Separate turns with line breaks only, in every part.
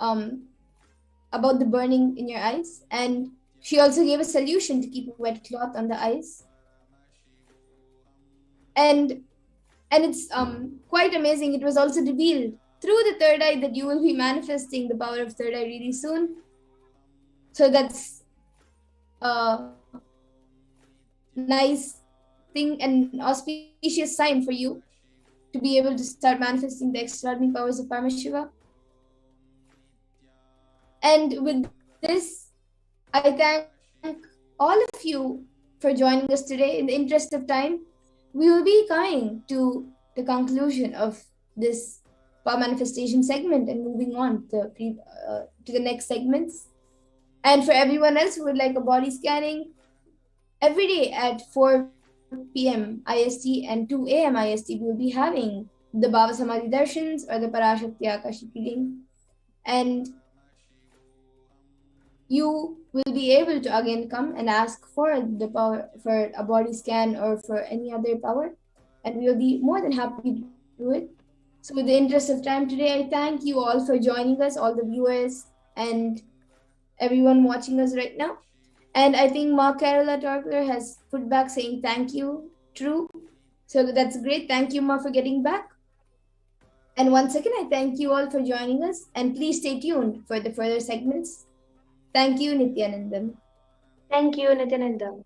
about the burning in your eyes, and she also gave a solution to keep a wet cloth on the eyes. And it's quite amazing. It was also revealed through the third eye that you will be manifesting the power of third eye really soon. So that's a nice thing and auspicious sign for you to be able to start manifesting the extraordinary powers of Paramashiva. And with this, I thank all of you for joining us today. In the interest of time, we will be coming to the conclusion of this power manifestation segment and moving on to the next segments. And for everyone else who would like a body scanning, every day at 4 p.m. IST and 2 a.m. IST, we will be having the Bhava Samadhi Darshans or the Parashakti Akashic reading. And you will be able to again come and ask for the power, for a body scan or for any other power, and we will be more than happy to do it. So with the interest of time today, I thank you all for joining us, all the viewers and everyone watching us right now. And I think Ma Carola Torkler has put back saying thank you, true. So that's great. Thank you, Ma, for getting back. And once again, I thank you all for joining us, and please stay tuned for the further segments. Thank you, Nithyananda.
Thank you, Nithyananda.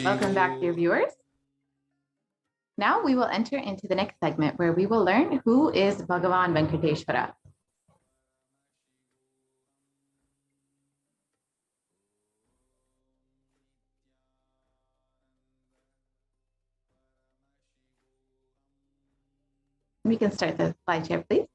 Welcome back, dear viewers. Now we will enter into the next segment where we will learn who is Bhagavan Venkateshwara. We can start the slideshare, please.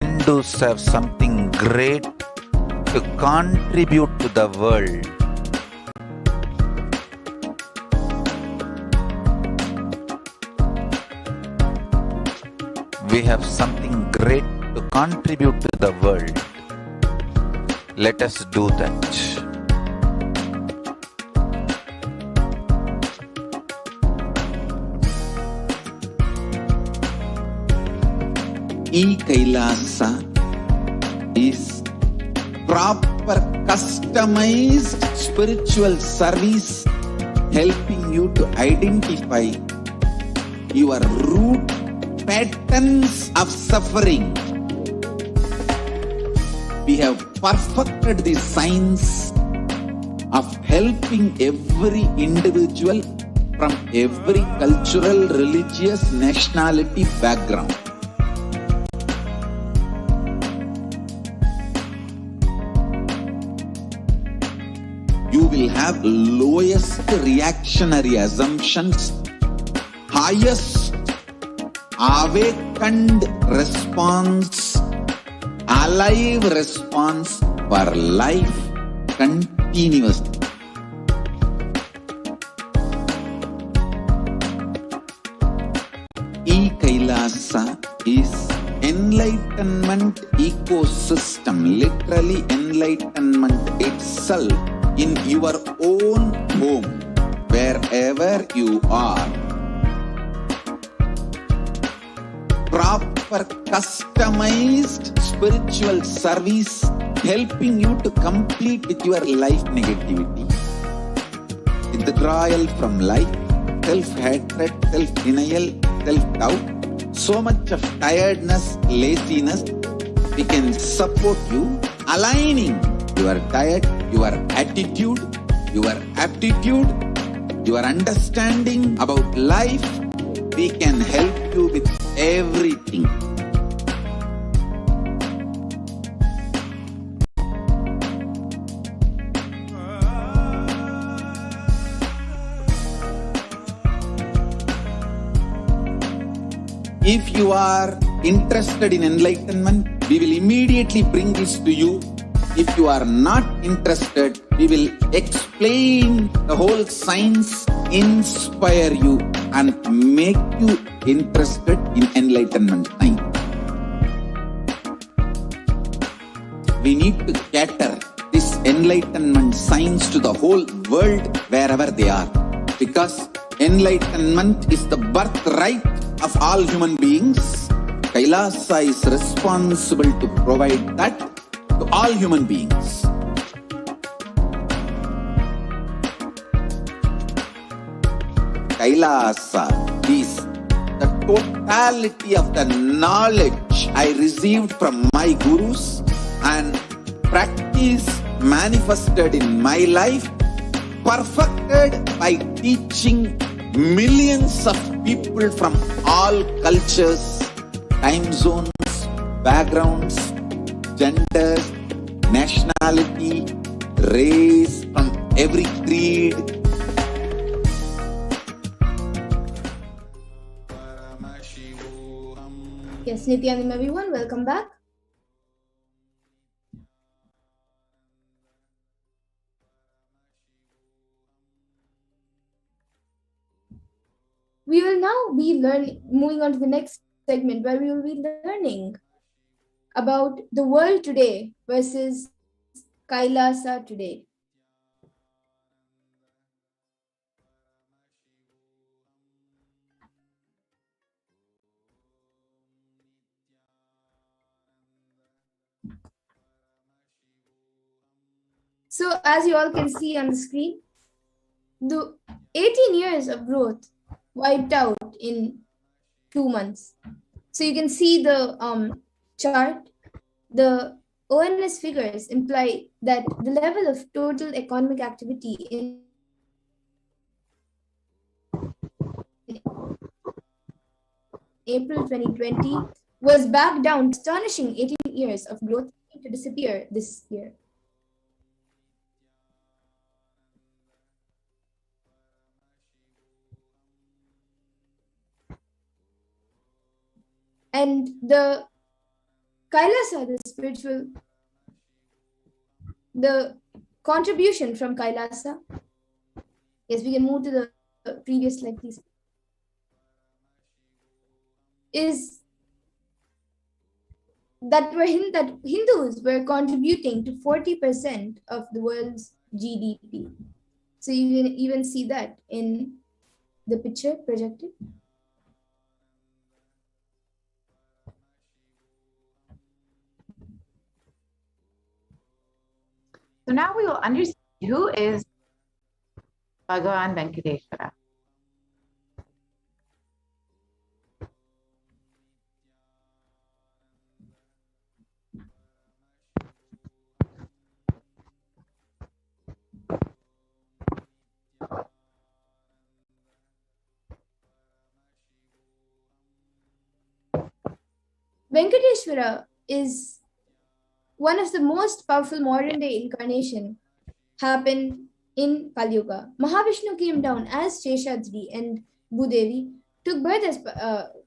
Hindus have something great to contribute to the world. We have something great to contribute to the world. Let us do that. E-Kailasa is proper customized spiritual service helping you to identify your root patterns of suffering. We have perfected the science of helping every individual from every cultural, religious, nationality background. You will have lowest reactionary assumptions, highest awakened response, alive response for life continuously. E-Kailasa is enlightenment ecosystem, literally enlightenment itself in your own home, wherever you are. Proper customized spiritual service helping you to complete with your life negativity, withdrawal from life, self-hatred, self-denial, self-doubt, so much of tiredness, laziness. We can support you aligning your diet, your attitude, your aptitude, your understanding about life. We can help you with everything. If you are interested in enlightenment, we will immediately bring this to you. If you are not interested, we will explain the whole science, inspire you and make you interested in enlightenment time. We need to cater this enlightenment science to the whole world wherever they are, because enlightenment is the birthright of all human beings. Kailasa is responsible to provide that to all human beings. Kailasa is the totality of the knowledge I received from my gurus and practice manifested in my life, perfected by teaching millions of people from all cultures, time zones, backgrounds, genders, nationality, race, from every creed.
Yes, Nithyananda, everyone, welcome back. We will now be moving on to the next segment where we will be learning about the world today versus Kailasa today. So as you all can see on the screen, the 18 years of growth wiped out in 2 months. So you can see the chart. The ONS figures imply that the level of total economic activity in April 2020 was back down. Astonishing 18 years of growth to disappear this year. And the Kailasa, the contribution from Kailasa. Yes, we can move to the previous slide, please. Is that Hindus were contributing to 40% of the world's GDP. So you can even see that in the picture projected.
So now we will understand who is Bhagavan Venkateshwara.
Venkateshwara is one of the most powerful modern day incarnation happened in Kali Yuga. Mahavishnu came down as Sheshadri and Bhudevi, took birth as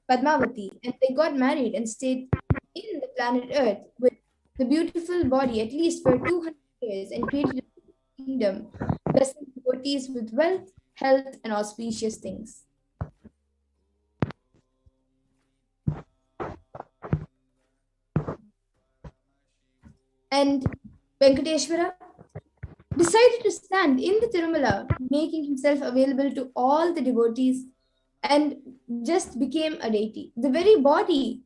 Padmavati, and they got married and stayed in the planet Earth with the beautiful body at least for 200 years and created a kingdom, blessing devotees with wealth, health, and auspicious things. And Venkateshwara decided to stand in the Tirumala, making himself available to all the devotees, and just became a deity. The very body,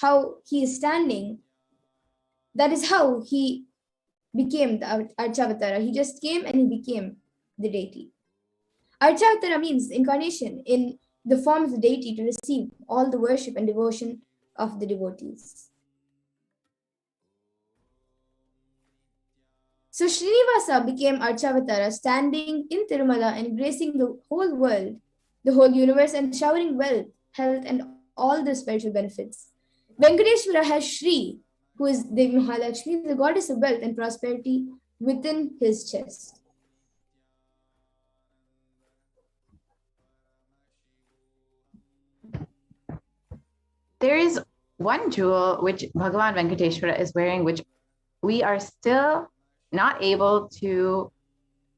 how he is standing, that is how he became the Archavatara. He just came and he became the deity. Archavatara means incarnation in the form of the deity to receive all the worship and devotion of the devotees. So Srinivasa became Archavatara, standing in Tirumala and embracing the whole world, the whole universe, and showering wealth, health, and all the spiritual benefits. Venkateshwara has Sri, who is Devi Mahalakshmi, the goddess of wealth and prosperity, within his chest.
There is one jewel which Bhagavan Venkateshwara is wearing, which we are still not able to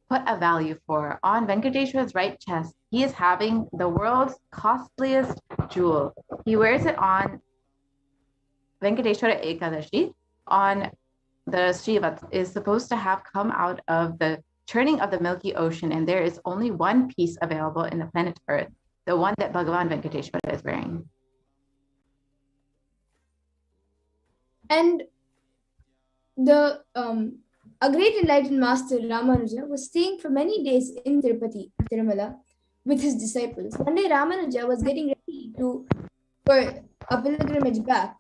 put a value for. On Venkateshwara's right chest, he is having the world's costliest jewel. He wears it on Venkateshwara Ekadashi. On the Srivat is supposed to have come out of the churning of the Milky Ocean, and there is only one piece available in the planet Earth, the one that Bhagavan Venkateshwara is wearing.
And a great enlightened master, Ramanuja, was staying for many days in Tirumala, with his disciples. One day, Ramanuja was getting ready for a pilgrimage back.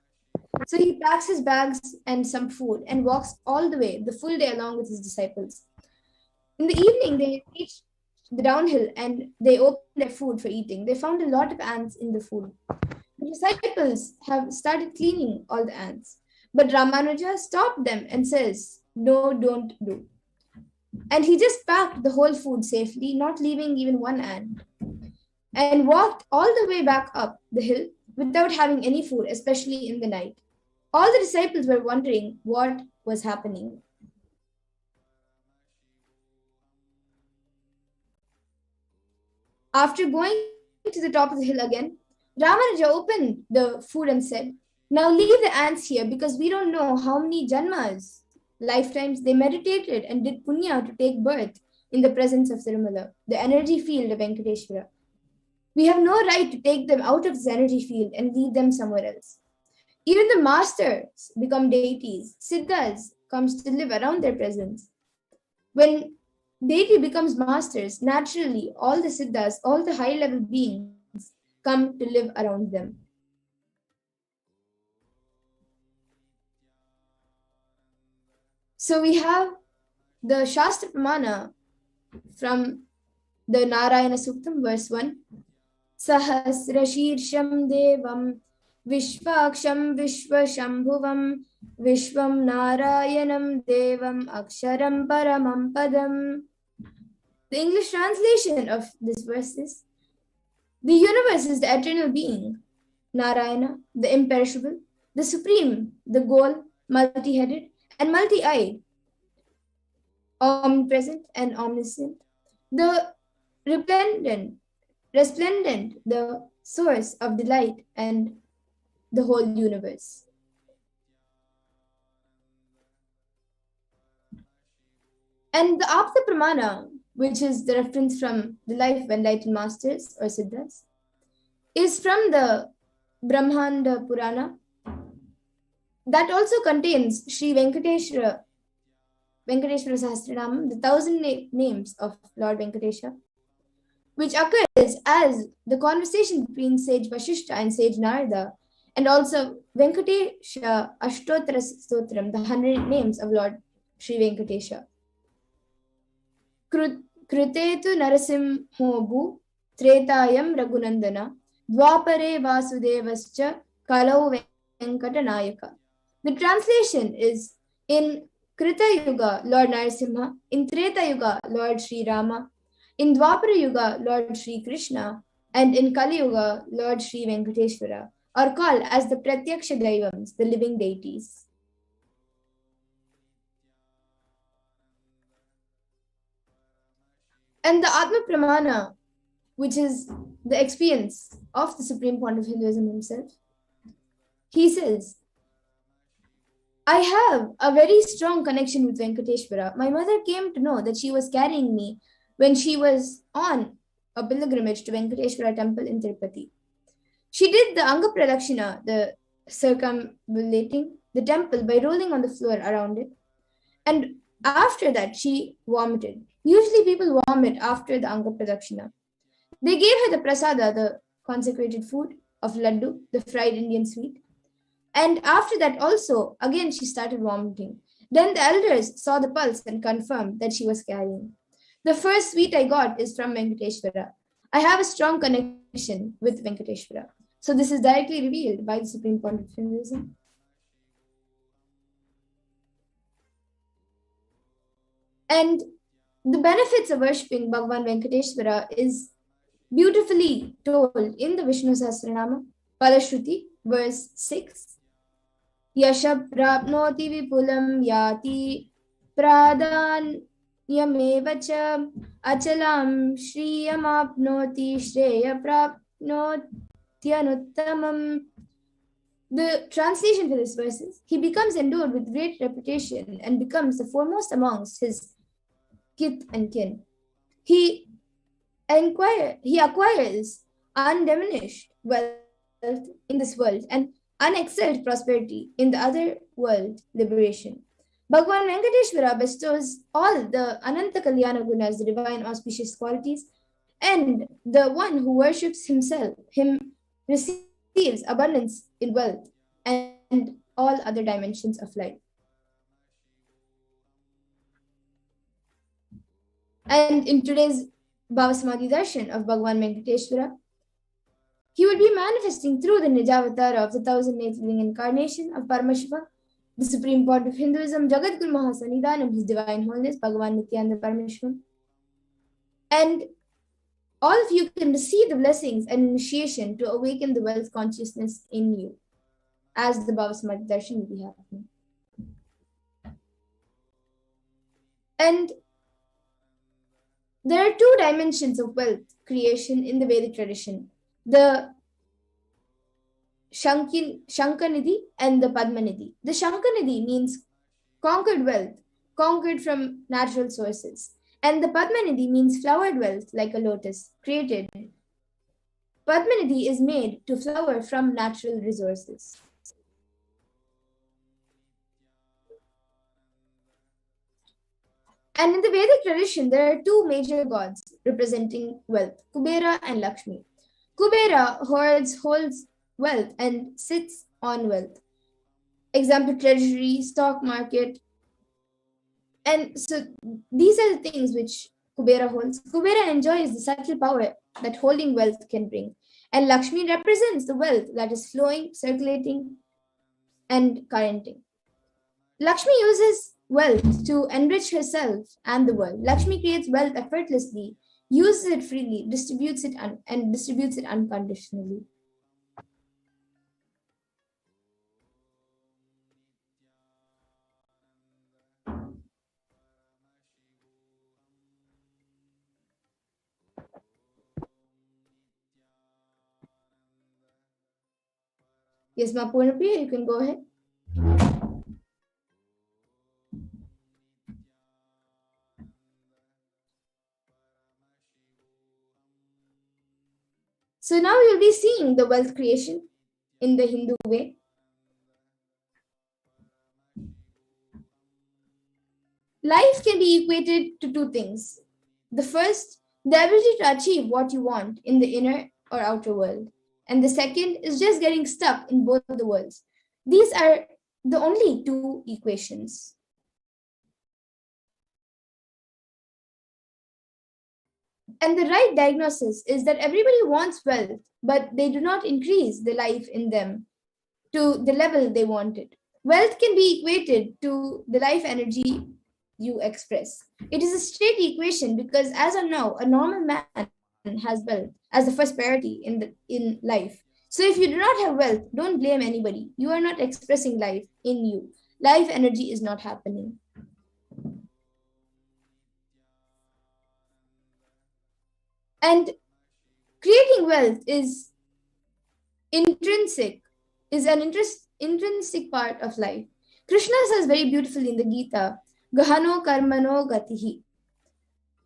So he packs his bags and some food and walks all the way, the full day, along with his disciples. In the evening, they reached the downhill and they opened their food for eating. They found a lot of ants in the food. The disciples have started cleaning all the ants. But Ramanuja stopped them and says, "No, don't do." And he just packed the whole food safely, not leaving even one ant, and walked all the way back up the hill without having any food, especially in the night. All the disciples were wondering what was happening. After going to the top of the hill again, Ramanuja opened the food and said, "Now leave the ants here because we don't know how many janmas, lifetimes they meditated and did punya to take birth in the presence of Tirumala, the energy field of Venkateshwara. We have no right to take them out of this energy field and leave them somewhere else. Even the masters become deities. Siddhas comes to live around their presence. When deity becomes masters, naturally all the siddhas, all the high-level beings come to live around them." So we have the Shastra Pramana from the Narayana Suktam, verse 1. Sahasrashirsham devam vishvaksham vishvashambhuvam vishvam narayanam devam aksharam paramam padam. The English translation of this verse is, the universe is the eternal being. Narayana, the imperishable, the supreme, the goal, multi-headed and multi-eyed, omnipresent and omniscient, the resplendent, the source of delight and the whole universe. And the Apta Pramana, which is the reference from the life of enlightened masters or siddhas, is from the Brahmanda Purana. That also contains Sri Venkateshwara Sahasranamam, the 1,000 names of Lord Venkatesha, which occurs as the conversation between sage Vashishta and sage Narada, and also Venkatesha Ashtottara Stotram, the 100 names of Lord Sri Venkatesha. Krutetu Narasimhobu Tretayam Raghunandana Dwapare Vasudevascha Kalau Venkatanayaka. The translation is: in Krita Yuga, Lord Narasimha; in Treta Yuga, Lord Sri Rama; in Dwapara Yuga, Lord Sri Krishna; and in Kali Yuga, Lord Sri Venkateshwara, are called as the Pratyaksha Daivams, the living deities. And the Atma Pramana, which is the experience of the Supreme Pontiff of Hinduism himself, he says, I have a very strong connection with Venkateshwara. My mother came to know that she was carrying me when she was on a pilgrimage to Venkateshwara temple in Tirupati. She did the Anga Pradakshina, the circumambulating the temple by rolling on the floor around it. And after that, she vomited. Usually people vomit after the Anga Pradakshina. They gave her the prasada, the consecrated food of laddu, the fried Indian sweet. And after that also, again, she started vomiting. Then the elders saw the pulse and confirmed that she was carrying. The first sweet I got is from Venkateshwara. I have a strong connection with Venkateshwara. So this is directly revealed by the Supreme Pontiff of Hinduism. And the benefits of worshipping Bhagavan Venkateshwara is beautifully told in the Vishnu Sahasranama, Palashruti, verse 6. Yasha prapnoti vipulam yati pradanyameva achalam shriyamapnoti shreya prapnotyanuttamam. The translation for this verse is: he becomes endowed with great reputation and becomes the foremost amongst his kith and kin. He acquires undiminished wealth in this world and unexcelled prosperity in the other world, liberation. Bhagavan Venkateshwara bestows all the Ananta Kalyana Gunas, the divine auspicious qualities, and the one who worships him receives abundance in wealth and all other dimensions of life. And in today's Bhava Samadhi Darshan of Bhagavan Venkateshwara, he would be manifesting through the Nijavatar of the 1,000th living incarnation of Paramashiva, the Supreme Pontiff of Hinduism, Jagadguru Mahasannidhanam, His Divine Holiness, Bhagavan Nithyananda Parameshwaran. And all of you can receive the blessings and initiation to awaken the wealth consciousness in you, as the Bhava Samadhi Darshan will be happening. And there are two dimensions of wealth creation in the Vedic tradition: the Shankanidhi and the Padmanidhi. The Shankanidhi means conquered wealth, conquered from natural sources. And the Padmanidhi means flowered wealth like a lotus, created. Padmanidhi is made to flower from natural resources. And in the Vedic tradition, there are two major gods representing wealth, Kubera and Lakshmi. Kubera holds wealth and sits on wealth. Example, treasury, stock market. And so these are the things which Kubera holds. Kubera enjoys the subtle power that holding wealth can bring. And Lakshmi represents the wealth that is flowing, circulating, and currenting. Lakshmi uses wealth to enrich herself and the world. Lakshmi creates wealth effortlessly, uses it freely, distributes it unconditionally. Yes, Ma Purnapriya, you can go ahead. So now you'll be seeing the wealth creation in the Hindu way. Life can be equated to two things. The first, the ability to achieve what you want in the inner or outer world. And the second is just getting stuck in both the worlds. These are the only two equations. And the right diagnosis is that everybody wants wealth, but they do not increase the life in them to the level they want it. Wealth can be equated to the life energy you express. It is a straight equation because as of now, a normal man has wealth as the first priority in life. So if you do not have wealth, don't blame anybody. You are not expressing life in you. Life energy is not happening. And creating wealth is intrinsic, is an intrinsic part of life. Krishna says very beautifully in the Gita, Gahano karmano gatihi.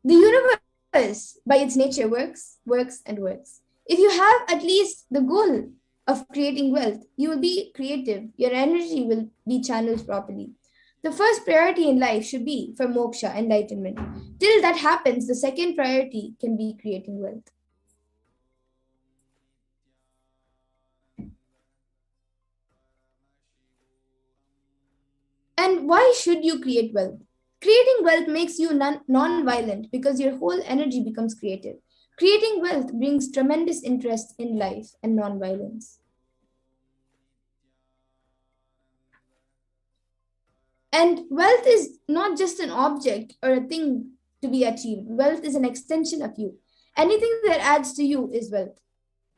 The universe, by its nature, works, and works. If you have at least the goal of creating wealth, you will be creative. Your energy will be channeled properly. The first priority in life should be for moksha, enlightenment. Till that happens, the second priority can be creating wealth. And why should you create wealth? Creating wealth makes you non-violent because your whole energy becomes creative. Creating wealth brings tremendous interest in life and non-violence. And wealth is not just an object or a thing to be achieved. Wealth is an extension of you. Anything that adds to you is wealth.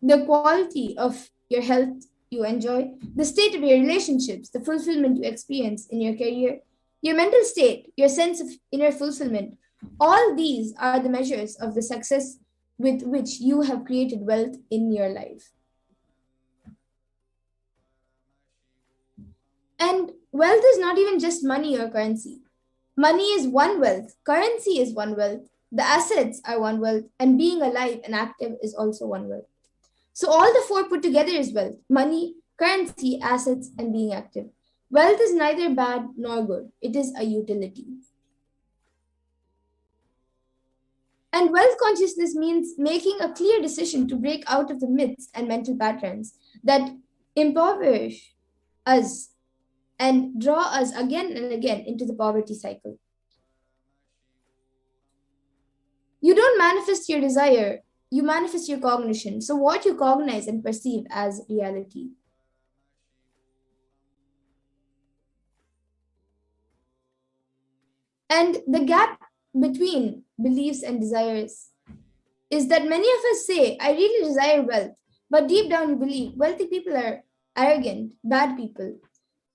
The quality of your health you enjoy, the state of your relationships, the fulfillment you experience in your career, your mental state, your sense of inner fulfillment, all these are the measures of the success with which you have created wealth in your life. And wealth is not even just money or currency. Money is one wealth, currency is one wealth, the assets are one wealth, and being alive and active is also one wealth. So all the four put together is wealth: money, currency, assets, and being active. Wealth is neither bad nor good. It is a utility. And wealth consciousness means making a clear decision to break out of the myths and mental patterns that impoverish us and draw us again and again into the poverty cycle. You don't manifest your desire, you manifest your cognition. So what you cognize and perceive as reality. And the gap between beliefs and desires is that many of us say, I really desire wealth, but deep down you believe wealthy people are arrogant, bad people.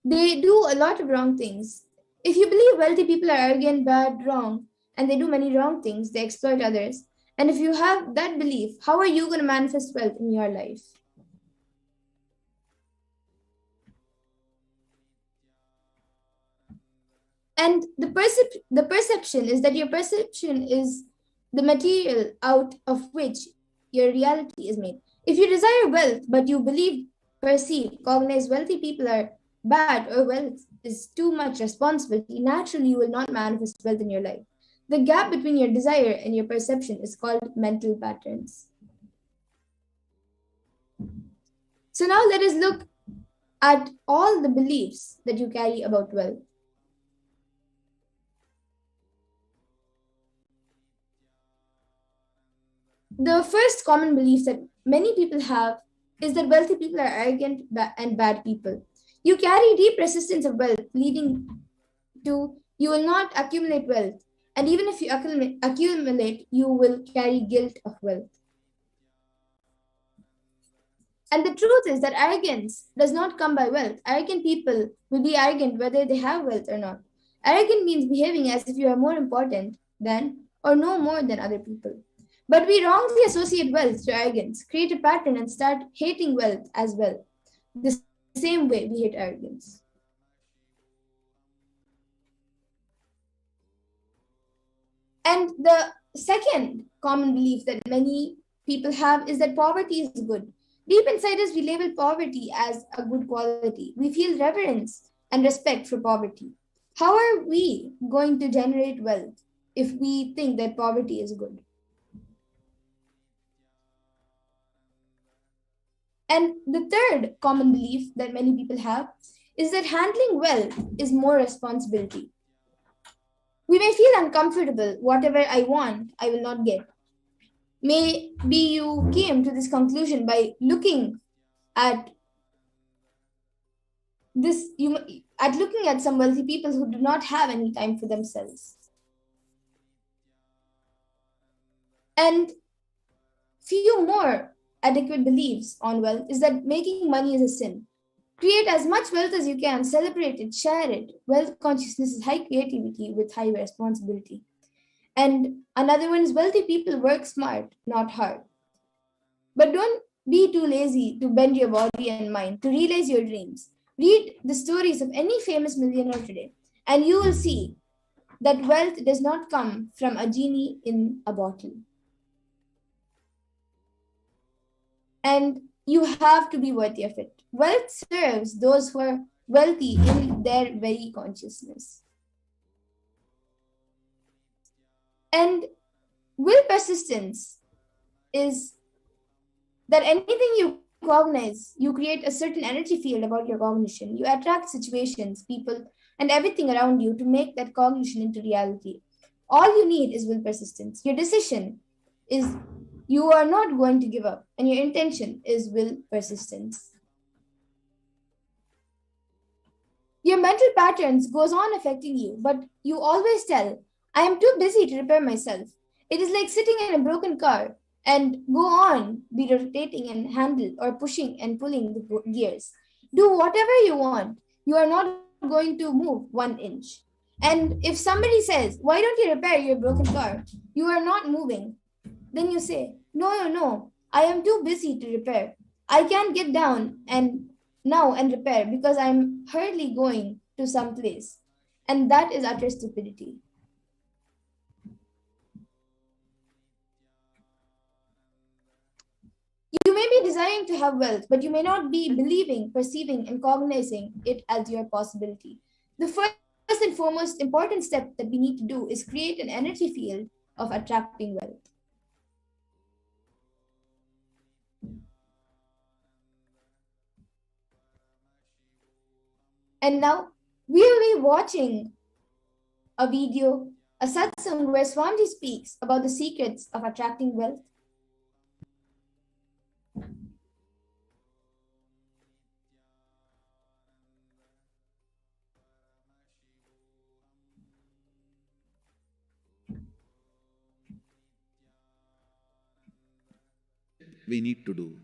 They do a lot of wrong things. If you believe wealthy people are arrogant, bad, wrong, and they do many wrong things, they exploit others, and if you have that belief, how are you going to manifest wealth in your life? And the perception is that your perception is the material out of which your reality is made. If you desire wealth, but you believe, perceive, cognize wealthy people are bad or wealth is too much responsibility, naturally you will not manifest wealth in your life. The gap between your desire and your perception is called mental patterns. So now let us look at all the beliefs that you carry about wealth. The first common belief that many people have is that wealthy people are arrogant and bad people. You carry deep resistance of wealth, leading to you will not accumulate wealth. And even if you accumulate, you will carry guilt of wealth. And the truth is that arrogance does not come by wealth. Arrogant people will be arrogant whether they have wealth or not. Arrogant means behaving as if you are more important than or know more than other people. But we wrongly associate wealth to arrogance, create a pattern, and start hating wealth as well. The same way we hate arrogance. And the second common belief that many people have is that poverty is good. Deep inside us, we label poverty as a good quality. We feel reverence and respect for poverty. How are we going to generate wealth if we think that poverty is good? And the third common belief that many people have is that handling wealth is more responsibility. We may feel uncomfortable. Whatever I want, I will not get. Maybe you came to this conclusion by looking at this, looking at some wealthy people who do not have any time for themselves. And few more adequate beliefs on wealth is that making money is a sin. Create as much wealth as you can, celebrate it, share it. Wealth consciousness is high creativity with high responsibility. And another one is wealthy people work smart, not hard. But don't be too lazy to bend your body and mind, to realize your dreams. Read the stories of any famous millionaire today, and you will see that wealth does not come from a genie in a bottle. And you have to be worthy of it. Wealth serves those who are wealthy in their very consciousness. And will persistence is that anything you cognize, you create a certain energy field about your cognition. You attract situations, people, and everything around you to make that cognition into reality. All you need is will persistence. Your decision is you are not going to give up, and your intention is will persistence. Your mental patterns goes on affecting you, but you always tell, I am too busy to repair myself. It is like sitting in a broken car and go on, be rotating and handle or pushing and pulling the gears. Do whatever you want. You are not going to move 1 inch. And if somebody says, why don't you repair your broken car? You are not moving. Then you say, no, I am too busy to repair. I can't get down and repair because I'm hurriedly going to some place. And that is utter stupidity. You may be desiring to have wealth, but you may not be believing, perceiving, and cognizing it as your possibility. The first and foremost important step that we need to do is create an energy field of attracting wealth. And now we will be watching a video, a satsang where Swamiji speaks about the secrets of attracting wealth.
We need to do.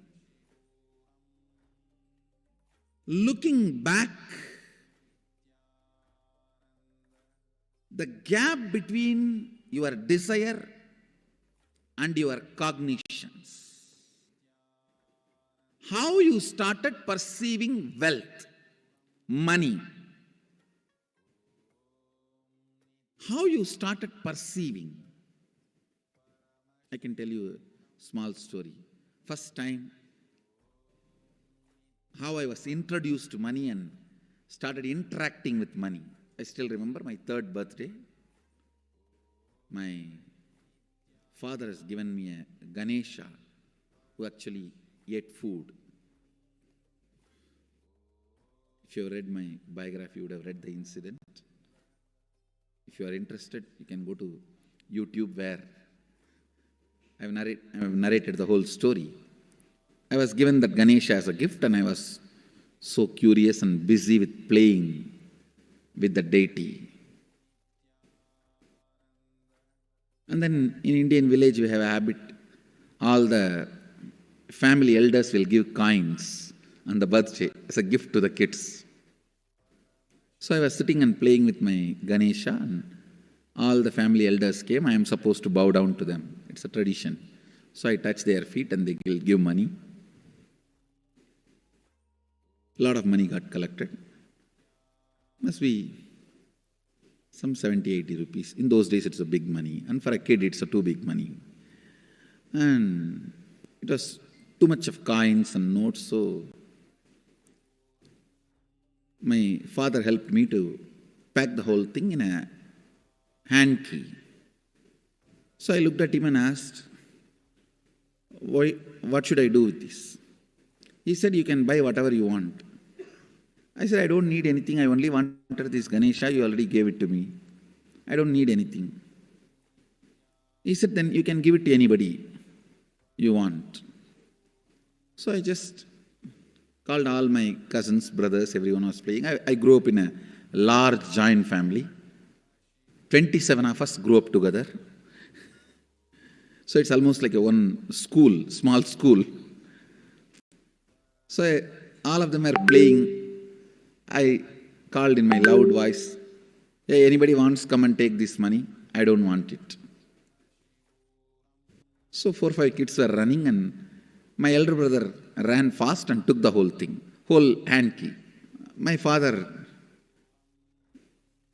Looking back, the gap between your desire and your cognitions. How you started perceiving wealth, money. How you started perceiving. I can tell you a small story. First time, how I was introduced to money and started interacting with money. I still remember my 3rd birthday. My father has given me a Ganesha who actually ate food. If you have read my biography, you would have read the incident. If you are interested, you can go to YouTube where I have narrated the whole story. I was given that Ganesha as a gift and I was so curious and busy with playing with the deity. And then in Indian village we have a habit, all the family elders will give coins on the birthday as a gift to the kids. So I was sitting and playing with my Ganesha and all the family elders came. I am supposed to bow down to them. It's a tradition. So I touch their feet and they will give money. A lot of money got collected. Must be some 70, 80 rupees. In those days it's a big money, and for a kid it's a too big money. And it was too much of coins and notes, so my father helped me to pack the whole thing in a hand key. So I looked at him and asked, what should I do with this? He said, you can buy whatever you want. I said, I don't need anything. I only wanted this Ganesha. You already gave it to me. I don't need anything. He said, then you can give it to anybody you want. So I just called all my cousins, brothers, everyone was playing. I grew up in a large joint family. 27 of us grew up together. So it's almost like a one school, small school. So all of them are playing. I called in my loud voice, hey, anybody wants, come and take this money? I don't want it. So 4 or 5 kids were running, and my elder brother ran fast and took the whole thing, whole hand key. My father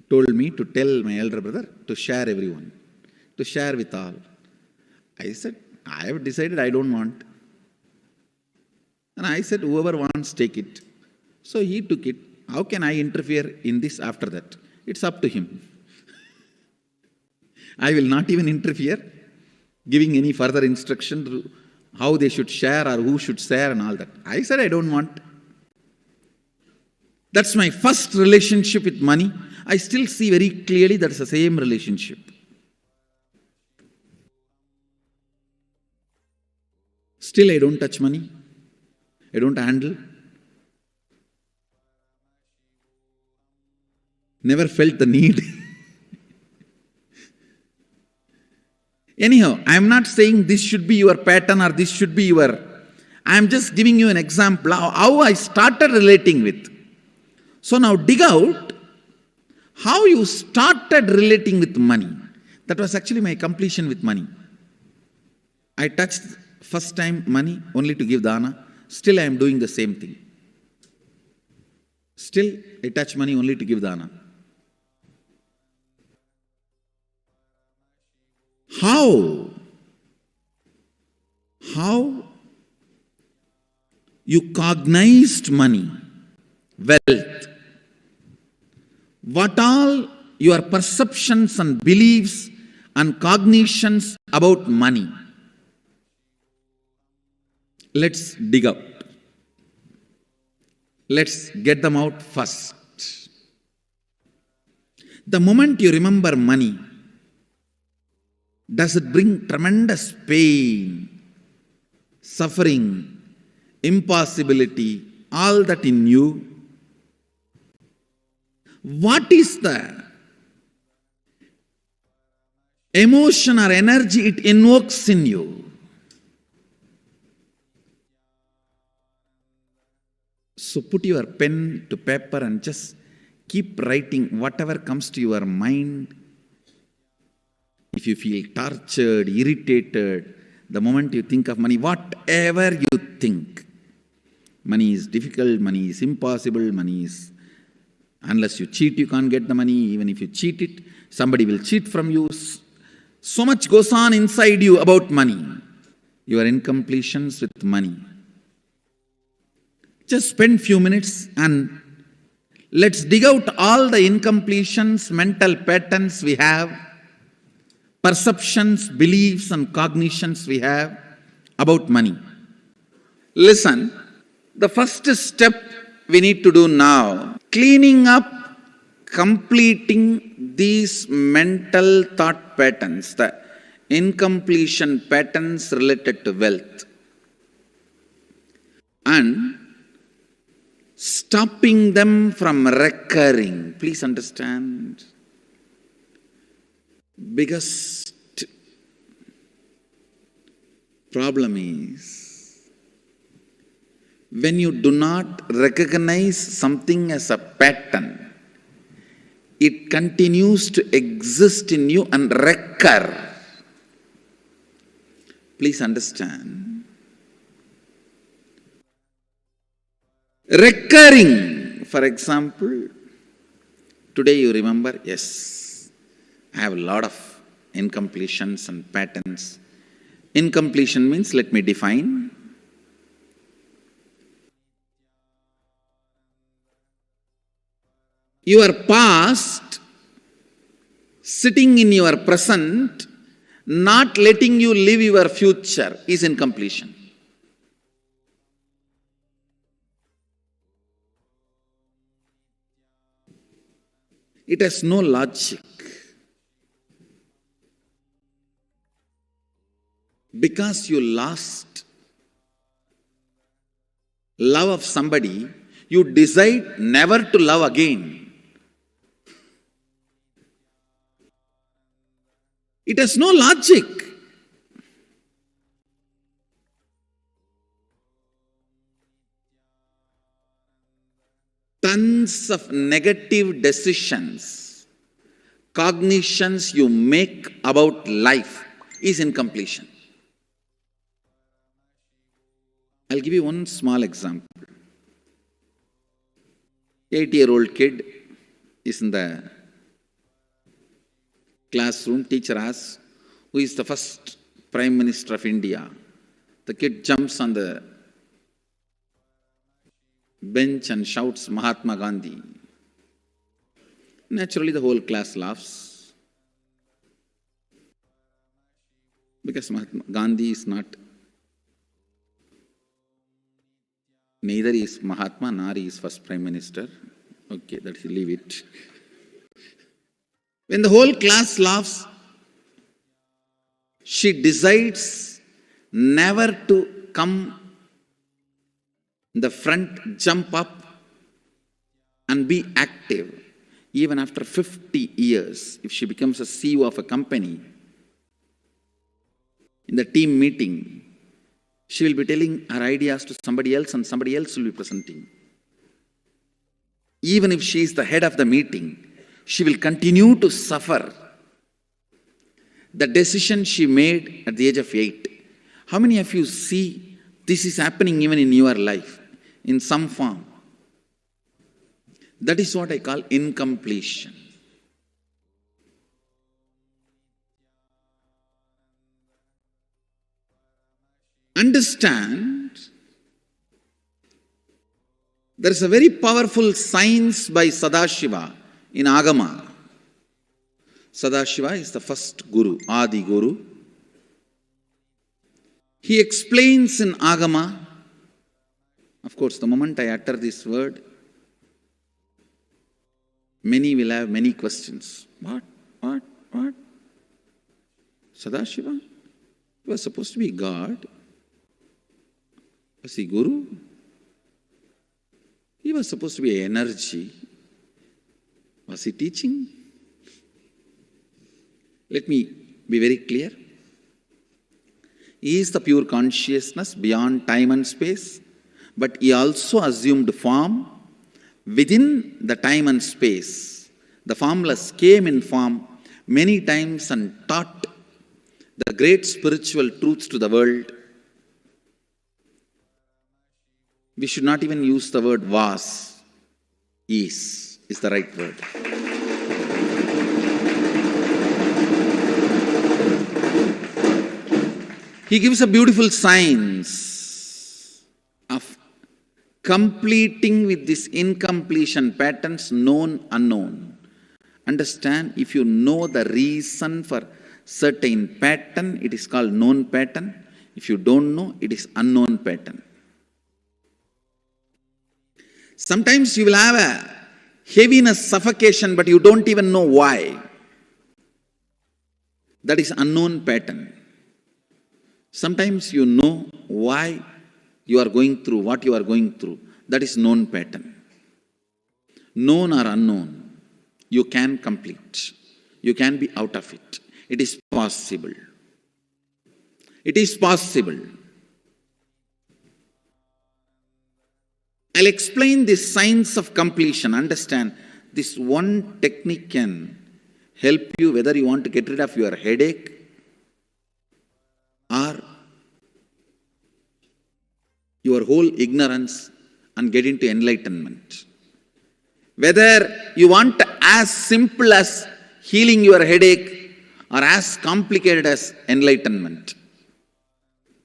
told me to tell my elder brother to share everyone, to share with all. I said, I have decided I don't want. And I said, whoever wants, take it. So he took it. How can I interfere in this after that? It's up to him. I will not even interfere, giving any further instruction to how they should share or who should share and all that. I said, I don't want. That's my first relationship with money. I still see very clearly that's the same relationship. Still, I don't touch money. I don't handle. Never felt the need. Anyhow, I am not saying this should be your pattern or this should be your... I am just giving you an example of how I started relating with. So now dig out how you started relating with money. That was actually my completion with money. I touched first time money only to give dana. Still I am doing the same thing. Still I touch money only to give dana. How you cognized money, wealth, what all your perceptions and beliefs and cognitions about money. Let's dig out. Let's get them out first. The moment you remember money, does it bring tremendous pain, suffering, impossibility, all that in you? What is the emotion or energy it invokes in you? So put your pen to paper and just keep writing whatever comes to your mind. If you feel tortured, irritated, the moment you think of money, whatever you think, money is difficult, money is impossible, money is, unless you cheat, you can't get the money. Even if you cheat it, somebody will cheat from you. So much goes on inside you about money. Your incompletions with money. Just spend few minutes and let's dig out all the incompletions, mental patterns we have, perceptions, beliefs and cognitions we have about money. Listen, the first step we need to do now, cleaning up, completing these mental thought patterns, the incompletion patterns related to wealth, and stopping them from recurring. Please understand. Biggest problem is when you do not recognize something as a pattern, it continues to exist in you and recur. Please understand. Recurring. For example, today you remember, yes, I have a lot of incompletions and patterns. Incompletion means, let me define. Your past sitting in your present, not letting you live your future is incompletion. It has no logic. Because you lost love of somebody, you decide never to love again. It has no logic. Tons of negative decisions, cognitions you make about life is incompletion. I'll give you one small example. 8-year-old kid is in the classroom. Teacher asks, who is the first Prime Minister of India? The kid jumps on the bench and shouts, Mahatma Gandhi. Naturally, the whole class laughs. Because Mahatma Gandhi is not, neither is Mahatma nor is first Prime Minister. Okay, that you leave it. When the whole class laughs, she decides never to come in the front, jump up and be active. Even after 50 years, if she becomes a CEO of a company, in the team meeting, she will be telling her ideas to somebody else and somebody else will be presenting. Even if she is the head of the meeting, she will continue to suffer the decision she made at the age of 8. How many of you see this is happening even in your life, in some form? That is what I call incompletion. Understand, there is a very powerful science by Sadashiva in Agama. Sadashiva is the first Guru, Adi Guru. He explains in Agama, of course, the moment I utter this word, many will have many questions. What? Sadashiva? He was supposed to be God. Was he Guru? He was supposed to be energy. Was he teaching? Let me be very clear. He is the pure consciousness beyond time and space, but he also assumed form within the time and space. The formless came in form many times and taught the great spiritual truths to the world. We should not even use the word was. Is the right word. He gives a beautiful science of completing with this incompletion patterns, known, unknown. Understand, if you know the reason for certain pattern, it is called known pattern. If you don't know, it is unknown pattern. Sometimes you will have a heaviness, suffocation, but you don't even know why. That is unknown pattern. Sometimes you know why you are going through what you are going through. That is known pattern. Known or unknown, you can complete. You can be out of it. It is possible. It is possible. I'll explain this science of completion. Understand, this one technique can help you whether you want to get rid of your headache or your whole ignorance and get into enlightenment. Whether you want as simple as healing your headache or as complicated as enlightenment,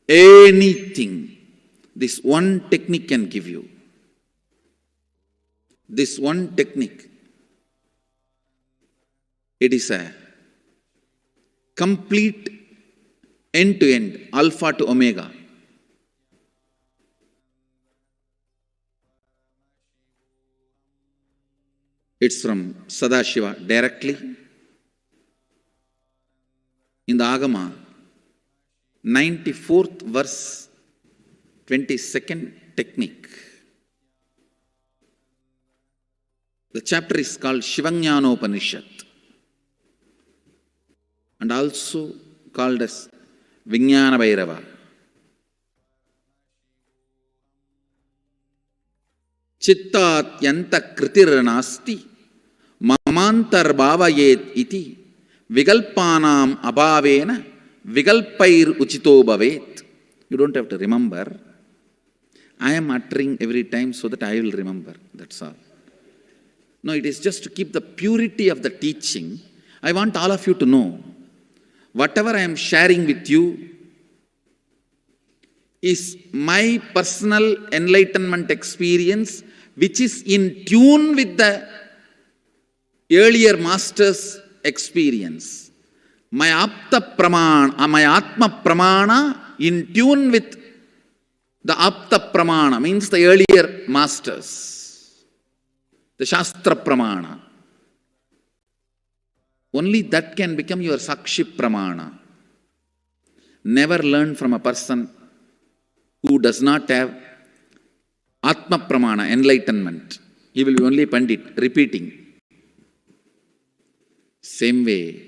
anything, this one technique can give you. This one technique, it is a complete end-to-end, alpha to omega. It's from Sadashiva directly. In the Agama, 94th verse, 22nd technique. The chapter is called Shivajnanopanishad and also called as Vijnana Bhairava. Chittat yanta kritirnasti mamantar bhavayet iti vigalpanam abhavena vigalpair uchito bhavet. You don't have to remember. I am uttering every time so that I will remember. That's all. No, it is just to keep the purity of the teaching. I want all of you to know, whatever I am sharing with you is my personal enlightenment experience, which is in tune with the earlier master's experience. My Apta Pramana, my Atma Pramana in tune with the Apta Pramana, means the earlier masters. The Shastra Pramana. Only that can become your Sakshi Pramana. Never learn from a person who does not have Atma Pramana, enlightenment. He will be only Pandit, repeating. Same way,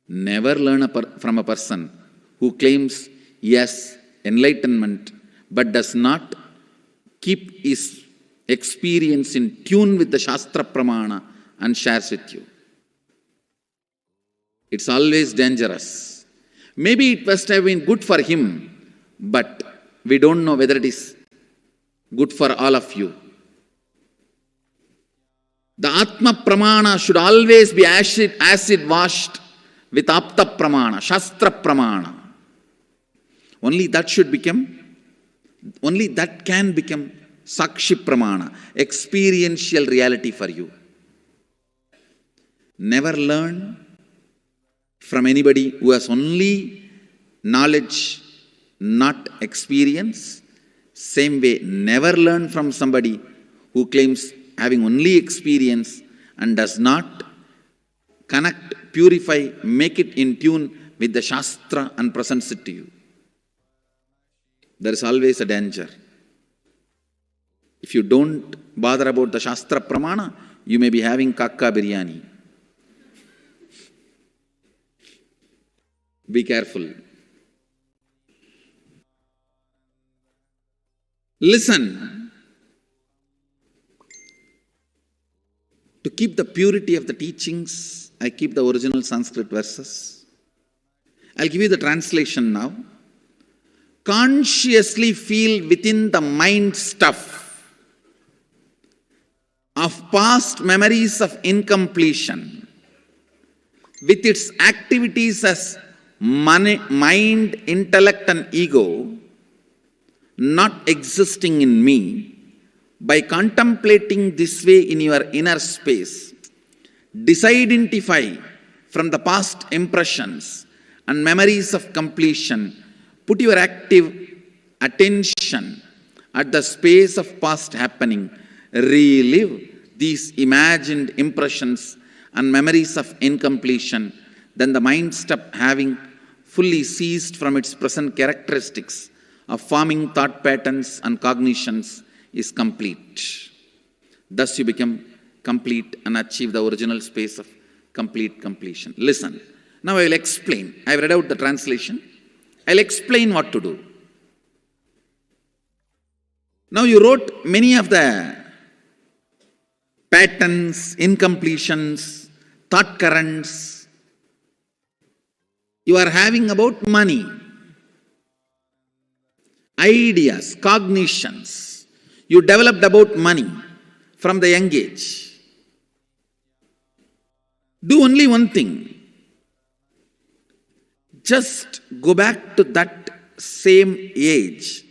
never learn from a person who claims, yes, enlightenment, but does not keep his experience in tune with the Shastra Pramana and shares with you. It's always dangerous. Maybe it must have been good for him, but we don't know whether it is good for all of you. The Atma Pramana should always be acid washed with Apta Pramana, Shastra Pramana. Only that can become Sakshi Pramana, experiential reality for you. Never learn from anybody who has only knowledge, not experience. Same way, never learn from somebody who claims having only experience and does not connect, purify, make it in tune with the Shastra and presents it to you. There is always a danger. If you don't bother about the Shastra Pramana, you may be having kakka biryani. Be careful. Listen. To keep the purity of the teachings, I keep the original Sanskrit verses. I'll give you the translation now. Consciously feel within the mind stuff of past memories of incompletion, with its activities as mind, intellect and ego, not existing in me. By contemplating this way in your inner space, disidentify from the past impressions and memories of completion. Put your active attention at the space of past happening. Relive these imagined impressions and memories of incompletion. Then the mind stop having fully ceased from its present characteristics of forming thought patterns and cognitions is complete. Thus you become complete and achieve the original space of complete completion. Listen. Now I will explain. I have read out the translation. I will explain what to do. Now you wrote many of the patterns, incompletions, thought currents you are having about money, ideas, cognitions. You developed about money from the young age. Do only one thing. Just go back to that same age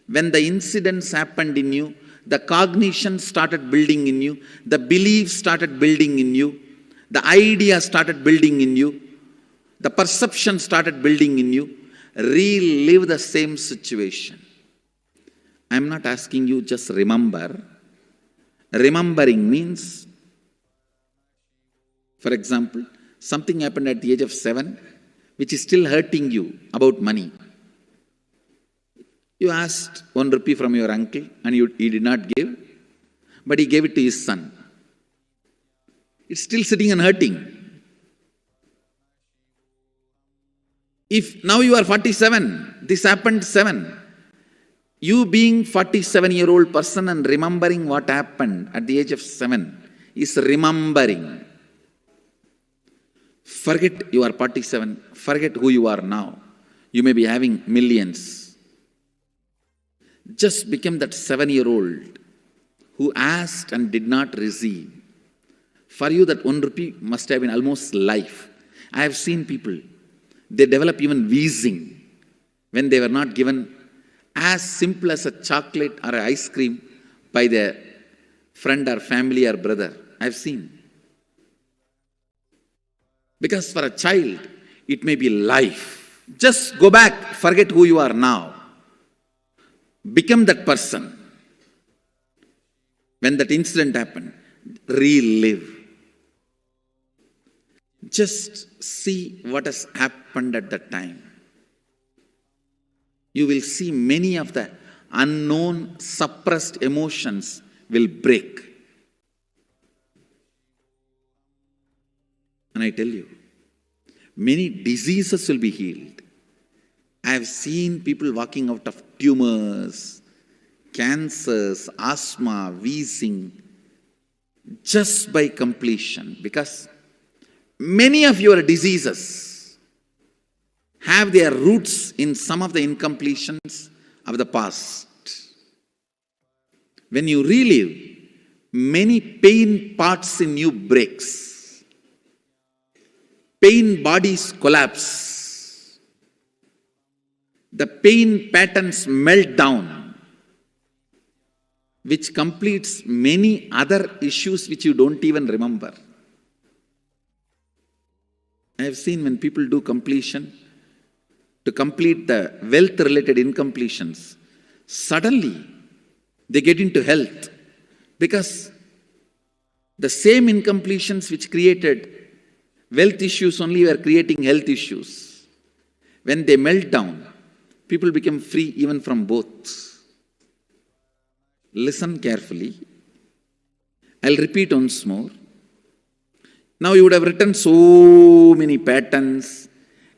when the incidents happened in you, the cognition started building in you, the beliefs started building in you, the idea started building in you, the perception started building in you. Relive the same situation. I am not asking you just remember. Remembering means, for example, something happened at the age of 7 which is still hurting you about money. You asked 1 rupee from your uncle and he did not give, but he gave it to his son. It's still sitting and hurting. If now you are 47, this happened 7. You being 47-year-old person and remembering what happened at the age of 7 is remembering. Forget you are 47. Forget who you are now. You may be having millions. Just become that 7-year-old who asked and did not receive. For you, that 1 rupee must have been almost life. I have seen people, they develop even wheezing when they were not given as simple as a chocolate or an ice cream by their friend or family or brother. I have seen. Because for a child, it may be life. Just go back, forget who you are now. Become that person. When that incident happened, relive. Just see what has happened at that time. You will see many of the unknown, suppressed emotions will break. And I tell you, many diseases will be healed. I have seen people walking out of tumors, cancers, asthma, wheezing, just by completion. Because many of your diseases have their roots in some of the incompletions of the past. When you relive, many pain parts in you breaks. Pain bodies collapse. The pain patterns melt down, which completes many other issues which you don't even remember. I have seen when people do completion, to complete the wealth-related incompletions, suddenly they get into health, because the same incompletions which created wealth issues only were creating health issues. When they melt down, people become free even from both. Listen carefully. I'll repeat once more. Now you would have written so many patterns,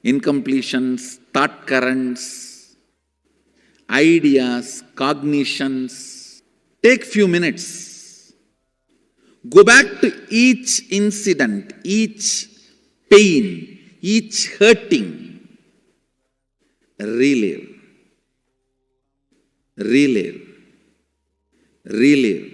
incompletions, thought currents, ideas, cognitions. Take few minutes. Go back to each incident, each pain, each hurting. Relive. Relive. Relive.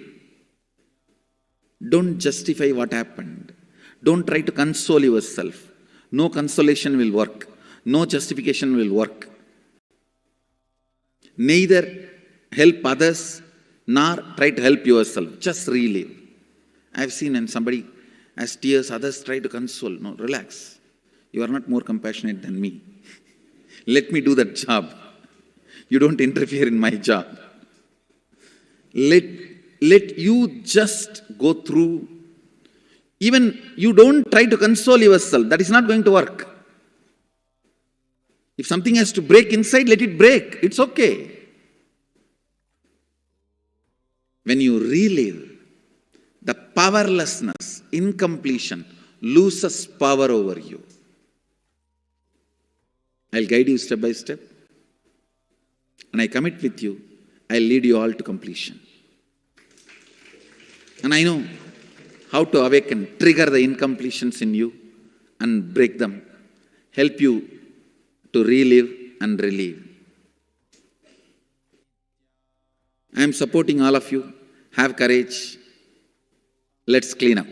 Don't justify what happened. Don't try to console yourself. No consolation will work. No justification will work. Neither help others nor try to help yourself. Just relive. I have seen when somebody has tears, others try to console. No, relax. You are not more compassionate than me. Let me do that job. You don't interfere in my job. Let you just go through. Even you don't try to console yourself. That is not going to work. If something has to break inside, let it break. It's okay. When you relive, the powerlessness, incompletion, loses power over you. I'll guide you step by step. And I commit with you, I'll lead you all to completion. And I know how to awaken, trigger the incompletions in you and break them. Help you to relive and relive. I am supporting all of you. Have courage. Let's clean up.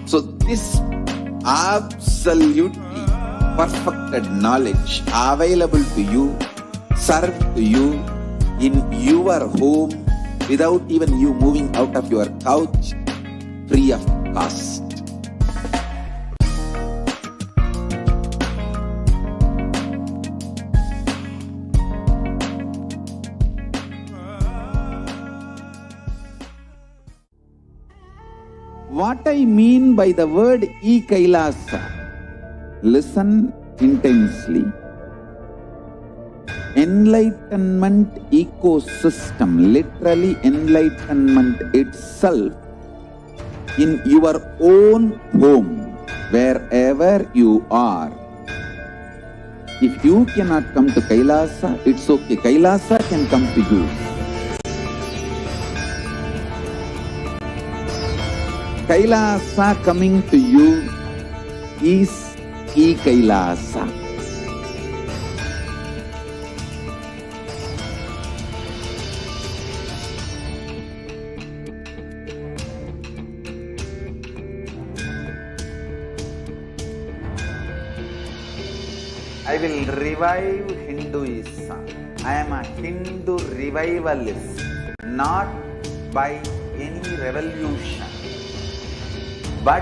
So this absolutely perfected knowledge available to you, served to you in your home without even you moving out of your couch, free of cost. What I mean by the word e-Kailasa, listen intensely. Enlightenment ecosystem, literally enlightenment itself, in your own home, wherever you are. If you cannot come to Kailasa, it's okay. Kailasa can come to you. Kailasa coming to you is e-Kailasa. I will revive Hinduism. I am a Hindu revivalist, not by any revolution, but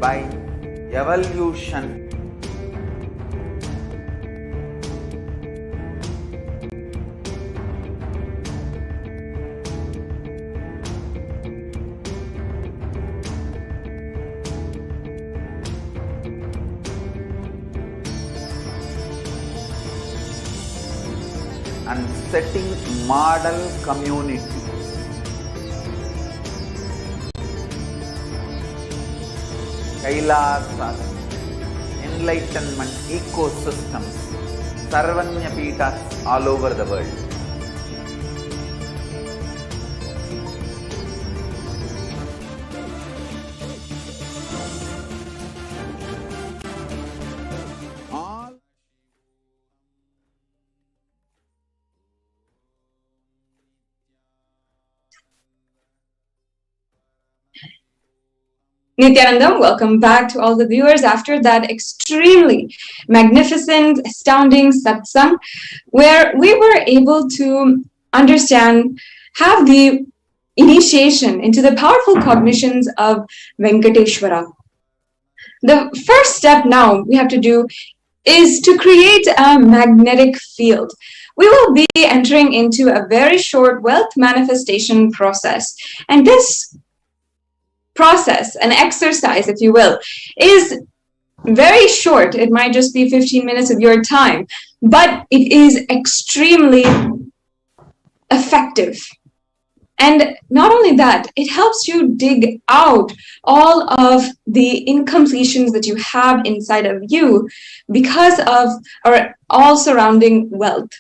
by evolution. And setting model community. Kailasas, enlightenment ecosystems, Sarvanya Peethas all over the world.
Nithyananda, welcome back to all the viewers after that extremely magnificent, astounding satsang, where we were able to understand, have the initiation into the powerful cognitions of Venkateshwara. The first step now we have to do is to create a magnetic field. We will be entering into a very short wealth manifestation process, and this process, an exercise, if you will, is very short. It might just be 15 minutes of your time, but it is extremely effective. And not only that, it helps you dig out all of the incompletions that you have inside of you because of or all surrounding wealth.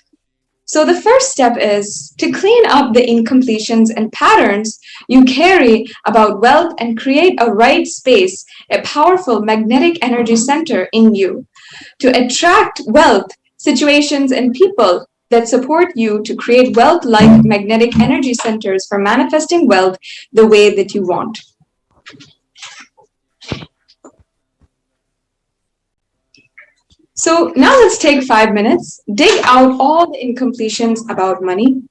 So the first step is to clean up the incompletions and patterns you carry about wealth and create a right space, a powerful magnetic energy center in you to attract wealth, situations, and people that support you to create wealth-like magnetic energy centers for manifesting wealth the way that you want. So now let's take 5 minutes, dig out all the incompletions about money.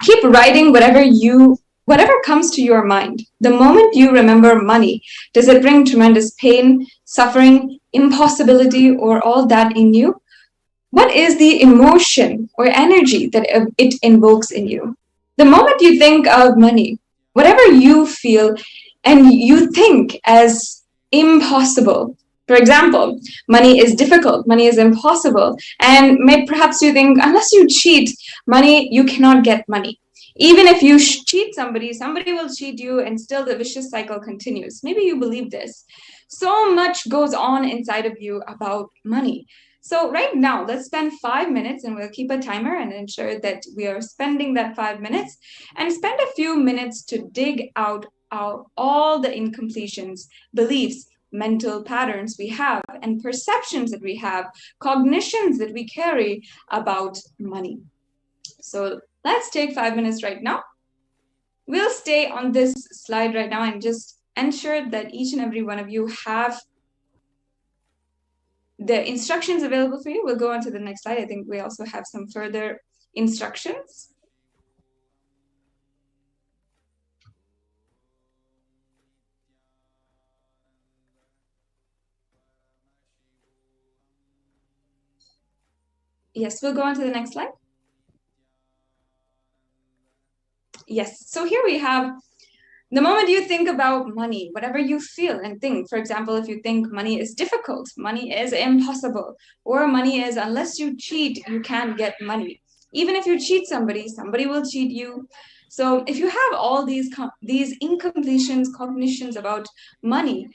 Keep writing whatever comes to your mind. The moment you remember money, does it bring tremendous pain, suffering, impossibility, or all that in you? What is the emotion or energy that it invokes in you? The moment you think of money, whatever you feel and you think as impossible. For example, money is difficult, money is impossible, and perhaps you think, unless you cheat money, you cannot get money. Even if you cheat somebody, somebody will cheat you, and still the vicious cycle continues. Maybe you believe this. So much goes on inside of you about money. So right now, let's spend 5 minutes, and we'll keep a timer and ensure that we are spending that 5 minutes, and spend a few minutes to dig out all the incompletions, beliefs, mental patterns we have, and perceptions that we have, cognitions that we carry about money. So let's take 5 minutes right now. We'll stay on this slide right now and just ensure that each and every one of you have the instructions available for you. We'll go on to the next slide. I think we also have some further instructions. Yes, we'll go on to the next slide. Yes, so here we have the moment you think about money, whatever you feel and think. For example, if you think money is difficult, money is impossible, or money is, unless you cheat, you can't get money. Even if you cheat somebody, somebody will cheat you. So if you have all these incompletions, cognitions about money,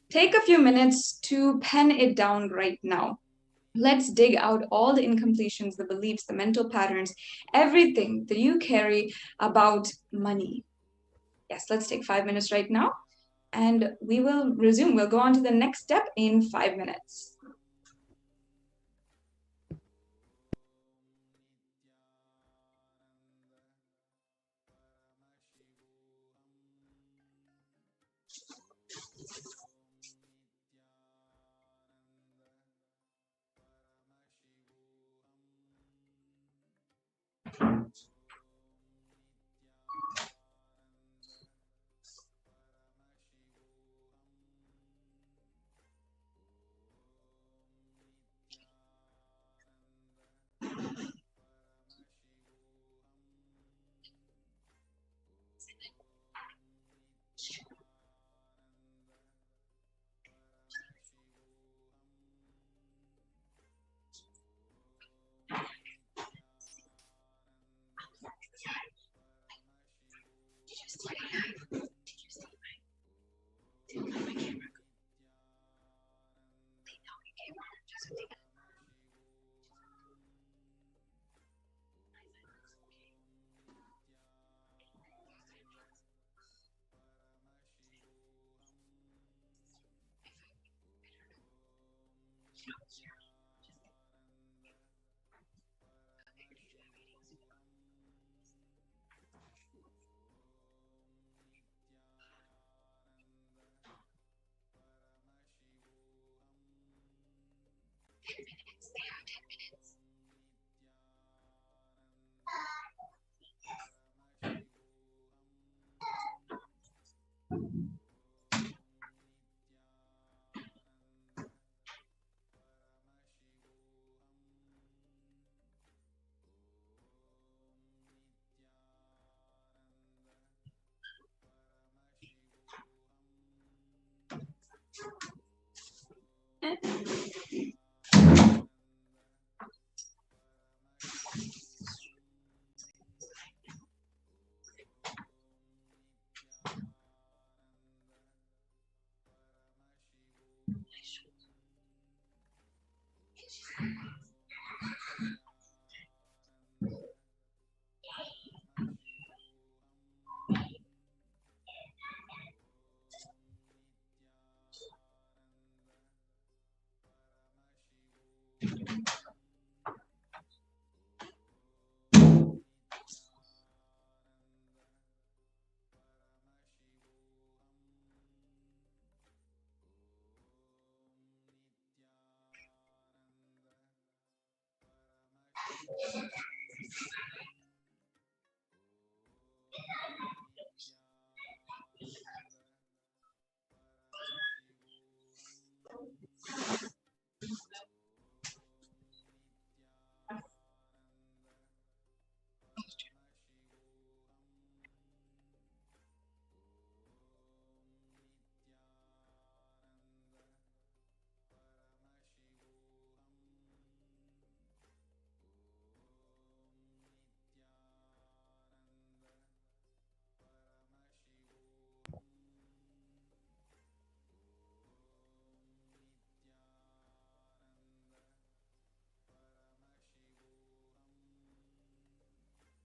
take a few minutes to pen it down right now. Let's dig out all the incompletions, the beliefs, the mental patterns, everything that you carry about money. Yes, let's take 5 minutes right now, and we will resume. We'll go on to the next step in 5 minutes.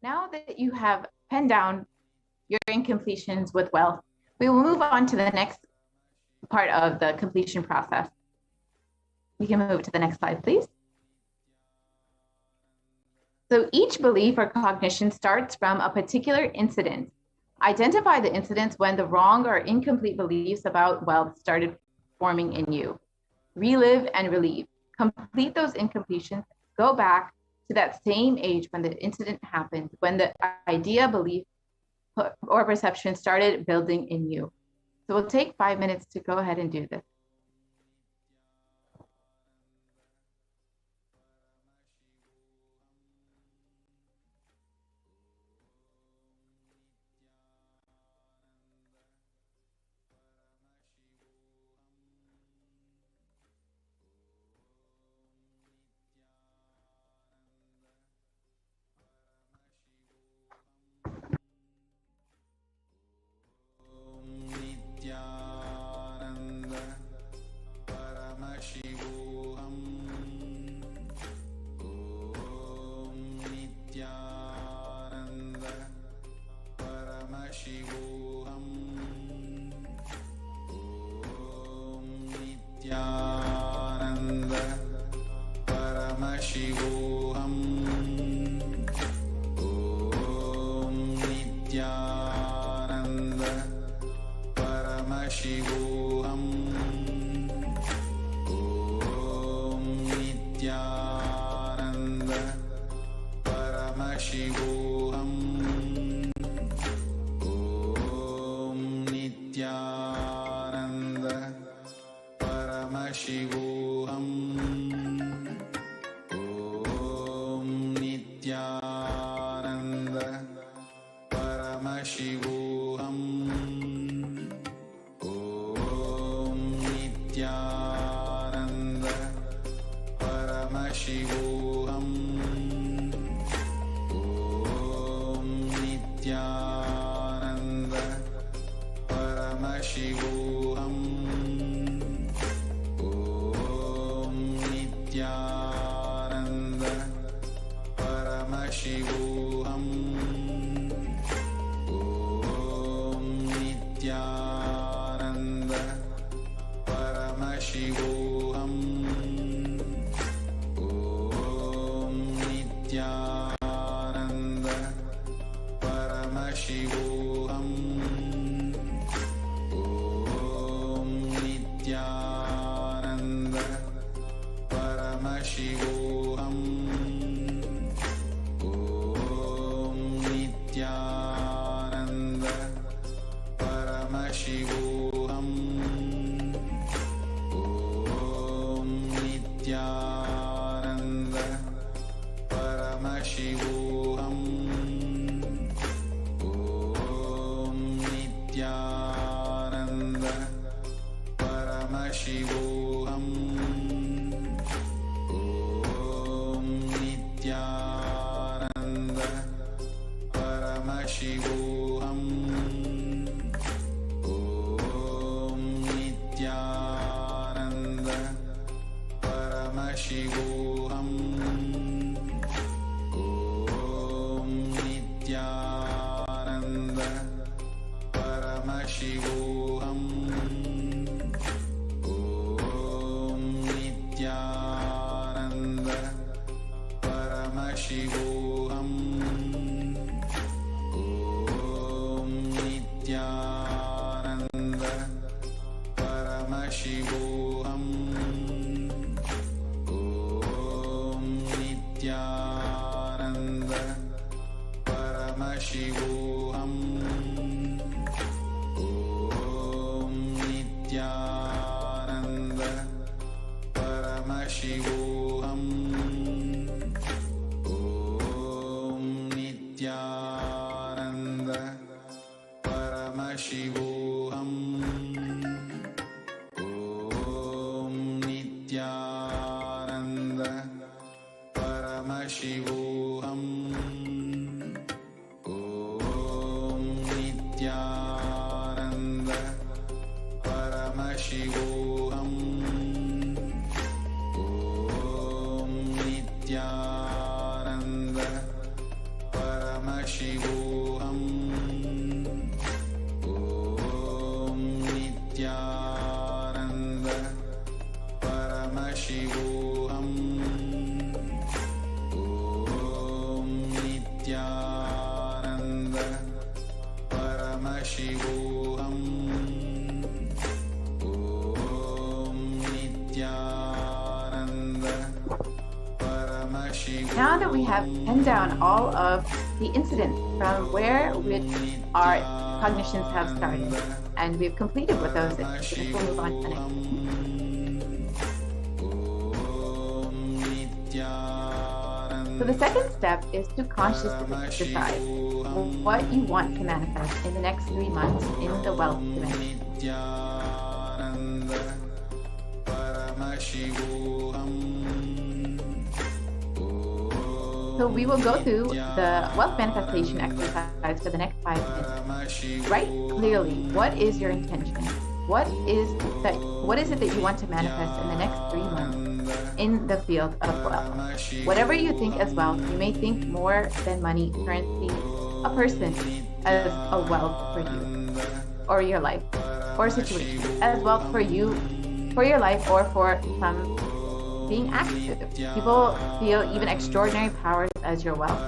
Now that you have penned down your incompletions with wealth, we will move on to the next part of the completion process. You can move to the next slide, please. So each belief or cognition starts from a particular incident. Identify the incidents when the wrong or incomplete beliefs about wealth started forming in you. Relive and relieve. Complete those incompletions. Go back to that same age when the incident happened, when the idea, belief, or perception started building in you. So we'll take 5 minutes to go ahead and do this. Now that we have penned down all of the incidents from which our cognitions have started, and we've completed with those incidents, we'll move on to the next one. So the second step is to consciously decide what you want to manifest in the next 3 months in the wealth dimension. So we will go through the wealth manifestation exercise for the next 5 minutes. Write clearly, what is your intention? What is it that you want to manifest in the next 3 months in the field of wealth? Whatever you think as wealth, you may think more than money, currency, a person as a wealth for you, or your life, or situation, as wealth for you, for your life, or for some being active. People feel even extraordinary powers as your wealth.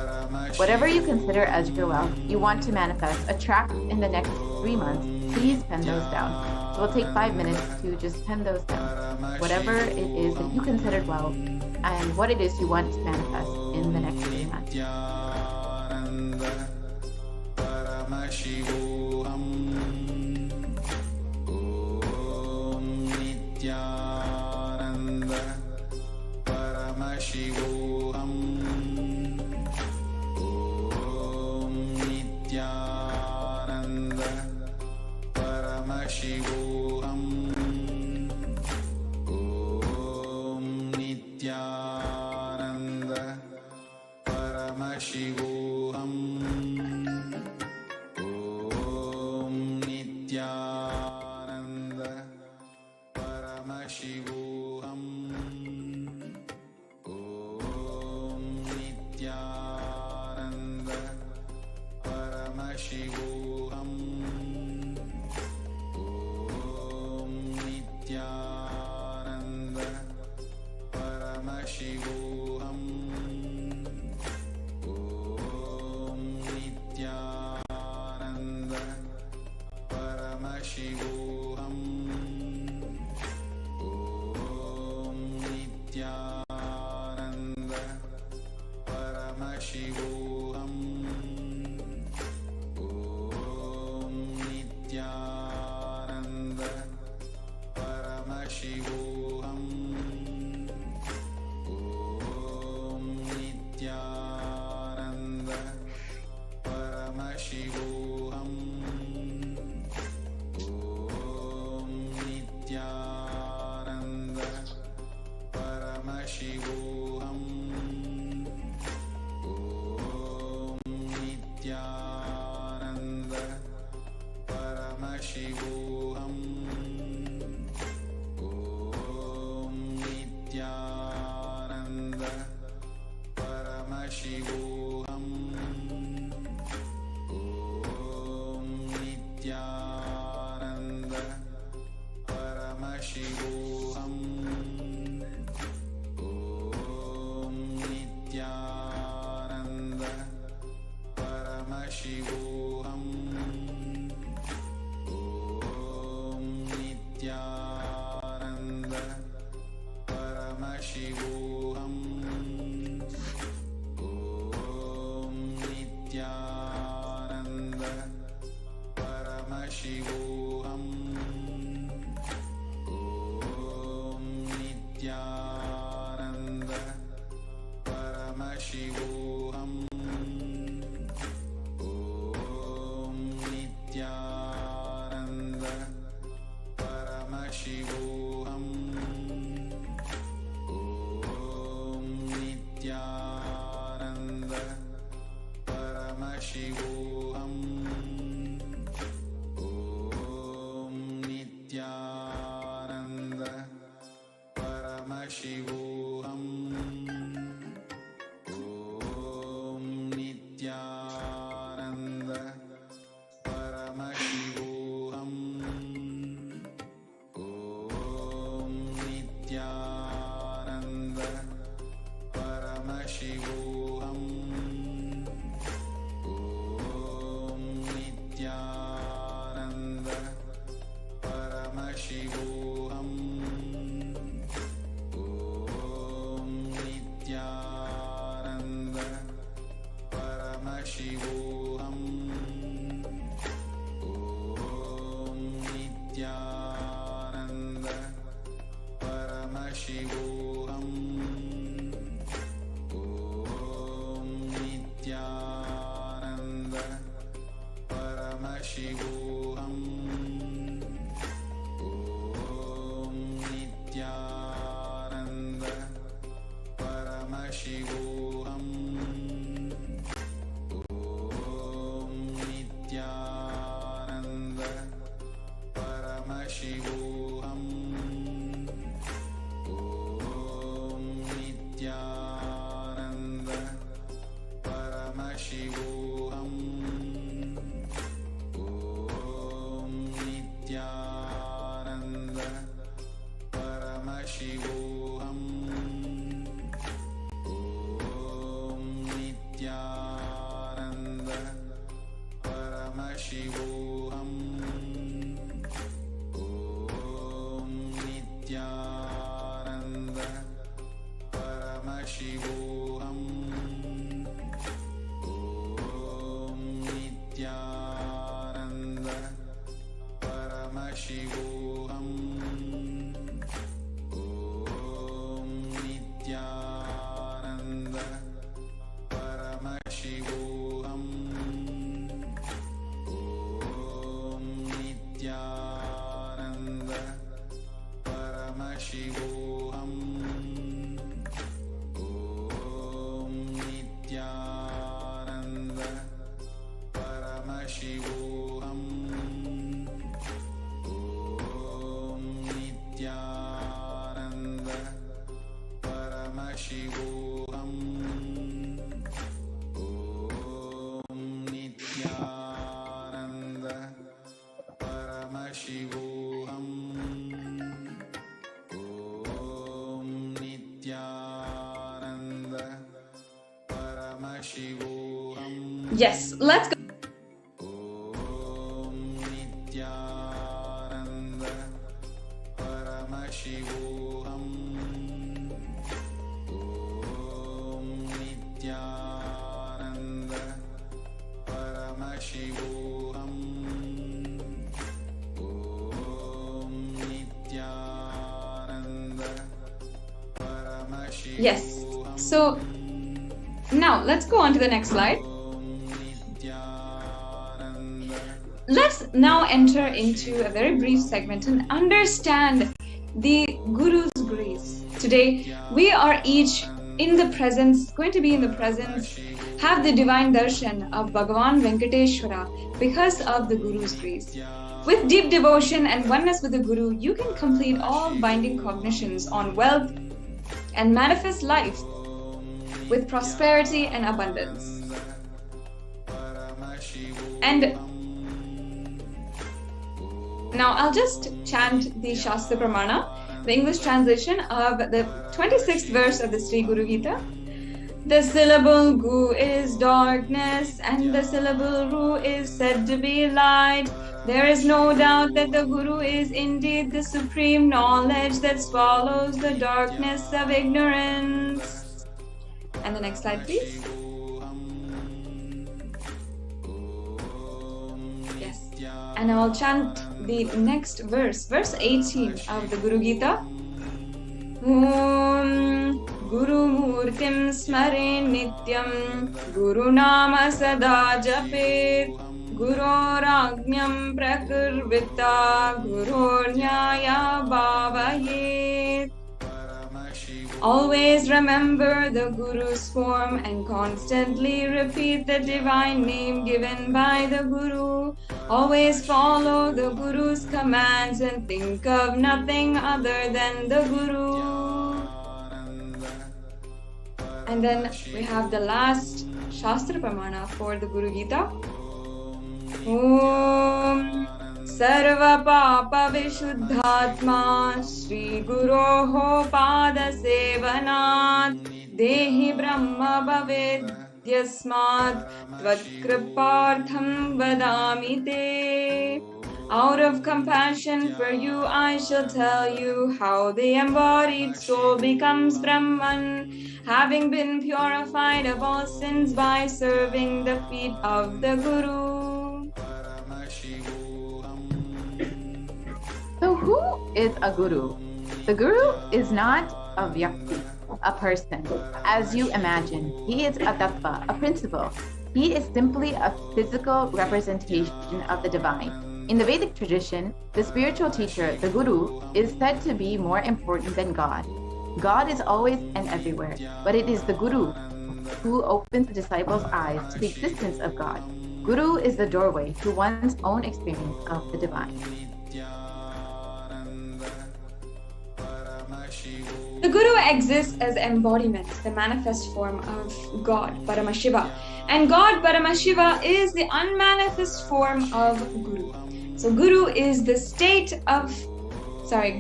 Whatever you consider as your wealth, you want to manifest, attract in the next 3 months, please pen those down. So we'll take 5 minutes to just pen those down. Whatever it is that you considered wealth and what it is you want to manifest in the next 3 months.
Yes, let's go. Yes, so now let's go on to the next slide. Let's now enter into a very brief segment and understand the Guru's grace. Today, we are each in the presence, going to be in the presence, have the divine darshan of Bhagavan Venkateshwara because of the Guru's grace. With deep devotion and oneness with the Guru, you can complete all binding cognitions on wealth and manifest life with prosperity and abundance. And now I'll just chant the Shastra Pramana, the English translation of the 26th verse of the Sri Guru Gita. The syllable Gu is darkness and the syllable Ru is said to be light. There is no doubt that the Guru is indeed the supreme knowledge that swallows the darkness of ignorance. And the next slide, please. Yes. And I will chant the next verse, verse 18 of the Guru Gita. Guru Murtim Smare Nityam Guru Nama Sada Japet Guru Ragnyam Prakurvita Guru Nyaya Bhavayet. Always remember the Guru's form and constantly repeat the divine name given by the Guru. Always follow the Guru's commands and think of nothing other than the Guru. And then we have the last Shastra Pramana for the Guru Gita. Om Sarva Papa Vishuddhatma Shri Guroho Pada Sevanat Dehi Brahma Bhaved Yasmat Tvakripartham Vadami Te. Out of compassion for you, I shall tell you how the embodied soul becomes Brahman, having been purified of all sins by serving the feet of the Guru.
So who is a guru? The guru is not a vyakti, a person, as you imagine. He is a tattva, a principle. He is simply a physical representation of the divine. In the Vedic tradition, the spiritual teacher, the guru, is said to be more important than God. God is always and everywhere, but it is the guru who opens the disciples' eyes to the existence of God. Guru is the doorway to one's own experience of the divine.
The Guru exists as embodiment, the manifest form of God, Paramashiva. And God, Paramashiva, is the unmanifest form of Guru. So Guru is the state of,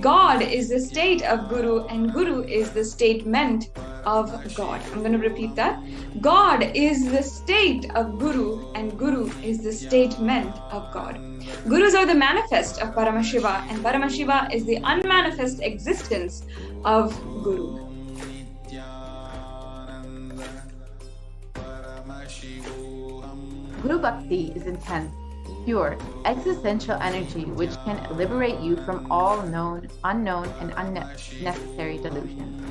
God is the state of Guru and Guru is the statement of God. I'm going to repeat that. God is the state of Guru and Guru is the statement of God. Gurus are the manifest of Paramashiva and Paramashiva is the unmanifest existence of Guru.
Guru Bhakti is intense, pure, existential energy which can liberate you from all known, unknown, and unnecessary delusions.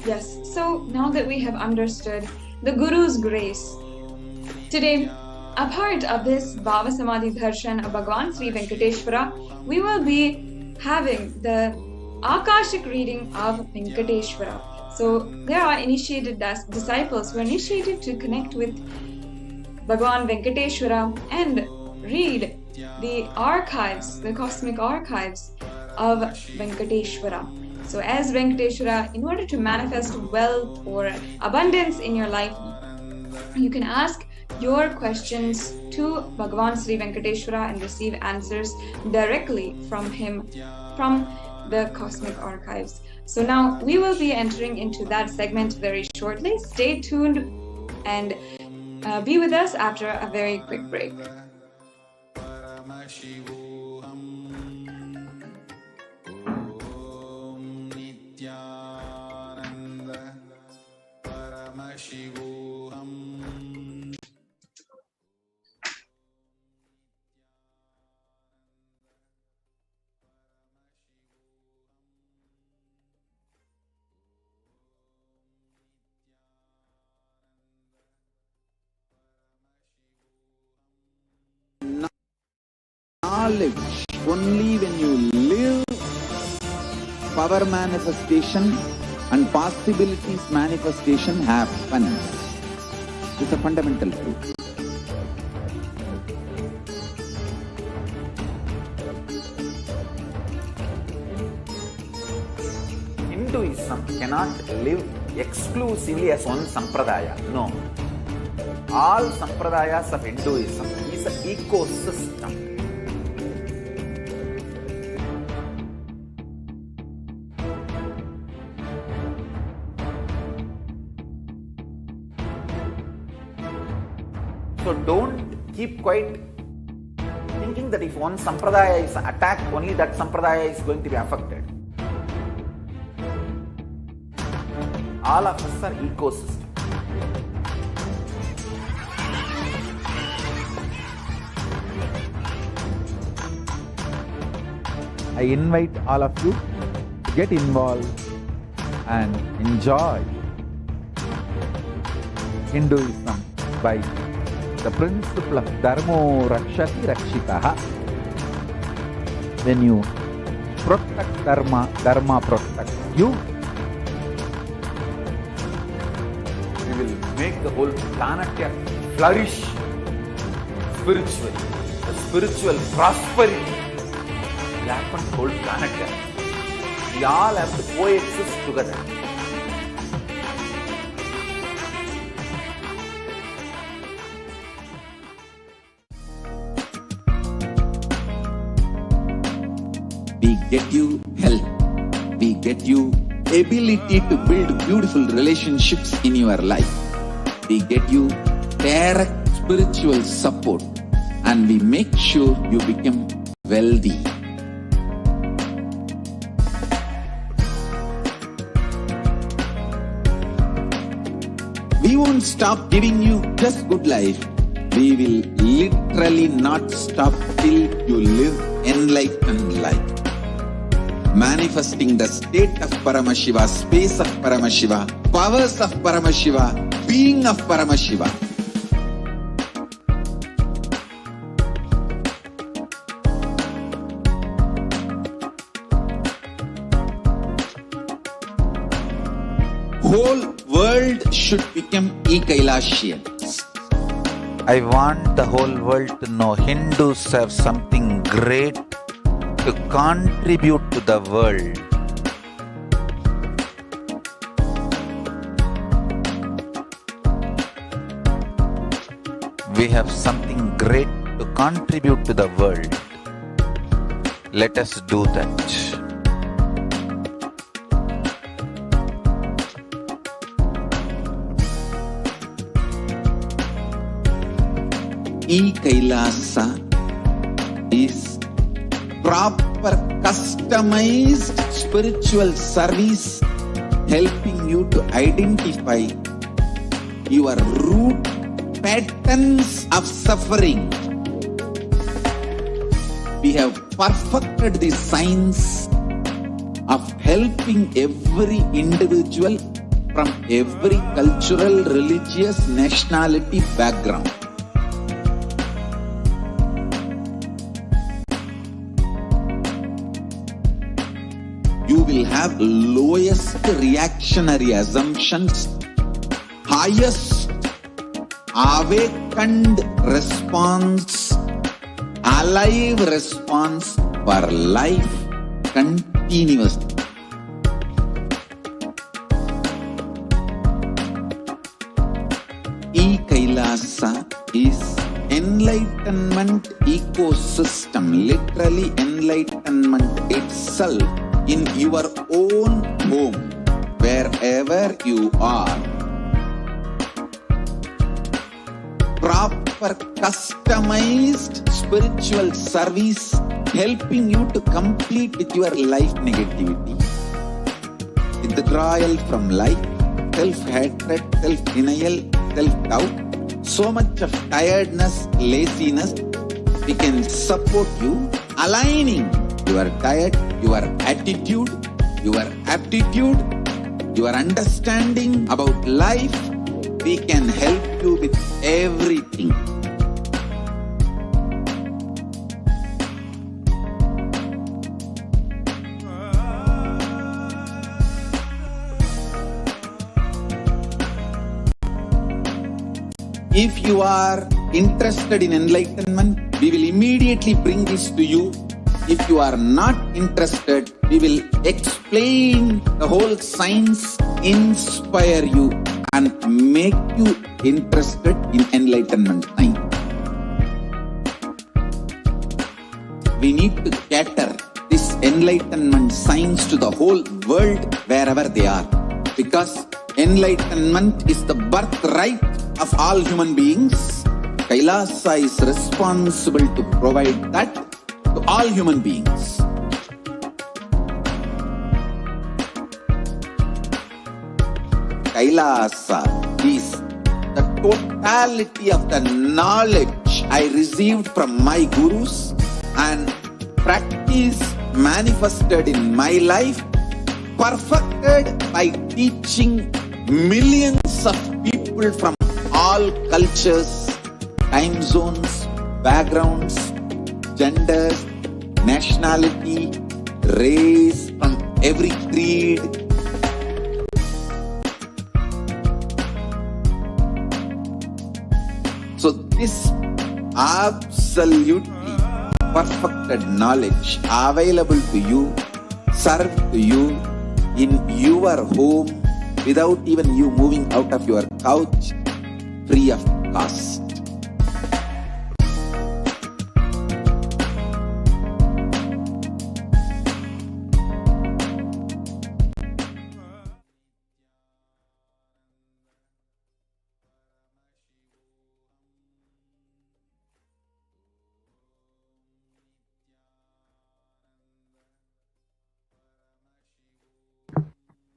Yes, so now that we have understood the Guru's grace, today, a part of this Bhava Samadhi Darshan of Bhagavan Sri Venkateshwara, we will be having the Akashic reading of Venkateshwara. So there are initiated disciples who are initiated to connect with Bhagavan Venkateshwara and read the archives, the cosmic archives of Venkateshwara. So as Venkateshwara, in order to manifest wealth or abundance in your life, you can ask your questions to Bhagavan Sri Venkateshwara and receive answers directly from him, from the cosmic archives. So now we will be entering into that segment very shortly. Stay tuned and be with us after a very quick break.
Knowledge, only when you live, power manifestation and possibilities manifestation happens. It's a fundamental truth.
Hinduism cannot live exclusively as one sampradaya. No. All sampradayas of Hinduism is an ecosystem. So don't keep quiet thinking that if one sampradaya is attacked, only that sampradaya is going to be affected. All of us are ecosystem.
I invite all of you to get involved and enjoy Hinduism by the principle of Dharmo Rakshati Rakshitaha. When you protect Dharma, Dharma protects you.
We will make the whole planet flourish spiritually. The spiritual prosperity will happen to the whole planet. We all have to coexist together.
We get you health. We get you ability to build beautiful relationships in your life. We get you direct spiritual support, and we make sure you become wealthy. We won't stop giving you just good life. We will literally not stop till you live enlightened life. Manifesting the state of Paramashiva, space of Paramashiva, powers of Paramashiva, being of Paramashiva. Whole world should become e-Kailashians.
I want the whole world to know Hindus have something great to contribute to the world. We have something great to contribute to the world. Let us do that.
E-Kailasa is proper customized spiritual service helping you to identify your root patterns of suffering. We have perfected the science of helping every individual from every cultural, religious, nationality background. You will have lowest reactionary assumptions, highest awakened response, alive response for life continuously. E-Kailasa is enlightenment ecosystem, literally enlightenment itself in your own home, wherever you are. Proper customized spiritual service helping you to complete with your life negativity. Withdrawal from life, self-hatred, self-denial, self-doubt, so much of tiredness, laziness, we can support you, aligning your diet, your attitude, your aptitude, your understanding about life. We can help you with everything. If you are interested in enlightenment, we will immediately bring this to you. If you are not interested, we will explain the whole science, inspire you and make you interested in enlightenment time. We need to cater this enlightenment science to the whole world wherever they are, because enlightenment is the birthright of all human beings. Kailasa is responsible to provide that to all human beings. Kailasa is the totality of the knowledge I received from my gurus and practice manifested in my life, perfected by teaching millions of people from all cultures, time zones, backgrounds, genders, nationality, race, from every creed. So this absolutely perfected knowledge available to you, served to you in your home without even you moving out of your couch, free of cost.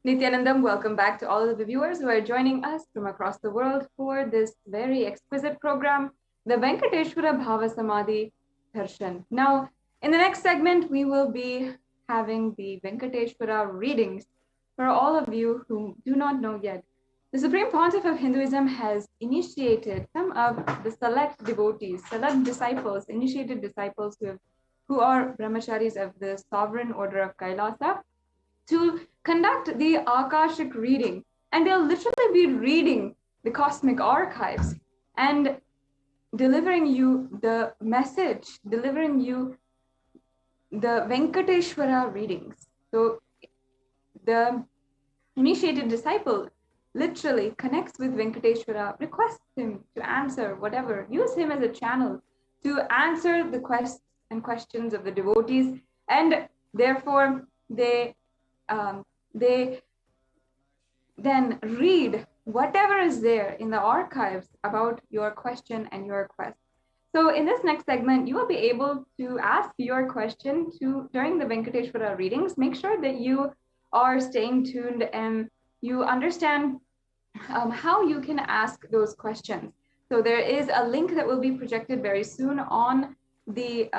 Nithyanandam, welcome back to all of the viewers who are joining us from across the world for this very exquisite program, the Venkateshwara Bhava Samadhi Darshan. Now, in the next segment, we will be having the Venkateshwara readings for all of you who do not know yet. The Supreme Pontiff of Hinduism has initiated some of the select devotees, select disciples, initiated disciples who are brahmacharis of the sovereign order of Kailasa, to conduct the Akashic reading, and they'll literally be reading the cosmic archives and delivering you the message, delivering you the Venkateshwara readings. So the initiated disciple literally connects with Venkateshwara, requests him to answer whatever, use him as a channel to answer the questions of the devotees, and therefore they then read whatever is there in the archives about your question and your request. So in this next segment, you will be able to ask your question during the Venkateshwara readings. Make sure that you are staying tuned and you understand how you can ask those questions. So there is a link that will be projected very soon on the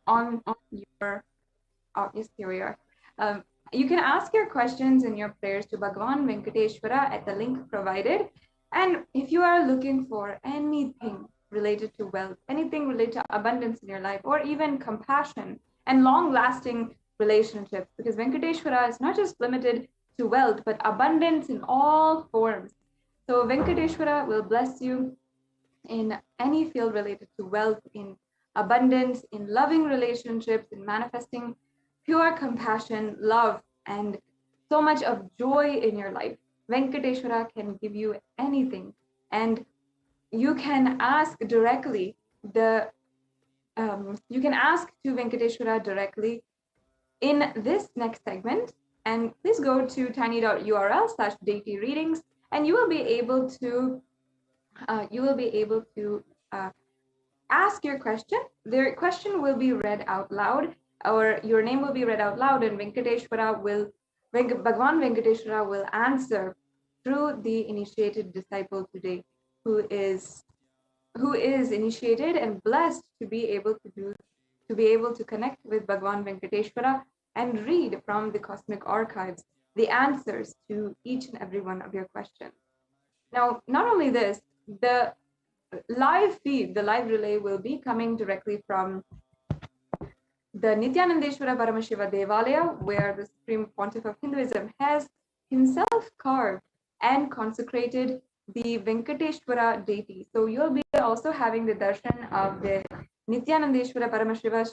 on your yes, here we are. You can ask your questions and your prayers to Bhagavan Venkateshwara at the link provided. And if you are looking for anything related to wealth, anything related to abundance in your life, or even compassion and long-lasting relationships, because Venkateshwara is not just limited to wealth, but abundance in all forms. So Venkateshwara will bless you in any field related to wealth, in abundance, in loving relationships, in manifesting pure compassion, love, and so much of joy in your life. Venkateshwara can give you anything, and you can ask directly you can ask to Venkateshwara directly in this next segment. And please go to tiny.url/deity readings, and you will be able to ask your question. The question will be read out loud, or your name will be read out loud, and Bhagavan Venkateshwara will answer through the initiated disciple today, who is initiated and blessed to be able to connect with Bhagavan Venkateshwara and read from the cosmic archives the answers to each and every one of your questions. Now, not only this, the live feed, the live relay will be coming directly from the Nithyanandeshwara Paramashiva Devalaya, where the Supreme Pontiff of Hinduism has himself carved and consecrated the Venkateshwara deity. So you'll be also having the darshan of the Nithyanandeshwara Paramashiva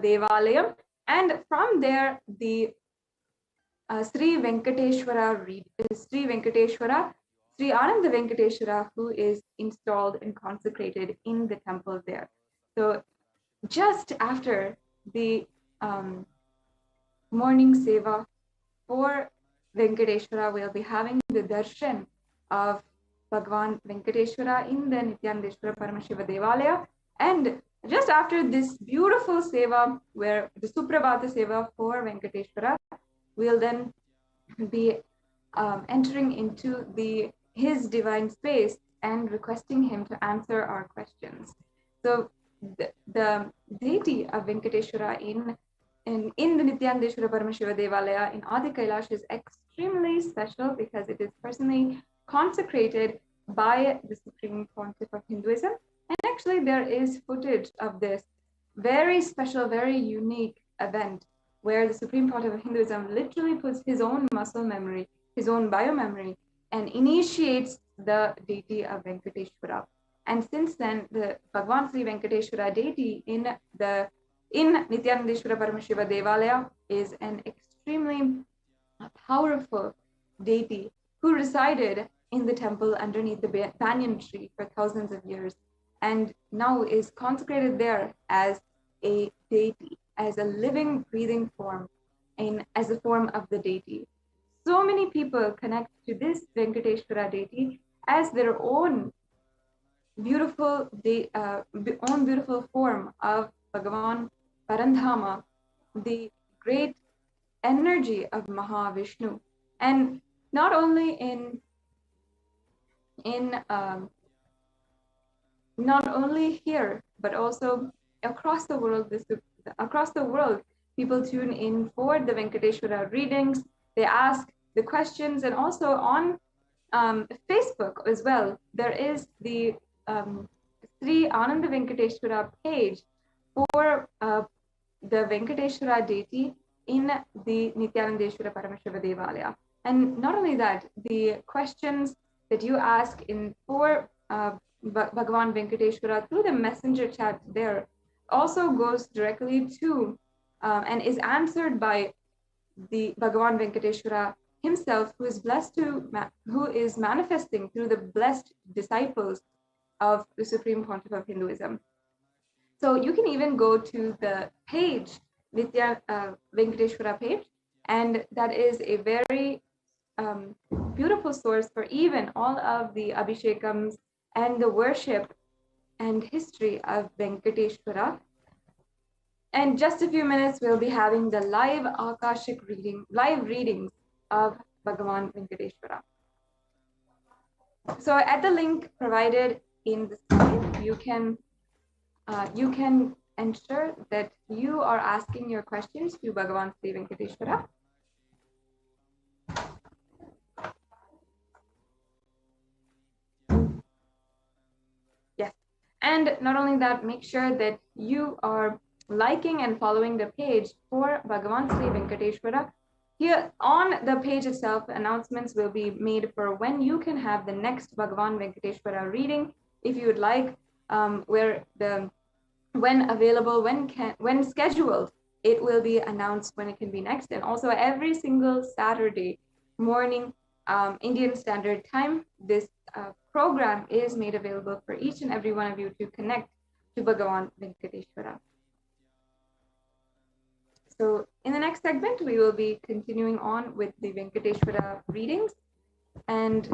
Devalayam, and from there the Sri Ananda Venkateshwara, who is installed and consecrated in the temple there. So just after the morning seva for Venkateshwara, we'll be having the darshan of Bhagavan Venkateshwara in the Nithyanandeshwara Paramashiva Devalaya. And just after this beautiful seva, where the Suprabhata seva for Venkateshwara, we'll then be entering into his divine space and requesting him to answer our questions. So the deity of Venkateshwara in the Nithyanandeshwara Paramashiva Devalaya in Adi Kailash is extremely special because it is personally consecrated by the Supreme Pontiff of Hinduism. And actually there is footage of this very special, very unique event where the Supreme Pontiff of Hinduism literally puts his own muscle memory, his own biomemory, and initiates the deity of Venkateshwara. And since then, the Bhagavan Sri Venkateshwara deity in Nithyanandeshwara Paramashiva Devalaya is an extremely powerful deity who resided in the temple underneath the banyan tree for thousands of years, and now is consecrated there as a deity, as a living, breathing form, as a form of the deity. So many people connect to this Venkateshwara deity as their own beautiful form of Bhagavan Parandhama, the great energy of Mahavishnu. And not only not only here, but also across the world. Across the world, people tune in for the Venkateshwara readings. They ask the questions, and also on Facebook as well. There is the Sri Ananda Venkateshwara page for the Venkateshwara deity in the Nithyanandeshwara Paramashiva Devalaya. And not only that, the questions that you ask for Bhagavan Venkateshwara through the messenger chat there also goes directly to and is answered by the Bhagavan Venkateshwara himself, who is who is manifesting through the blessed disciples of the Supreme Pontiff of Hinduism. So you can even go to the page, Venkateshwara page, and that is a very beautiful source for even all of the Abhishekams and the worship and history of Venkateshwara. And just a few minutes, we'll be having the live Akashic live readings of Bhagavan Venkateshwara. So at the link provided in the slide, you can ensure that you are asking your questions to Bhagavan Sri Venkateshwara. Yes, and not only that, make sure that you are liking and following the page for Bhagavan Sri Venkateshwara. Here on the page itself, announcements will be made for when you can have the next Bhagavan Venkateshwara reading, if you would like, when available, when scheduled, it will be announced when it can be next. And also every single Saturday morning, Indian Standard Time, this program is made available for each and every one of you to connect to Bhagavan Venkateshwara. So in the next segment, we will be continuing on with the Venkateshwara readings. And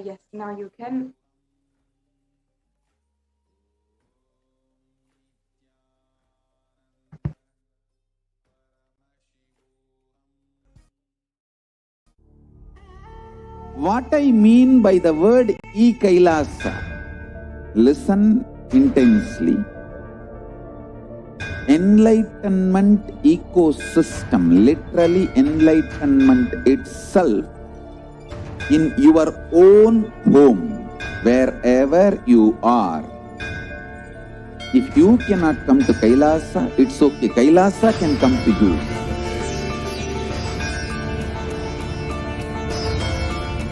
yes, now you can.
What I mean by the word e-Kailasa, listen intensely. Enlightenment ecosystem, literally enlightenment itself, in your own home, wherever you are. If you cannot come to Kailasa, it's okay. Kailasa can come to you.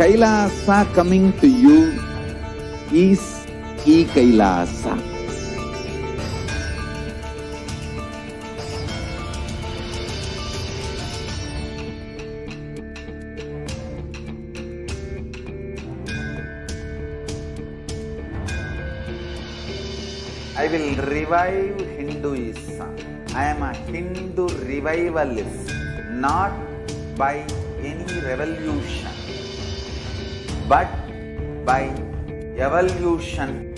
Kailasa coming to you is e-Kailasa. I will revive Hinduism. I am a Hindu revivalist, not by any revolution, but by evolution.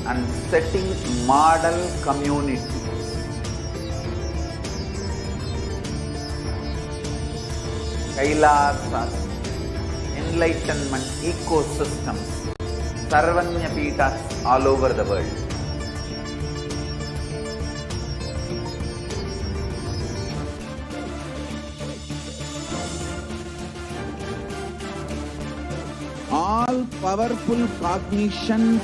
And setting model community. Kailasas, enlightenment ecosystems, Sarvanya Pitas all over the world. All powerful cognition,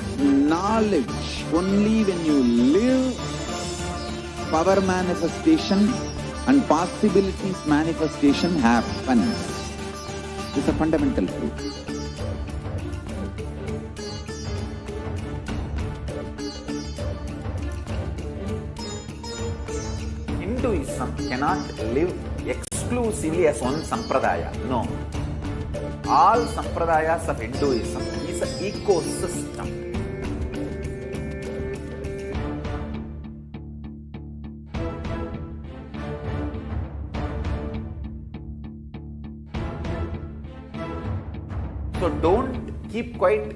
knowledge, only when you live, power manifestation and possibilities manifestation happens. This is a fundamental truth. Hinduism cannot live exclusively as one sampradaya. No. All sampradayas of Hinduism is an ecosystem. So don't keep quiet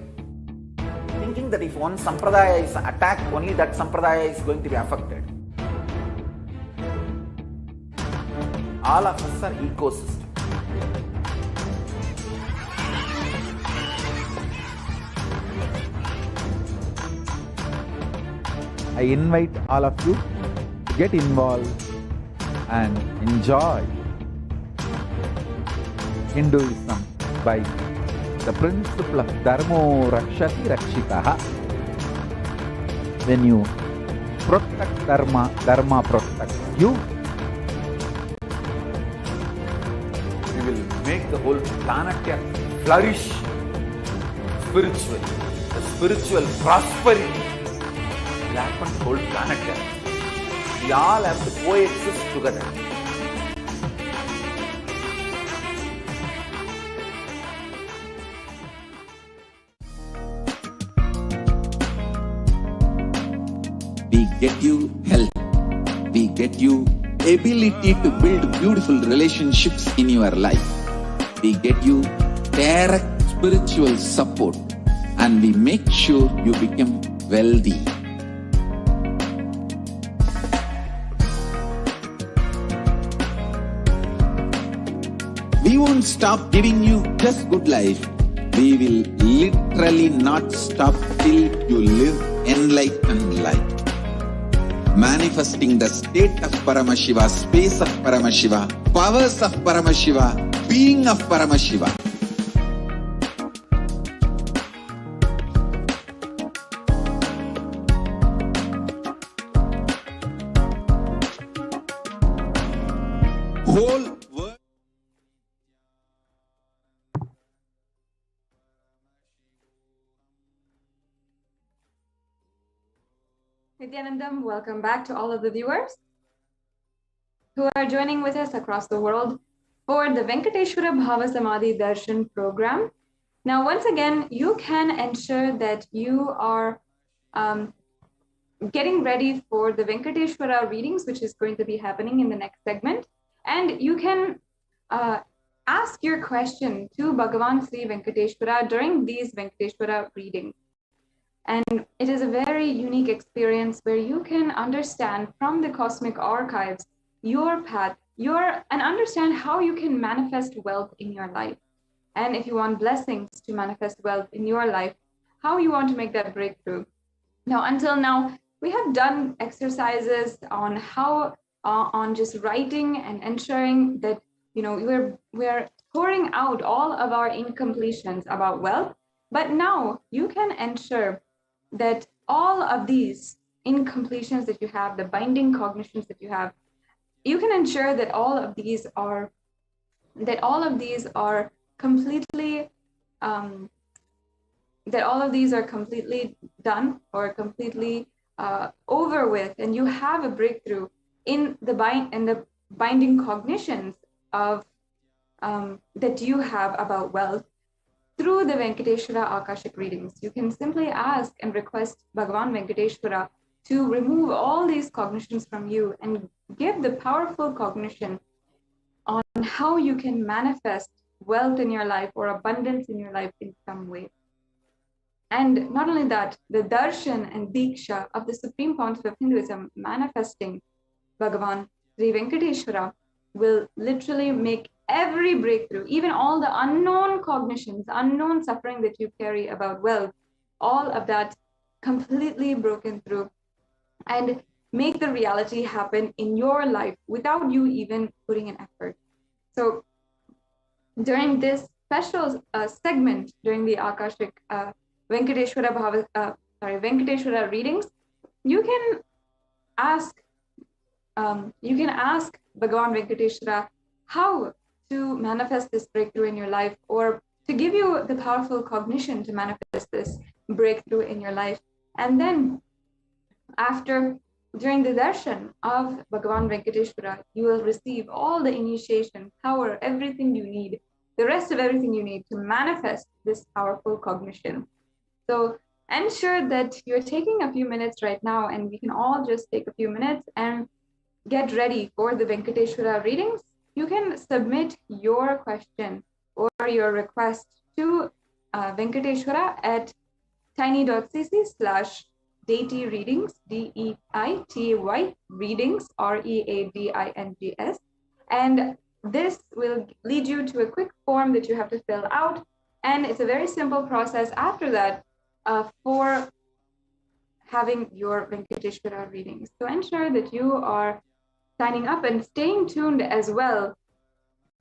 thinking that if one sampradaya is attacked, only that sampradaya is going to be affected. All of us are ecosystems.
I invite all of you to get involved and enjoy Hinduism by the principle of Dharmo Rakshati Rakshitaha. When you protect Dharma, Dharma protects you.
We will make the whole planet flourish spiritually. The spiritual prosperity will happen to the whole planet. We all have to coexist together. We get you health. We get you ability to build beautiful relationships in your life. We get you direct spiritual support, and we make sure you become wealthy. We won't stop giving you just good life. We will literally not stop till you live enlightened life. Manifesting the state of Paramashiva, space of Paramashiva, powers of Paramashiva, being of Paramashiva. Whole world.
Nithyanandam, welcome back to all of the viewers who are joining with us across the world for the Venkateshwara Bhava Samadhi Darshan program. Now, once again, you can ensure that you are getting ready for the Venkateshwara readings, which is going to be happening in the next segment. And you can ask your question to Bhagavan Sri Venkateshwara during these Venkateshwara readings. And it is a very unique experience where you can understand from the cosmic archives your path, and understand how you can manifest wealth in your life. And if you want blessings to manifest wealth in your life, how you want to make that breakthrough. Now, until now, we have done exercises on how, on just writing and ensuring that, we're pouring out all of our incompletions about wealth. But now you can ensure that all of these incompletions that you have, the binding cognitions that you have, you can ensure that all of these are completely done or completely over with, and you have a breakthrough in the binding cognitions of that you have about wealth. Through the Venkateshwara Akashic readings, you can simply ask and request Bhagavan Venkateshwara to remove all these cognitions from you and give the powerful cognition on how you can manifest wealth in your life or abundance in your life in some way. And not only that, the darshan and diksha of the Supreme Pontiff of Hinduism manifesting Bhagavan Sri Venkateshwara will literally make every breakthrough, even all the unknown cognitions, unknown suffering that you carry about wealth, all of that completely broken through, and make the reality happen in your life without you even putting an effort. So during this special segment, during the Akashic Venkateshwara readings, you can ask Bhagavan Venkateshwara how to manifest this breakthrough in your life, or to give you the powerful cognition to manifest this breakthrough in your life. And then during the darshan of Bhagavan Venkateshwara, you will receive all the initiation, power, everything you need, the rest of everything you need to manifest this powerful cognition. So ensure that you're taking a few minutes right now, and we can all just take a few minutes and get ready for the Venkateshwara readings. You can submit your question or your request to Venkateshwara at tiny.cc/deity readings, DEITY readings, READINGS. And this will lead you to a quick form that you have to fill out. And it's a very simple process after that for having your Venkateshwara readings. So ensure that you are signing up and staying tuned as well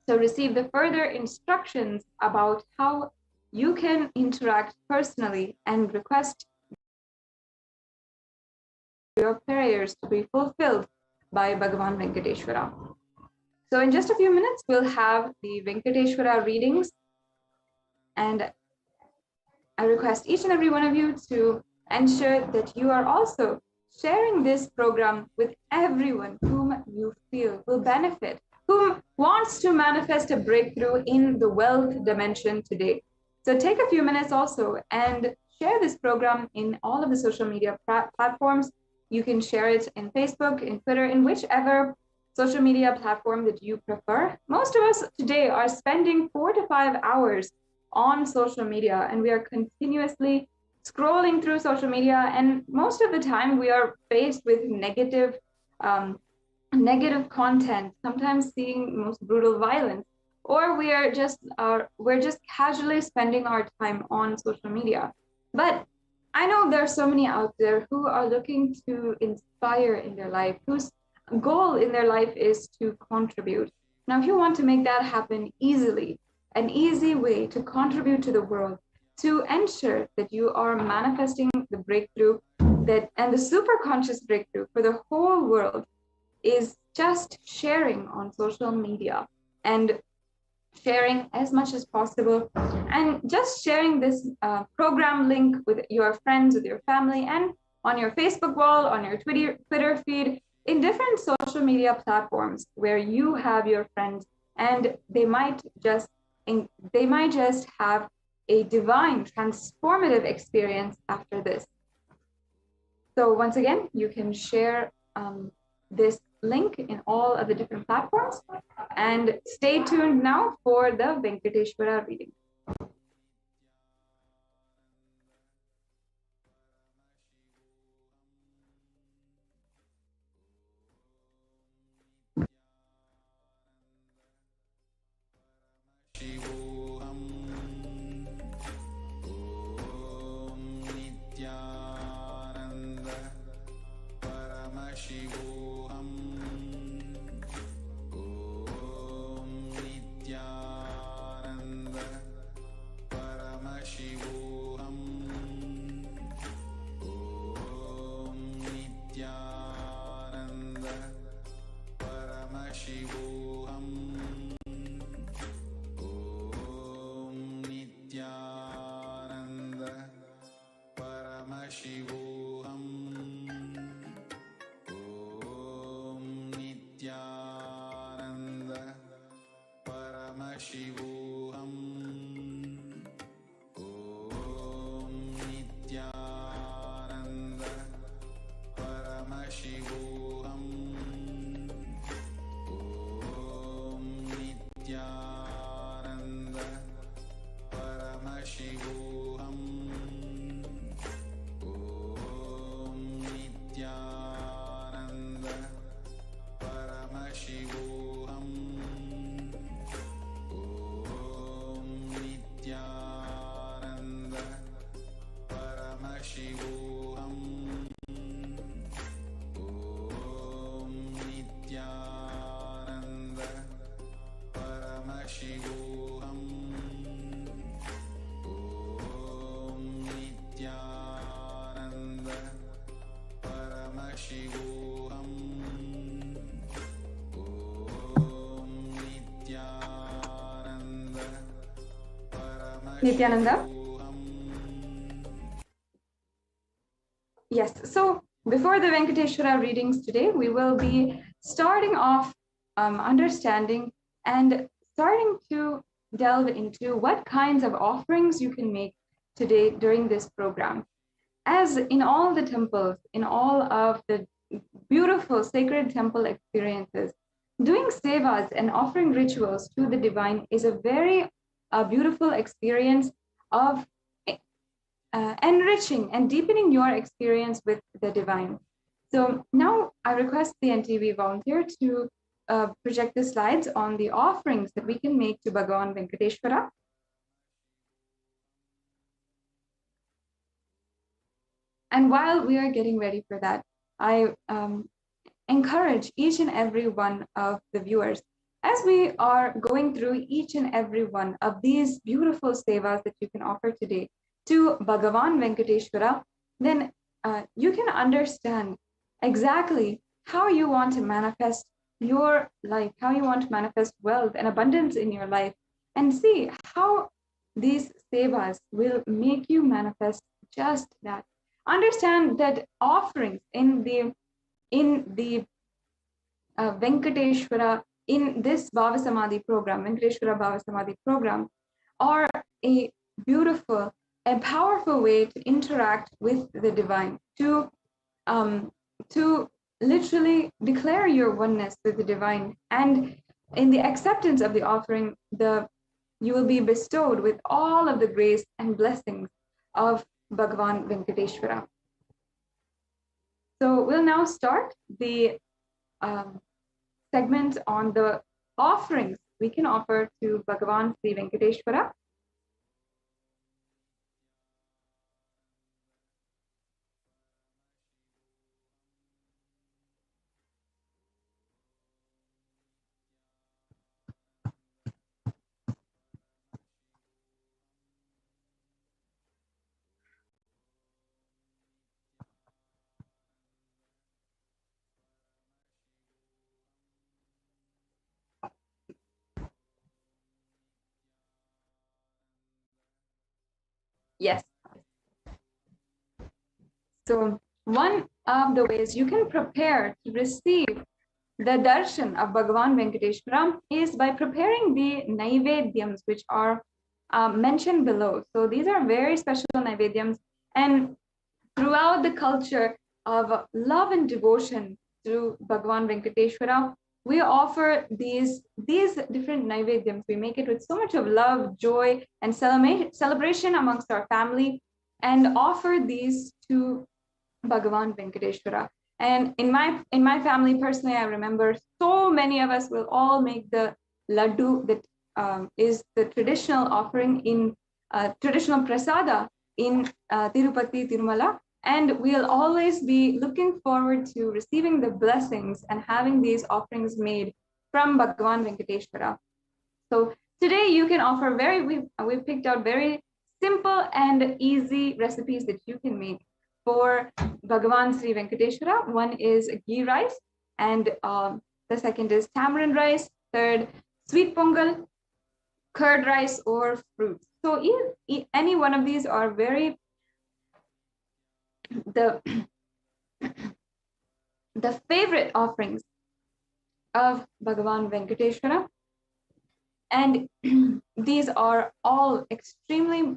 to receive the further instructions about how you can interact personally and request your prayers to be fulfilled by Bhagavan Venkateshwara. So in just a few minutes, we'll have the Venkateshwara readings, and I request each and every one of you to ensure that you are also sharing this program with everyone whom you feel will benefit, who wants to manifest a breakthrough in the wealth dimension today. So take a few minutes also and share this program in all of the social media platforms. You can share it in Facebook, in Twitter, in whichever social media platform that you prefer. Most of us today are spending 4 to 5 hours on social media, and we are continuously scrolling through social media, and most of the time we are faced with negative content, sometimes seeing most brutal violence, or we're just casually spending our time on social media. But I know there are so many out there who are looking to inspire in their life, whose goal in their life is to contribute. Now, if you want to make that happen easily, an easy way to contribute to the world, to ensure that you are manifesting the breakthrough and the super conscious breakthrough for the whole world, is just sharing on social media and sharing as much as possible, and just sharing this program link with your friends, with your family, and on your Facebook wall, on your Twitter feed, in different social media platforms where you have your friends, and they might just have a divine transformative experience after this. So once again, you can share this link in all of the different platforms, and stay tuned now for the Venkateshwara reading. Nithyananda? Yes, so before the Venkateshwara readings today, we will be starting off understanding and starting to delve into what kinds of offerings you can make today during this program. As in all the temples, in all of the beautiful sacred temple experiences, doing sevas and offering rituals to the divine is a very beautiful experience of enriching and deepening your experience with the divine. So now I request the NTV volunteer to project the slides on the offerings that we can make to Bhagavan Venkateshwara. And while we are getting ready for that, I encourage each and every one of the viewers, as we are going through each and every one of these beautiful sevas that you can offer today to Bhagavan Venkateshwara, then you can understand exactly how you want to manifest your life, how you want to manifest wealth and abundance in your life, and see how these sevas will make you manifest just that. Understand that offerings in the Venkateshwara, in this Bhava Samadhi program, Venkateshwara Bhava Samadhi program, are a beautiful and powerful way to interact with the divine, to literally declare your oneness with the divine. And in the acceptance of the offering, you will be bestowed with all of the grace and blessings of Bhagavan Venkateshwara. So we'll now start the segment on the offerings we can offer to Bhagavan Sri Venkateshwara. Yes. So one of the ways you can prepare to receive the darshan of Bhagavan Venkateshwara is by preparing the naivedyams, which are mentioned below. So these are very special naivedyams, and throughout the culture of love and devotion to Bhagavan Venkateshwara, we offer these different naivedyams. We make it with so much of love, joy, and celebration amongst our family, and offer these to Bhagavan Venkateshwara. And in my family personally, I remember so many of us will all make the laddu that is the traditional offering in traditional prasada in Tirupati, Tirumala. And we'll always be looking forward to receiving the blessings and having these offerings made from Bhagavan Venkateshwara. So today you can offer we've picked out very simple and easy recipes that you can make for Bhagavan Sri Venkateshwara. One is ghee rice, and the second is tamarind rice, third sweet pongal, curd rice, or fruits. So any one of these are very the favorite offerings of Bhagavan Venkateshwara, and these are all extremely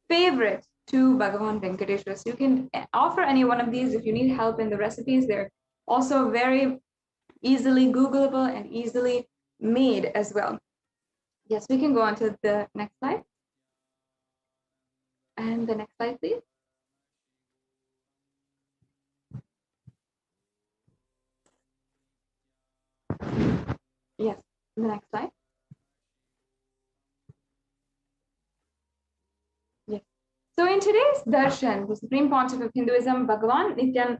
favorite to Bhagavan Venkateshwara. So you can offer any one of these if you need help in the recipes. They're also very easily Googleable and easily made as well. Yes, we can go on to the next slide. And the next slide, please. Yes, the next slide. Yes. So in today's darshan, the Supreme Pontiff of Hinduism, Bhagavan Sri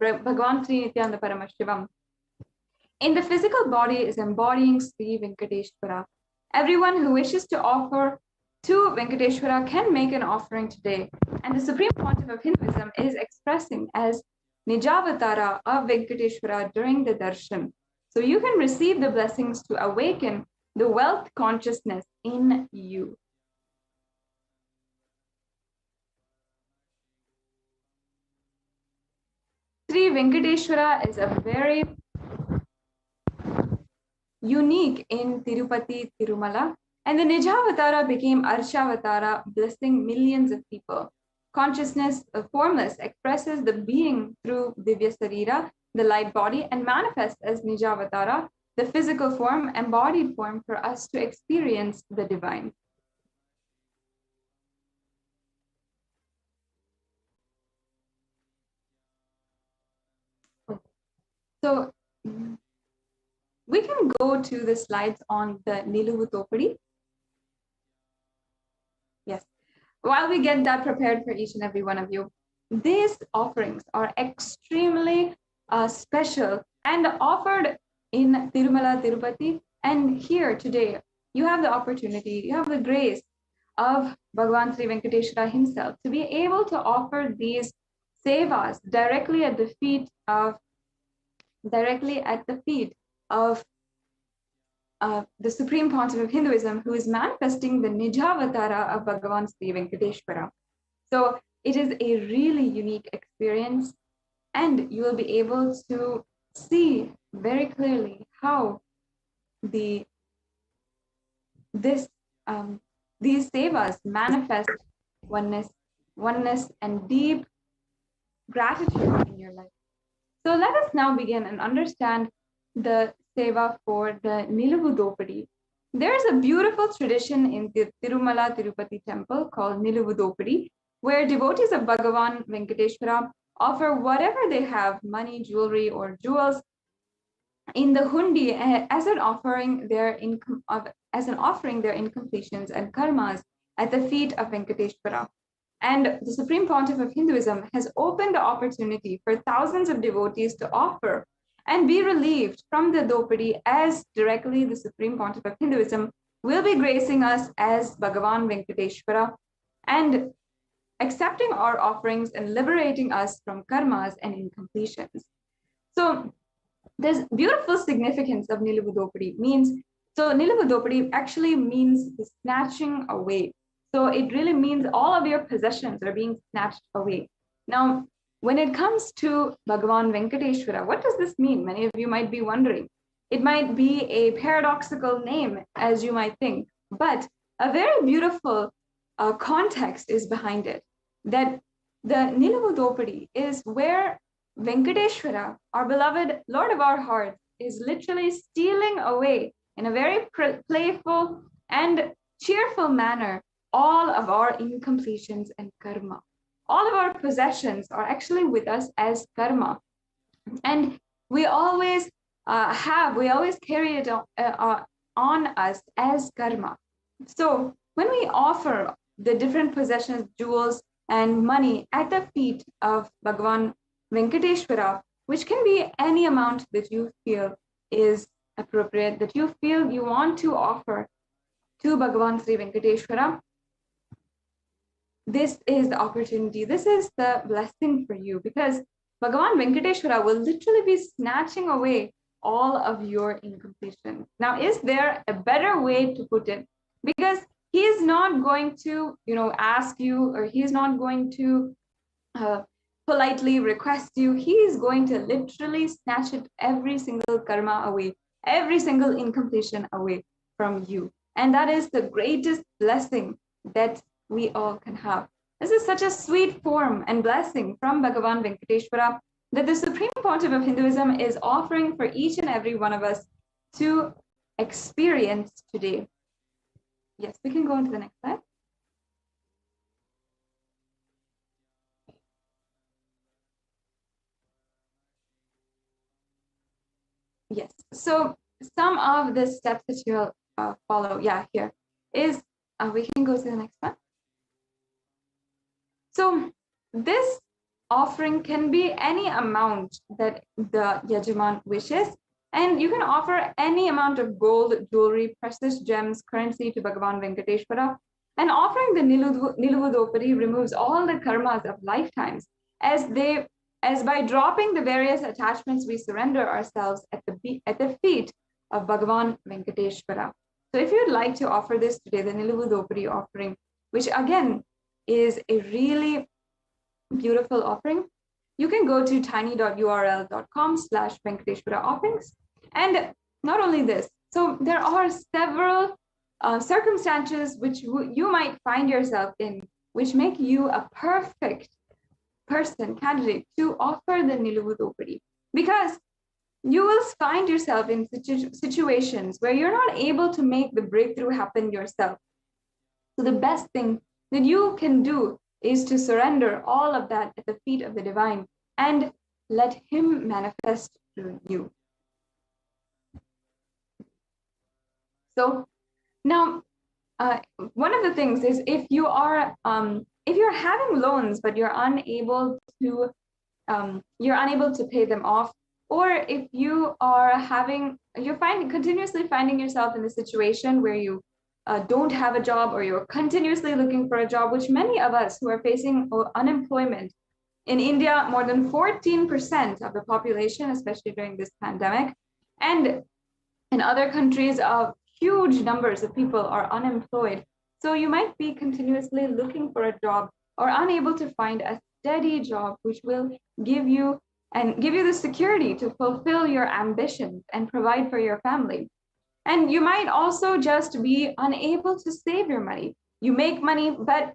Nithyananda Paramashivam, in the physical body is embodying Sri Venkateshwara. Everyone who wishes to offer to Venkateshwara can make an offering today. And the Supreme Pontiff of Hinduism is expressing as Nijavatara of Venkateshwara during the darshan. So you can receive the blessings to awaken the wealth consciousness in you. Sri Venkateshwara is a very unique in Tirupati, Tirumala, and the Nijavatara became Arshavatara, blessing millions of people. Consciousness, formless, expresses the being through Divya Sarira, the light body, and manifests as Nijavatara, the physical form, embodied form for us to experience the divine. So we can go to the slides on the Niluvu Topadi. Yes. While we get that prepared for each and every one of you, these offerings are extremely special and offered in Tirumala, Tirupati. And here today, you have the opportunity, you have the grace of Bhagavan Sri Venkateshwara himself to be able to offer these sevas directly at the feet of the Supreme Pontiff of Hinduism, who is manifesting the Nijavatara of Bhagavan Sri Venkateshwara. So it is a really unique experience, and you will be able to see very clearly how these sevas manifest oneness and deep gratitude in your life. So let us now begin and understand the seva for the Niluvu Dopadi. There is a beautiful tradition in the Tirumala Tirupati temple called Niluvu Dopadi, where devotees of Bhagavan Venkateshwara offer whatever they have, money, jewelry, or jewels, in the hundi as an offering their incompletions and karmas at the feet of Venkateshwara. And the Supreme Pontiff of Hinduism has opened the opportunity for thousands of devotees to offer and be relieved from the Dopadi, as directly the Supreme Pontiff of Hinduism will be gracing us as Bhagavan Venkateshwara and accepting our offerings and liberating us from karmas and incompletions. So there's beautiful significance of Niluvu Dopadi. Niluvu Dopadi actually means the snatching away. So it really means all of your possessions are being snatched away. Now, when it comes to Bhagavan Venkateshwara, what does this mean? Many of you might be wondering. It might be a paradoxical name, as you might think, but a very beautiful context is behind it. That the Nilavudopadi is where Venkateshwara, our beloved Lord of our hearts, is literally stealing away in a very playful and cheerful manner all of our incompletions and karma. All of our possessions are actually with us as karma. And we always carry it on us as karma. So when we offer the different possessions, jewels, and money at the feet of Bhagavan Venkateshwara, which can be any amount that you feel is appropriate, that you feel you want to offer to Bhagavan Sri Venkateshwara, this is the opportunity, this is the blessing for you, because Bhagavan Venkateshwara will literally be snatching away all of your incompletion. Now, is there a better way to put it? Because he is not going to, ask you, or he is not going to politely request you. He is going to literally snatch it, every single karma away, every single incompletion away from you. And that is the greatest blessing that we all can have. This is such a sweet form and blessing from Bhagavan Venkateshwara that the Supreme Pontiff of Hinduism is offering for each and every one of us to experience today. Yes, we can go on to the next slide. Yes, so some of the steps that you'll follow, here is, we can go to the next one. So this offering can be any amount that the Yajaman wishes, and you can offer any amount of gold, jewelry, precious gems, currency to Bhagavan Venkateshwara. And offering the Nilavudopadi removes all the karmas of lifetimes, as by dropping the various attachments, we surrender ourselves at the feet of Bhagavan Venkateshwara. So if you'd like to offer this today, the Nilavudopadi offering, which again is a really beautiful offering, you can go to tiny.url.com/Venkateshwara offerings. And not only this, so there are several circumstances which you might find yourself in, which make you a perfect candidate to offer the Nilavudopadi, because you will find yourself in situations where you're not able to make the breakthrough happen yourself. So the best thing that you can do is to surrender all of that at the feet of the divine and let him manifest through you. So now, one of the things is, if you're having loans but you're unable to pay them off, or if you're continuously finding yourself in a situation where you don't have a job, or you're continuously looking for a job, which many of us who are facing unemployment in India, more than 14% of the population, especially during this pandemic, and in other countries, huge numbers of people are unemployed. So you might be continuously looking for a job or unable to find a steady job which will give you the security to fulfill your ambitions and provide for your family. And you might also just be unable to save your money. You make money, but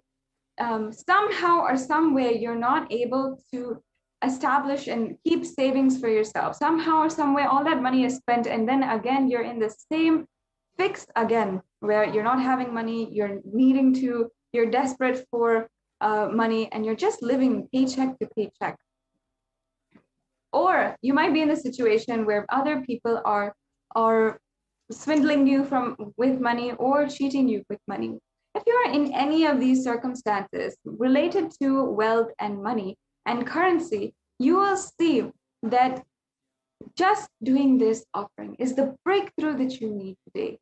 somehow or some way you're not able to establish and keep savings for yourself. Somehow or some way all that money is spent, and then again you're in the same fix again, where you're not having money, you're desperate for money, and you're just living paycheck to paycheck. Or you might be in a situation where other people are swindling you with money or cheating you with money. If you're in any of these circumstances related to wealth and money and currency, you will see that just doing this offering is the breakthrough that you need today.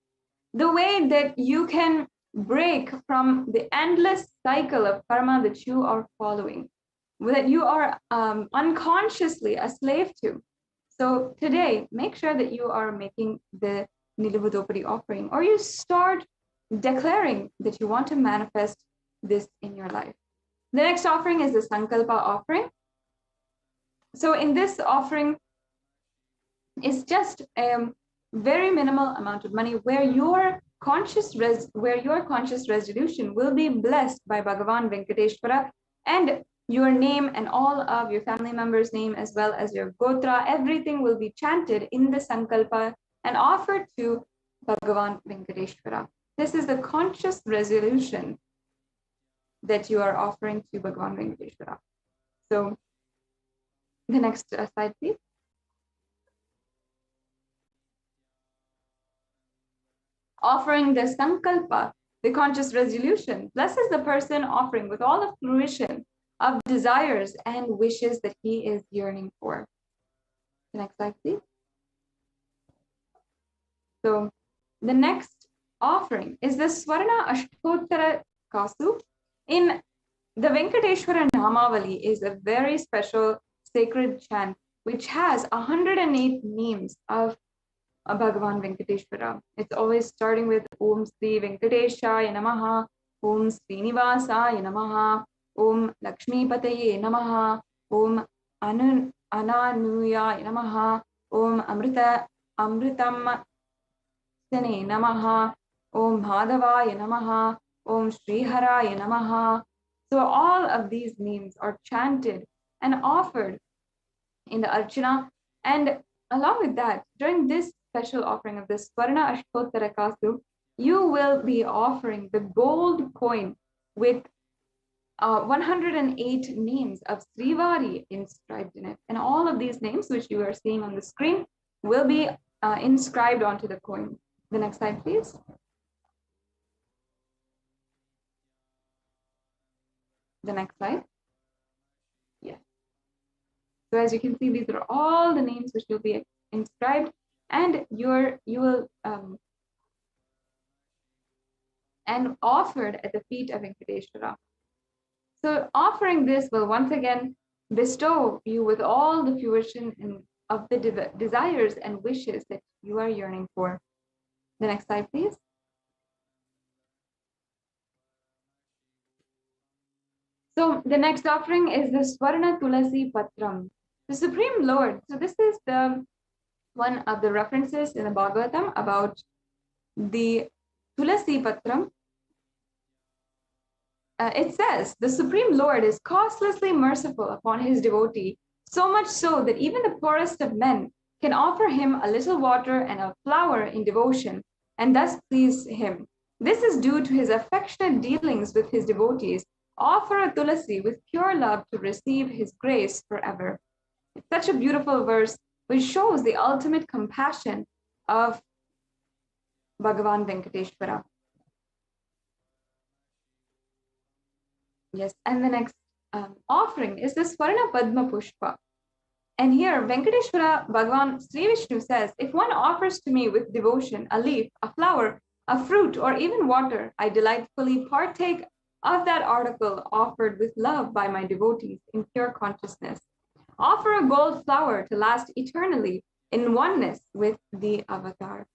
The way that you can break from the endless cycle of karma that you are following, that you are unconsciously a slave to. So today, make sure that you are making the Nilavudopadi offering, or you start declaring that you want to manifest this in your life. The next offering is the Sankalpa offering. So in this offering is just a very minimal amount of money where your conscious resolution will be blessed by Bhagavan Venkateshwara, and your name and all of your family members' name as well as your gotra, everything will be chanted in the sankalpa and offered to Bhagavan Venkateshwara. This is the conscious resolution that you are offering to Bhagavan Venkateshwara. So the next slide, please. Offering the sankalpa, the conscious resolution, blesses the person offering with all the fruition of desires and wishes that he is yearning for. The next slide, please. So the next offering is the Swarna Ashtottara Kasu. In the Venkateshwara Namavali is a very special sacred chant which has 108 names of Bhagavan Venkateshwara. It's always starting with Om Sri Venkateshaya Namaha, Om Srinivasa Namaha, Om Lakshmi Pataye Namaha, Om Ananuya Namaha, Om Amritam Sene Namaha, Om Madhavaya Namaha, Om Sriharaya Namaha. So all of these names are chanted and offered in the Archana. And along with that, during this special offering of the Swarna Ashtottara Kasu, you will be offering the gold coin with 108 names of Srivari inscribed in it. And all of these names, which you are seeing on the screen, will be inscribed onto the coin. The next slide, please. The next slide. Yes. So as you can see, these are all the names which will be inscribed, and you will and offered at the feet of Venkateshwara. So offering this will once again bestow you with all the fruition of the desires and wishes that you are yearning for. The next slide, please. So the next offering is the Swarna Tulasi Patram, the Supreme Lord. So this is the one of the references in the Bhagavatam about the Tulasi Patram. It says, the Supreme Lord is causelessly merciful upon his devotee, so much so that even the poorest of men can offer him a little water and a flower in devotion, and thus please him. This is due to his affectionate dealings with his devotees. Offer a tulasi with pure love to receive his grace forever. It's such a beautiful verse which shows the ultimate compassion of Bhagavan Venkateshwara. Yes, and the next offering is the Swarna Padma Pushpa. And here, Venkateshwara Bhagavan Sri Vishnu says, if one offers to me with devotion a leaf, a flower, a fruit, or even water, I delightfully partake of that article offered with love by my devotees in pure consciousness. Offer a gold flower to last eternally in oneness with the avatar.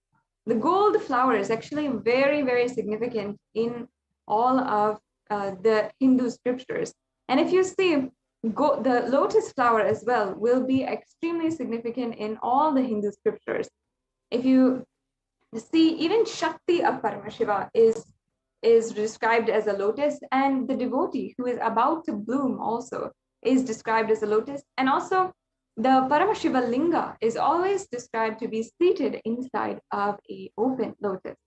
The gold flower is actually very, very significant in all of the Hindu scriptures. And if you see, the lotus flower as well will be extremely significant in all the Hindu scriptures. If you see, even Shakti of Paramashiva is described as a lotus, and the devotee who is about to bloom also is described as a lotus. And also the Paramashiva Linga is always described to be seated inside of an open lotus.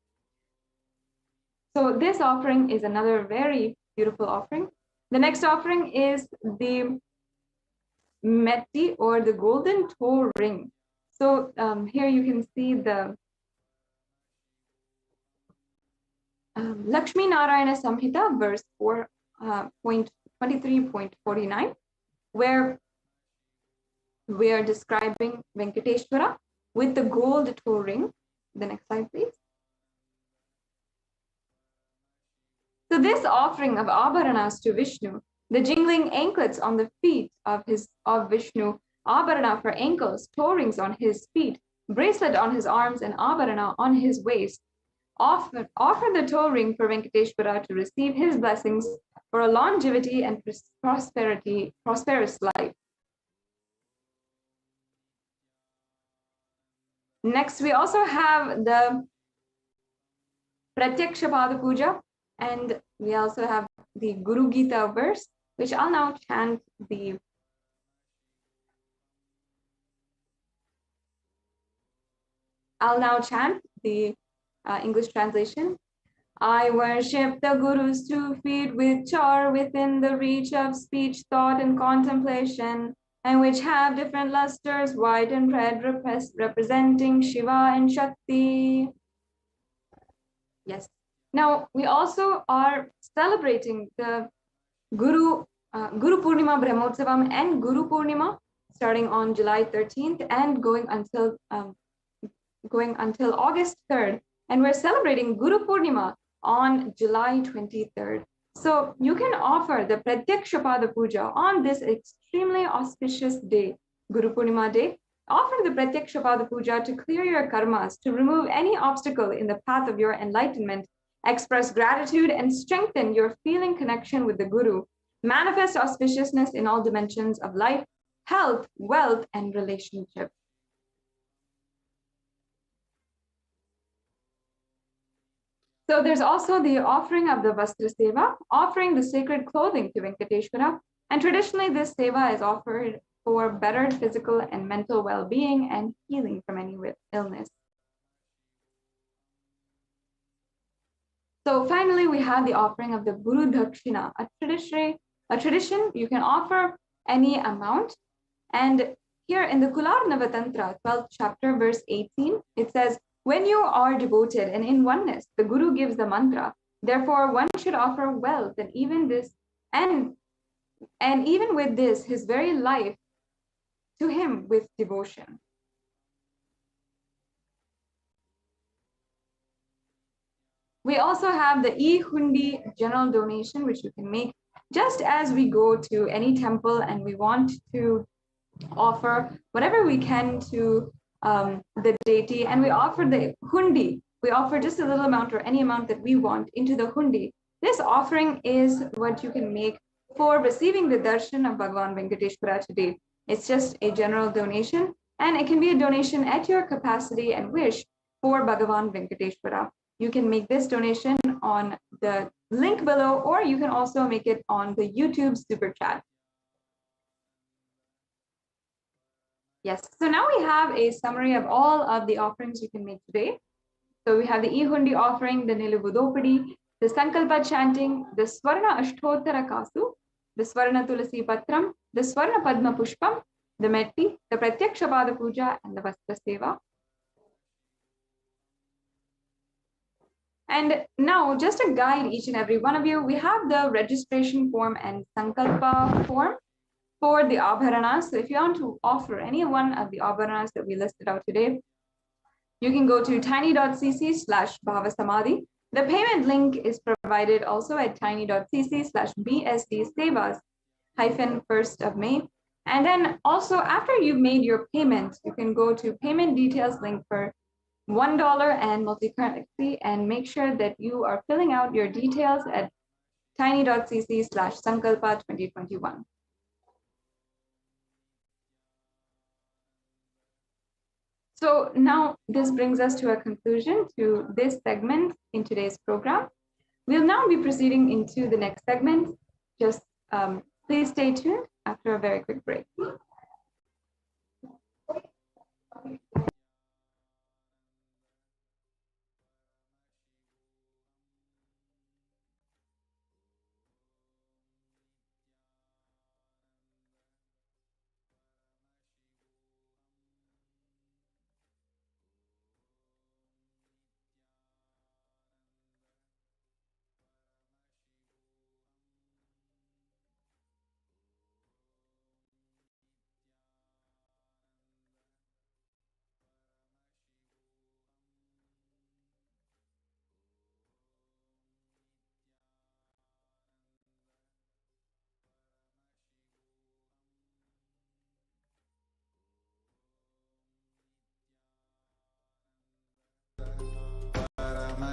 So this offering is another very beautiful offering. The next offering is the Metti, or the golden toe ring. So here you can see the Lakshmi Narayana Samhita, verse 4.23.49, where we are describing Venkateshwara with the gold toe ring. The next slide, please. So this offering of Abharanas to Vishnu, the jingling anklets on the feet of Vishnu, Abharana for ankles, toe rings on his feet, bracelet on his arms, and Abharana on his waist, offer the toe ring for Venkateshwara to receive his blessings for a longevity and prosperous life. Next, we also have the Pratyaksha Pada Puja, and we also have the Guru Gita verse, which I'll now chant the English translation. I worship the Guru's 2 feet which are within the reach of speech, thought, and contemplation, and which have different lusters, white and red, representing Shiva and Shakti. Yes. Now, we also are celebrating the Guru Purnima Brahmotsavam and Guru Purnima starting on July 13th and going until August 3rd. And we're celebrating Guru Purnima on July 23rd. So you can offer the Pratyaksha Pada Puja on this extremely auspicious day, Guru Purnima day. Offer the Pratyaksha Pada Puja to clear your karmas, to remove any obstacle in the path of your enlightenment, express gratitude and strengthen your feeling connection with the Guru, manifest auspiciousness in all dimensions of life, health, wealth, and relationship. So there's also the offering of the Vastra Seva, offering the sacred clothing to Venkateshwara. And traditionally, this Seva is offered for better physical and mental well-being and healing from any illness. So finally, we have the offering of the Guru Dakshina, a tradition you can offer any amount. And here in the Kularnava Tantra, 12th chapter, verse 18, it says, when you are devoted and in oneness, the Guru gives the mantra. Therefore, one should offer wealth and even with this, his very life to him with devotion. We also have the e-hundi general donation, which you can make just as we go to any temple and we want to offer whatever we can to the deity, and we offer the hundi. We offer just a little amount or any amount that we want into the hundi. This offering is what you can make for receiving the darshan of Bhagavan Venkateshwara today. It's just a general donation, and it can be a donation at your capacity and wish for Bhagavan Venkateshwara. You can make this donation on the link below, or you can also make it on the YouTube super chat. Yes, so now we have a summary of all of the offerings you can make today. So we have the e-hundi offering, the Nilubudopadi, the Sankalpa chanting, the Swarna Ashtottara Kasu, the Swarna Tulasi Patram, the Swarna Padma Pushpam, the Metti, the Pratyaksha Pada Puja, and the Vastra Seva. And now, just to guide each and every one of you, we have the registration form and Sankalpa form for the Abharanas. So if you want to offer any one of the Abharanas that we listed out today, you can go to tiny.cc/Bhava Samadhi. The payment link is provided also at tiny.cc/BSD Sevas-1st of May. And then also after you've made your payment, you can go to payment details link for $1 and multi-currency, and make sure that you are filling out your details at tiny.cc/Sankalpa2021. So now this brings us to a conclusion to this segment in today's program. We'll now be proceeding into the next segment. Just please stay tuned after a very quick break.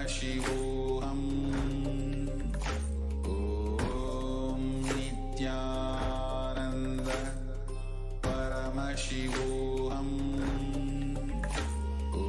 Shivoham Om Nithyananda Parama Shivoham Om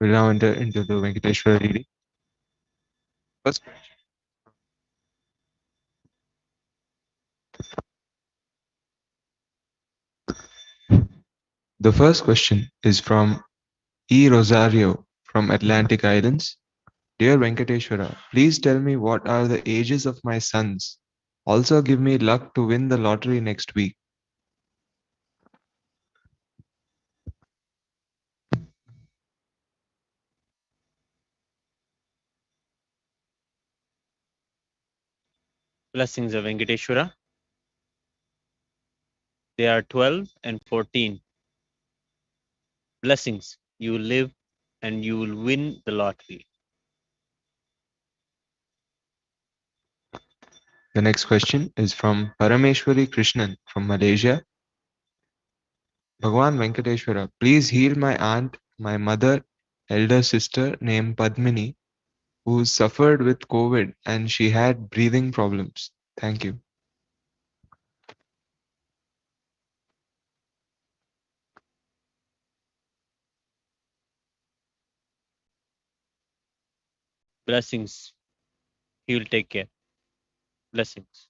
We'll now enter into the Venkateshwara reading. First, the first question is from E. Rosario from Atlantic Islands. Dear Venkateshwara, please tell me what are the ages of my sons. Also give me luck to win the lottery next week.
Blessings of Venkateshwara. They are 12 and 14. Blessings. You will live and you will win the lottery.
The next question is from Parameshwari Krishnan from Malaysia. Bhagwan Venkateshwara, please heal my aunt, my mother, elder sister named Padmini, who suffered with COVID and she had breathing problems. Thank you.
Blessings. He will take care. Blessings.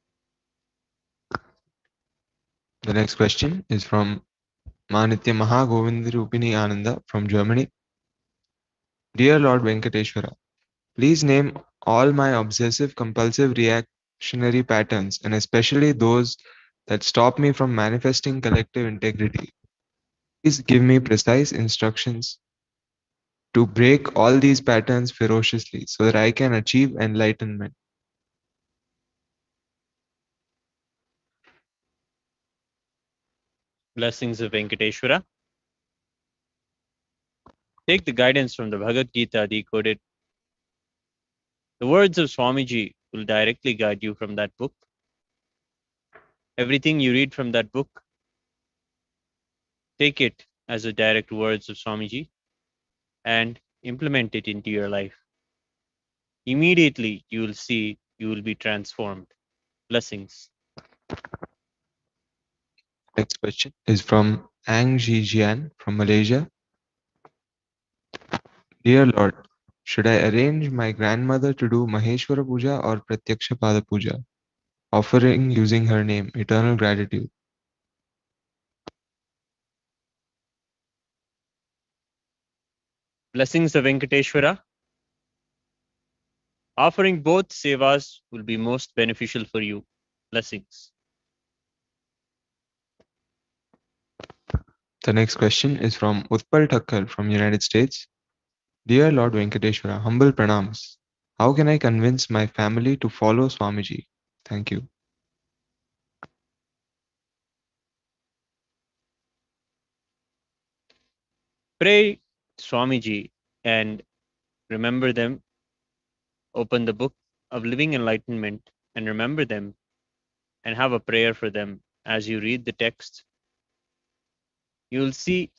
The next question is from Manitya Mahagovindrupini Ananda from Germany. Dear Lord Venkateshwara, please name all my obsessive compulsive reactionary patterns and especially those that stop me from manifesting collective integrity. Please give me precise instructions to break all these patterns ferociously so that I can achieve enlightenment.
Blessings of Venkateshwara. Take the guidance from the Bhagavad Gita decoded. The words of Swamiji will directly guide you from that book. Everything you read from that book, take it as the direct words of Swamiji and implement it into your life. Immediately you will see you will be transformed. Blessings.
Next question is from Ang Jian from Malaysia. Dear Lord, should I arrange my grandmother to do Maheshwara Puja or Pratyaksha Pada Puja, offering using her name, eternal gratitude?
Blessings of Venkateshwara. Offering both sevas will be most beneficial for you. Blessings.
The next question is from Utpal Thakkar from United States. Dear Lord Venkateshwara, humble pranams. How can I convince my family to follow Swamiji? Thank you.
Pray Swamiji and remember them. Open the book of living enlightenment and remember them and have a prayer for them as you read the text. You will see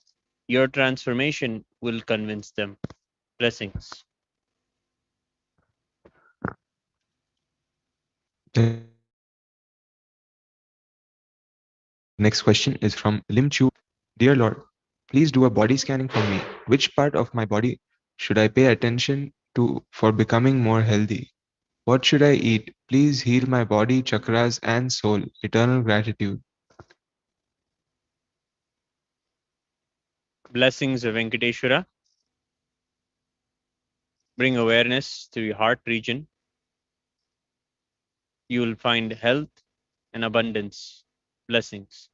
your transformation will convince them. Blessings.
The next question is from Lim Chu. Dear Lord, please do a body scanning for me. Which part of my body should I pay attention to for becoming more healthy? What should I eat? Please heal my body, chakras, and soul. Eternal gratitude.
Blessings of Venkateshwara. Bring awareness to your heart region. You will find health and abundance. Blessings.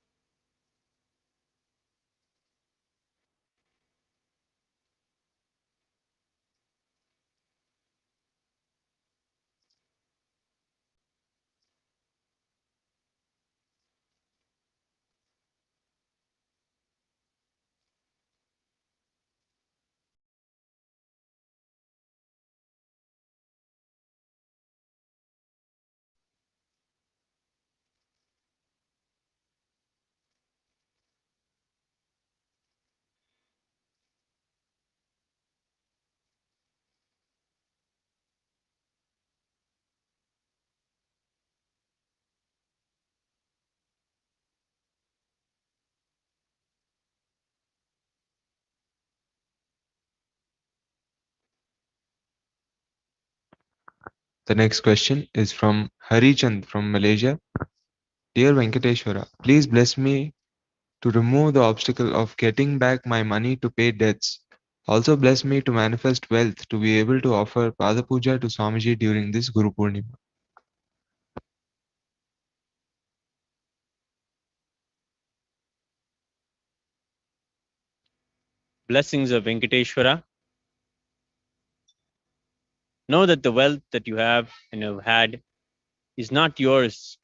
The next question is from Harichand from Malaysia. Dear Venkateshwara, please bless me to remove the obstacle of getting back my money to pay debts. Also bless me to manifest wealth to be able to offer Pada Puja to Swamiji during this Guru Purnima.
Blessings of Venkateshwara. Know that the wealth that you have and have had is not yours,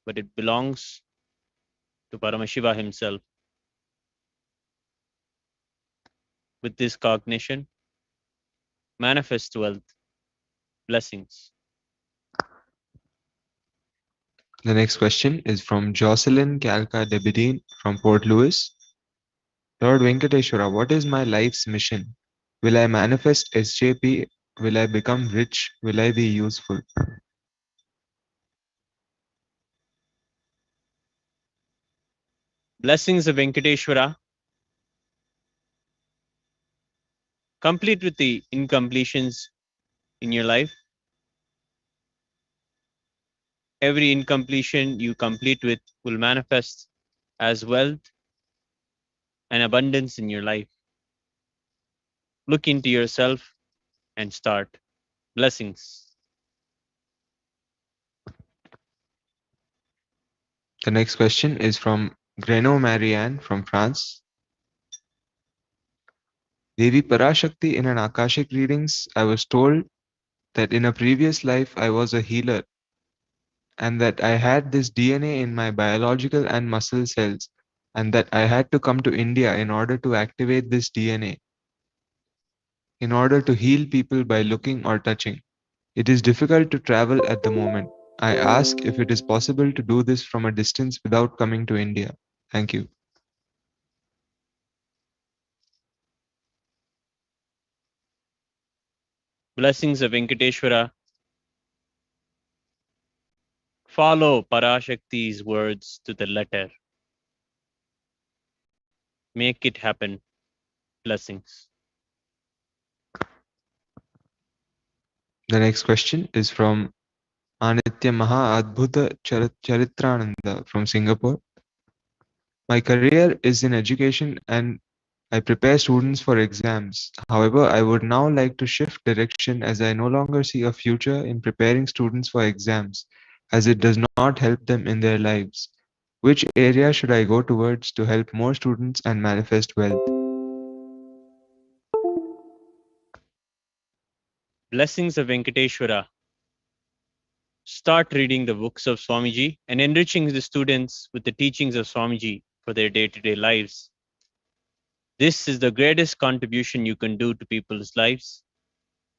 but it belongs to Paramashiva himself. With this cognition, manifest wealth. Blessings.
The next question is from Jocelyn Kalka Debedine from Port Louis. Lord Venkateshwara, what is my life's mission? Will I manifest SJP? Will I become rich? Will I be useful?
Blessings of Venkateshwara. Complete with the incompletions in your life. Every incompletion you complete with will manifest as wealth and abundance in your life. Look into yourself and start. Blessings.
The next question is from Greno Marianne from France. Devi Parashakti, in an Akashic readings, I was told that in a previous life I was a healer and that I had this DNA in my biological and muscle cells and that I had to come to India in order to activate this DNA, in order to heal people by looking or touching. It is difficult to travel at the moment. I ask if it is possible to do this from a distance without coming to India. Thank you.
Blessings of Venkateshwara. Follow Parashakti's words to the letter. Make it happen. Blessings.
The next question is from Anitya Maha Adbhuta Charitrananda from Singapore. My career is in education and I prepare students for exams. However, I would now like to shift direction as I no longer see a future in preparing students for exams, as it does not help them in their lives. Which area should I go towards to help more students and manifest wealth?
Blessings of Venkateshwara. Start reading the books of Swamiji and enriching the students with the teachings of Swamiji for their day-to-day lives. This is the greatest contribution you can do to people's lives.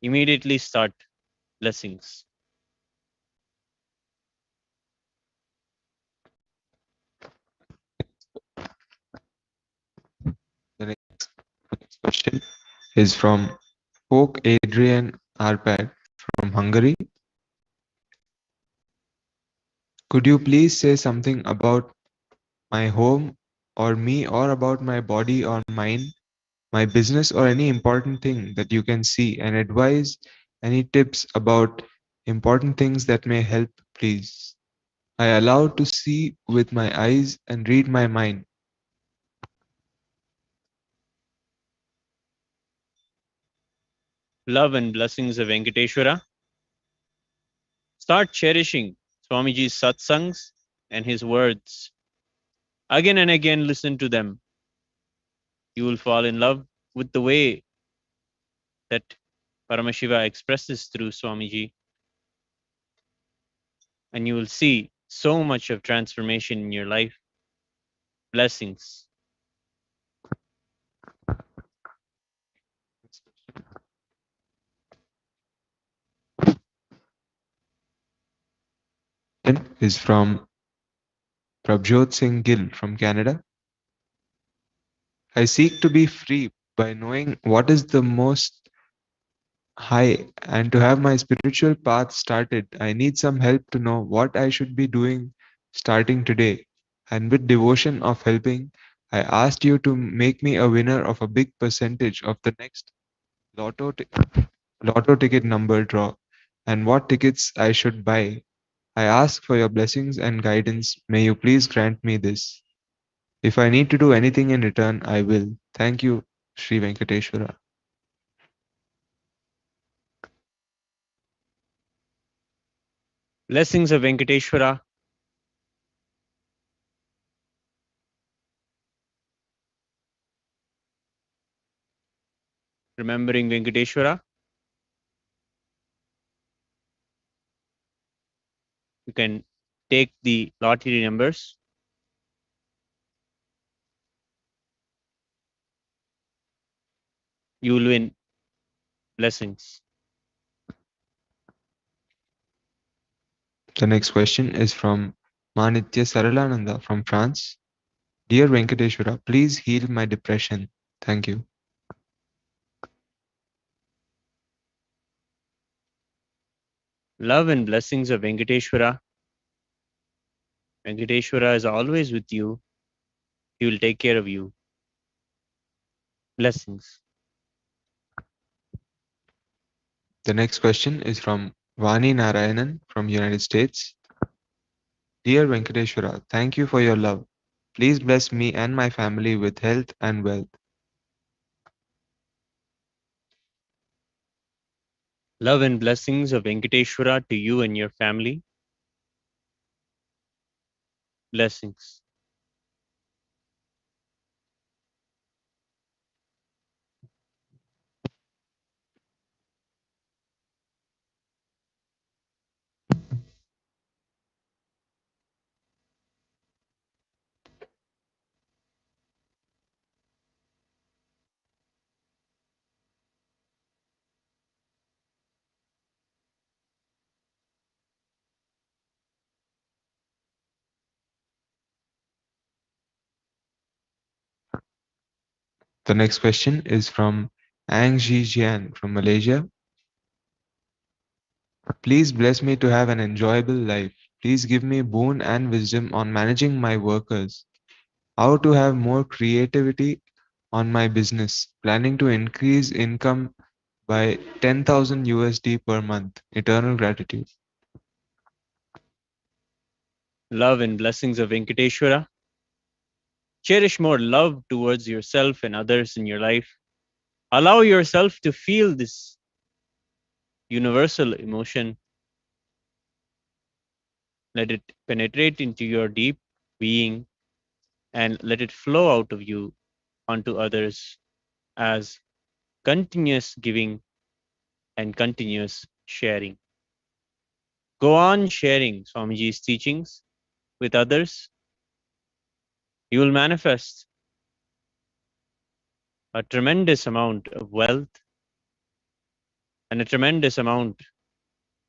Immediately start. Blessings.
The next question is from Folk Adrian Arpad from Hungary. Could you please say something about my home or me, or about my body or mind, my business, or any important thing that you can see, and advise any tips about important things that may help, please? I allow to see with my eyes and read my mind.
Love and blessings of Venkateshwara. Start cherishing Swamiji's satsangs and his words. Again and again listen to them. You will fall in love with the way that Paramashiva expresses through Swamiji. And you will see so much of transformation in your life. Blessings.
Is from Prabjot Singh Gill from Canada. I seek to be free by knowing what is the most high, and to have my spiritual path started, I need some help to know what I should be doing starting today. And with devotion of helping, I asked you to make me a winner of a big percentage of the next lotto lotto ticket number draw, and what tickets I should buy. I ask for your blessings and guidance. May you please grant me this. If I need to do anything in return, I will. Thank you, Sri Venkateshwara.
Blessings of Venkateshwara. Remembering Venkateshwara, you can take the lottery numbers. You will win blessings.
The next question is from Manitya Saralananda from France. Dear Venkateshwara, please heal my depression. Thank you.
Love and blessings of Venkateshwara. Venkateshwara is always with you. He will take care of you. Blessings.
The next question is from Vani Narayanan from United States. Dear Venkateshwara, thank you for your love. Please bless me and my family with health and wealth.
Love and blessings of Venkateshwara to you and your family. Blessings.
The next question is from Ang Ji Jian from Malaysia. Please bless me to have an enjoyable life. Please give me boon and wisdom on managing my workers. How to have more creativity on my business. Planning to increase income by 10,000 USD per month. Eternal gratitude.
Love and blessings of Venkateshwara. Cherish more love towards yourself and others in your life. Allow yourself to feel this universal emotion. Let it penetrate into your deep being and let it flow out of you onto others as continuous giving and continuous sharing. Go on sharing Swamiji's teachings with others. You will manifest a tremendous amount of wealth and a tremendous amount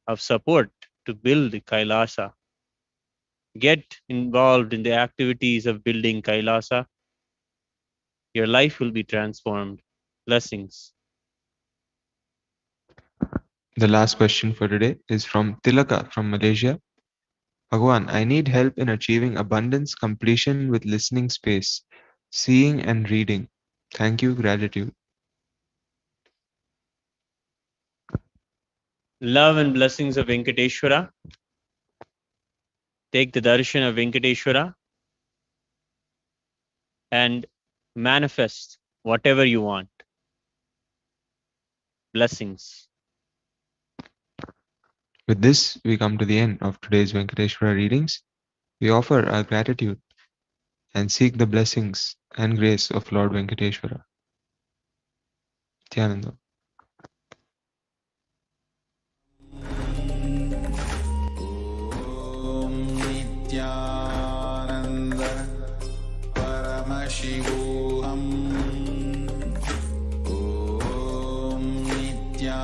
of support to build Kailasa. Get involved in the activities of building Kailasa. Your life will be transformed. Blessings.
The last question for today is from Tilaka from Malaysia. Bhagwan, I need help in achieving abundance completion with listening space, seeing and reading. Thank you, gratitude.
Love and blessings of Venkateshwara. Take the darshan of Venkateshwara and manifest whatever you want. Blessings.
With this, we come to the end of today's Venkateshwara readings. We offer our gratitude and seek the blessings and grace of Lord Venkateshwara. Nithyananda.
Nithyananda Paramashivoham Om Nithyananda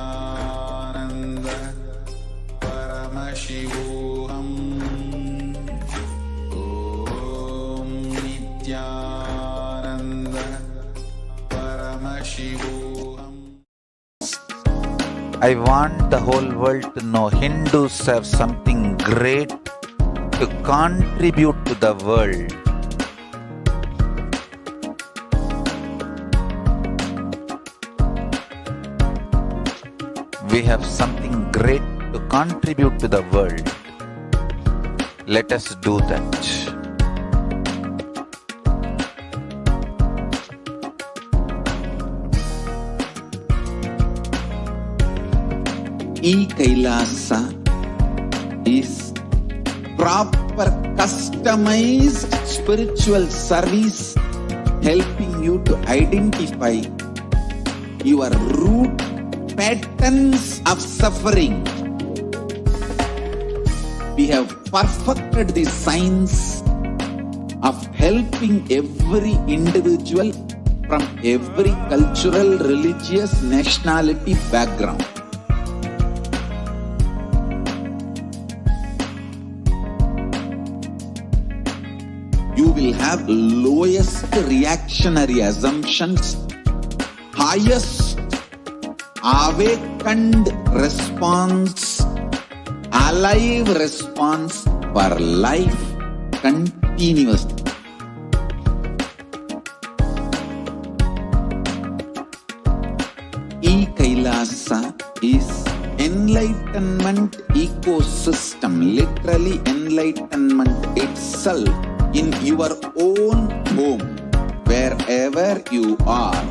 Paramashivoham Om Nithyananda Paramashivoham.
I want the whole world to know Hindus have something great to contribute to the world. we have something great to contribute to the world. Let us do that.
E-Kailasa is proper customized spiritual service helping you to identify your root patterns of suffering. We have perfected the science of helping every individual from every cultural, religious, nationality background. You will have lowest reactionary assumptions, highest awakened response, alive response for life continuously. E-Kailasa is enlightenment ecosystem, literally enlightenment itself in your own home, wherever you are.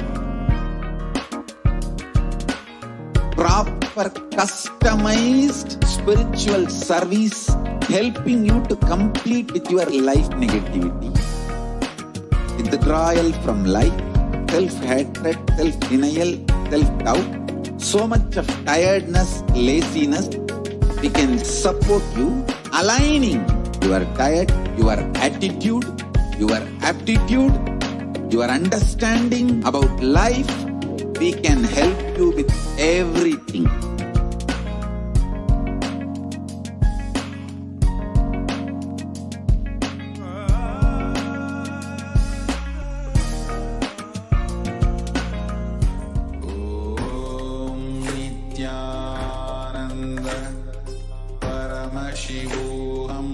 Proper customized spiritual service helping you to complete with your life negativity. Withdrawal from life, self-hatred, self-denial, self-doubt, so much of tiredness, laziness, we can support you aligning your diet, your attitude, your aptitude, your understanding about life. We can help you with everything. Om Nithyananda Paramashivoham.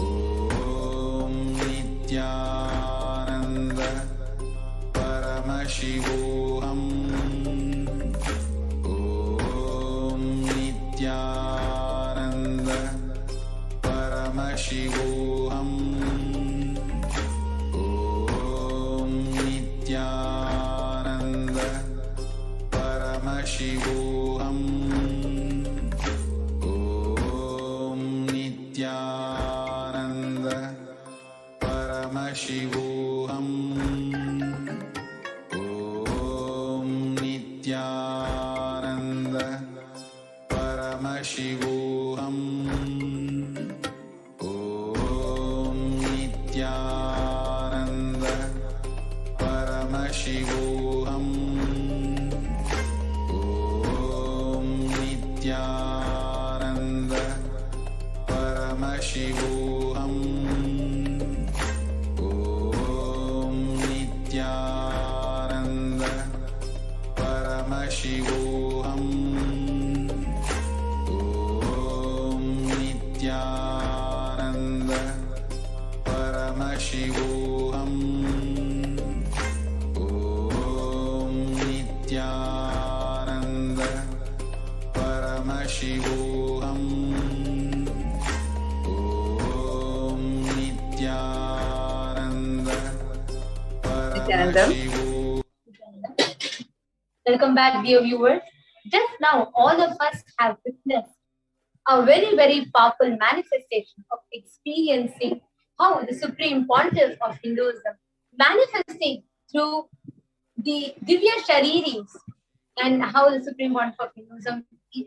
Om Nithyananda Paramashivoham. Om Nithyananda Paramashivoham. Om Nithyananda Paramashivoham. Om Nithyananda Paramashivoham. Om Nithyananda Paramashivoham. Om Nithyananda Paramashivoham. Om Nithyananda Paramashivoham. Om Nithyananda Paramashivoham. Om Nithyananda Paramashivoham. Om Nithyananda Paramashivoham. Om Nithyananda Paramashivoham.
Welcome back, dear viewers. Just now, all of us have witnessed a very, very powerful manifestation of experiencing how the Supreme Pontiff of Hinduism manifesting through the Divya Shariris, and how the Supreme Pontiff of Hinduism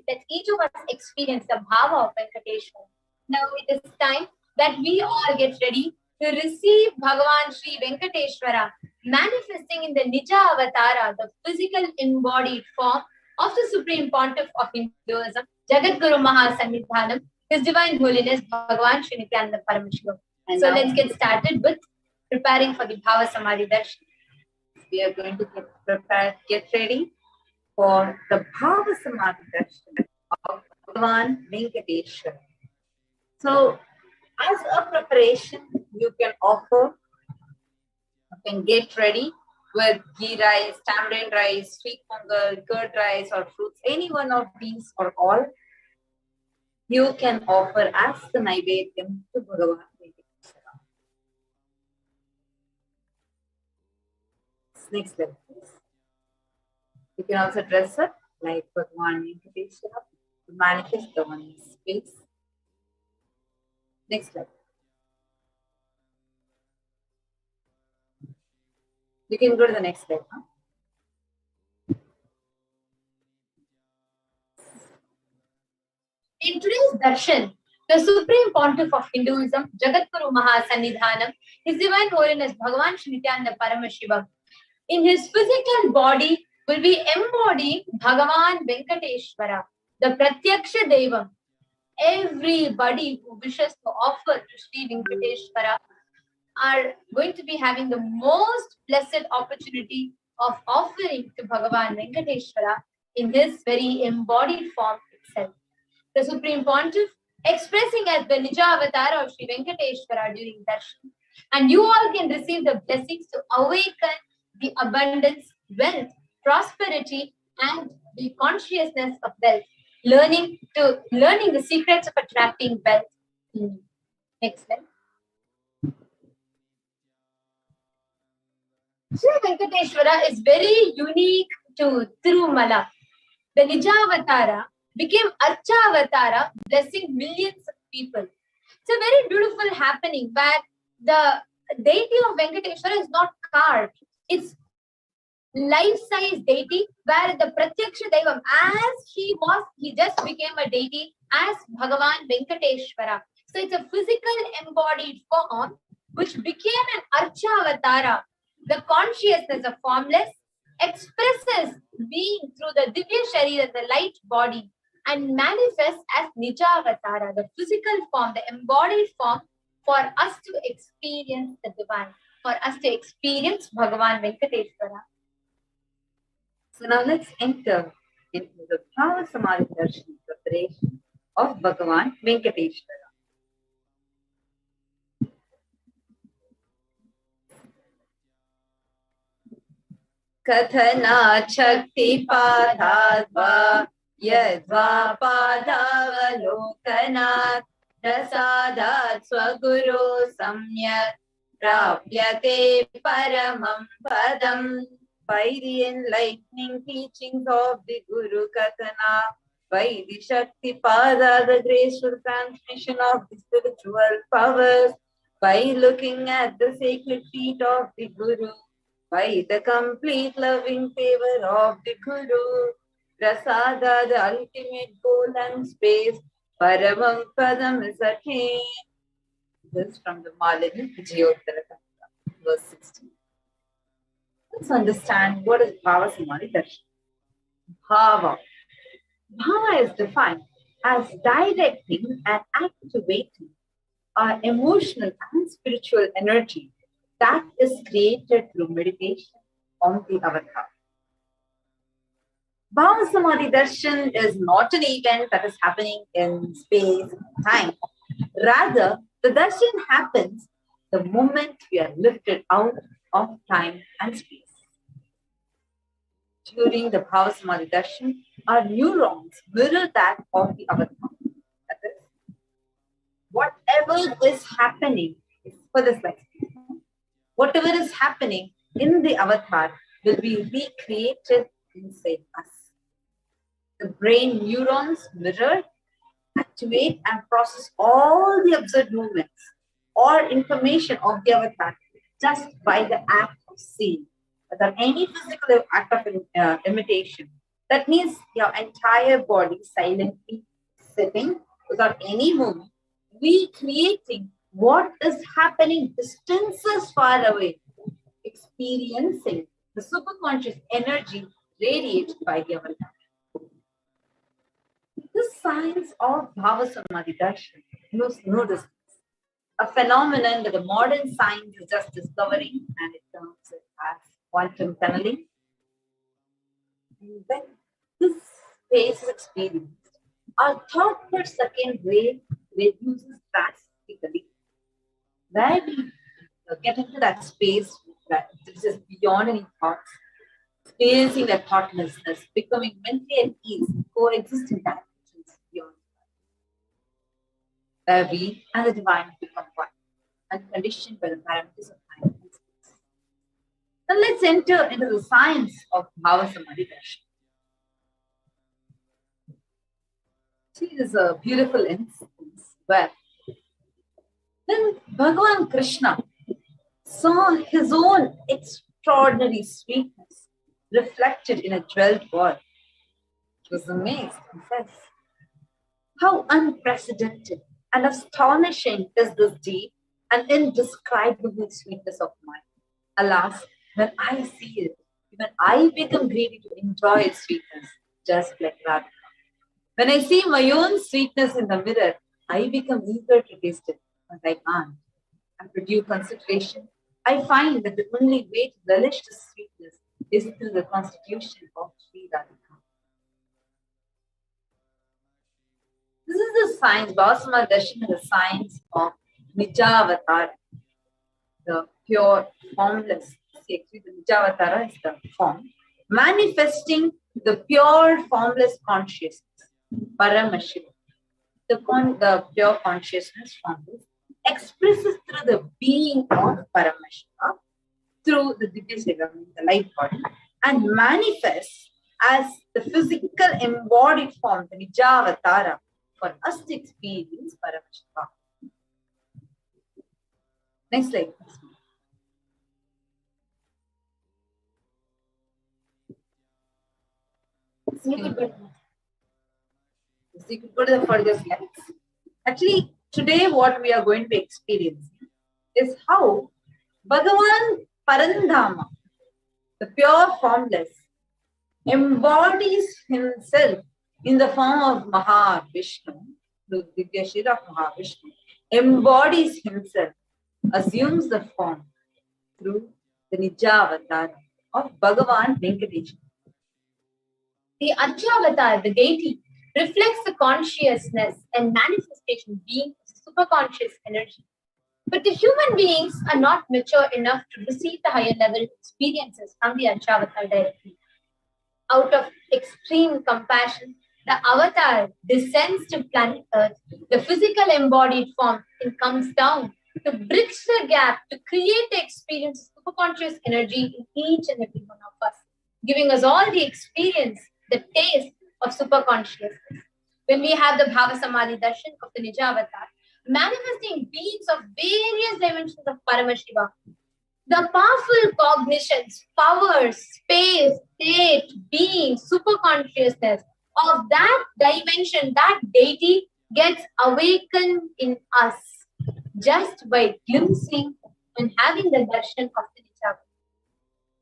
that each of us experience the Bhava of Venkateshwara. Now it is time that we all get ready to receive Bhagavan Sri Venkateshwara manifesting in the Nija Avatara, the physical embodied form of the Supreme Pontiff of Hinduism, Jagat Guru Mahasannidhanam, His Divine Holiness Bhagavan Sri Nithyananda Parameshwar. So let's get started with preparing for the Bhava Samadhi Darshan.
We are going to get ready for the Bhava Samadhi Darshan of Bhagavan Venkateshwara. So, as a preparation, you can get ready
with ghee rice, tamarind rice, sweet pongal, curd rice, or fruits, any one of these or all, you can offer as the Naivedyam to Bhagavan Venkateshwara. Next level, please. You can also dress up like Bhagavan Venkateshwara to manifest the one space. Next level. You can go to the next step.
In today's darshan, the Supreme Pontiff of Hinduism, Jagadguru Mahasannidhanam, His Divine Holiness Bhagavan Sri Nithyananda Paramashiva, in his physical body will be embodying Bhagavan Venkateshwara, the Pratyaksha Devam. Everybody who wishes to offer to Sri Venkateshwara are going to be having the most blessed opportunity of offering to Bhagavan Venkateshwara in his very embodied form itself. The Supreme Pontiff expressing as the Nija Avatar of Sri Venkateshwara during darshan, and you all can receive the blessings to awaken the abundance, wealth, prosperity, and the consciousness of wealth, learning the secrets of attracting wealth. Next slide. Sri Venkateshwara is very unique to Tirumala. The Nijavatara became Archavatara, blessing millions of people. It's a very beautiful happening where the deity of Venkateshwara is not carved. It's life-size deity where the Pratyaksha Devam, as he just became a deity as Bhagavan Venkateshwara. So it's a physical embodied form which became an Archavatara. The consciousness of formless expresses being through the Divya Sharira, the light body, and manifests as Nijavatara, the physical form, the embodied form, for us to experience the divine, for us to experience Bhagavan Venkateshwara.
So now let's enter into the Bhava Samadhi Darshan preparation of Bhagavan Venkateshwara. Kathana Shakti Padhadva Yadva Padhavalokana Prasadat Swaguru Samyak Prapyate Paramam Padam. By the enlightening teachings of the Guru Kathana, by the Shakti Pada, the graceful transmission of the spiritual powers, by looking at the sacred feet of the Guru, by the complete loving favor of the Guru, Prasada, the ultimate goal and space, Paramam Padam is attained. This is from the Malini Vijayottara Tantra, verse 16. Let's understand what is Bhava Samadhi Darshan. Bhava. Bhava is defined as directing and activating our emotional and spiritual energy that is created through meditation on the avatar. Bhava Samadhi Darshan is not an event that is happening in space and time. Rather, the darshan happens the moment we are lifted out of time and space. During the Bhava Samadhi Darshan, our neurons mirror that of the avatar. That is, whatever is happening for this life, whatever is happening in the avatar will be recreated inside us. The brain neurons mirror, activate, and process all the observed movements or information of the avatar just by the act of seeing. Without any physical act of imitation. That means your entire body silently sitting without any movement, recreating what is happening distances far away, experiencing the superconscious energy radiated by the avatar. The science of Bhava Samadhi Darshan knows no distance. A phenomenon that the modern science is just discovering, and it terms it as quantum tunneling. And when this phase is experienced, our thought per second rate reduces drastically. Where we get into that space we that is just beyond any thoughts, experiencing that thoughtlessness, becoming mentally at ease, coexisting dimensions beyond where we and the divine become one, unconditioned by the parameters of time and space. Now let's enter into the science of Bhava Samadhi Darshan. See, this is a beautiful instance where when Bhagavan Krishna saw his own extraordinary sweetness reflected in a jeweled ball, he was amazed and says, "How unprecedented and astonishing is this deep and indescribable sweetness of mine. Alas, when I see it, even I become greedy to enjoy its sweetness, just like Radha. When I see my own sweetness in the mirror, I become eager to taste it, but I can't. After due consideration, I find that the only way to relish this sweetness is through the constitution of Sri Radhika." This is the science, Bhava Samadhi Darshan is the science of Nijavatara, the pure, formless. See, actually, the Nijavatara is the form, manifesting the pure, formless consciousness, Paramashiva. The pure consciousness, formless, expresses through the being of Paramashiva, through the Divya, the light body, and manifests as the physical embodied form, the Nijavatara, for us to experience Paramashiva. Next slide, please. So you could go to the further slides. Actually, today what we are going to be experiencing is how Bhagavan Parandhama, the pure formless, embodies himself in the form of Mahavishnu, the Divya Shira of Mahavishnu, embodies himself, assumes the form through the Nijavatara of Bhagavan Venkateshwara.
The Archavatar, the deity, reflects the consciousness and manifestation being superconscious energy. But the human beings are not mature enough to receive the higher level experiences from the Archavatar directly. Out of extreme compassion, the avatar descends to planet Earth, the physical embodied form, and comes down to bridge the gap to create the experience of superconscious energy in each and every one of us, giving us all the experience, the taste of superconsciousness. When we have the Bhava Samadhi Darshan of the Nijavatar, manifesting beings of various dimensions of Paramashiva, the powerful cognitions, powers, space, state, being, superconsciousness of that dimension, that deity gets awakened in us just by glimpsing and having the darshan of the Nijavatar.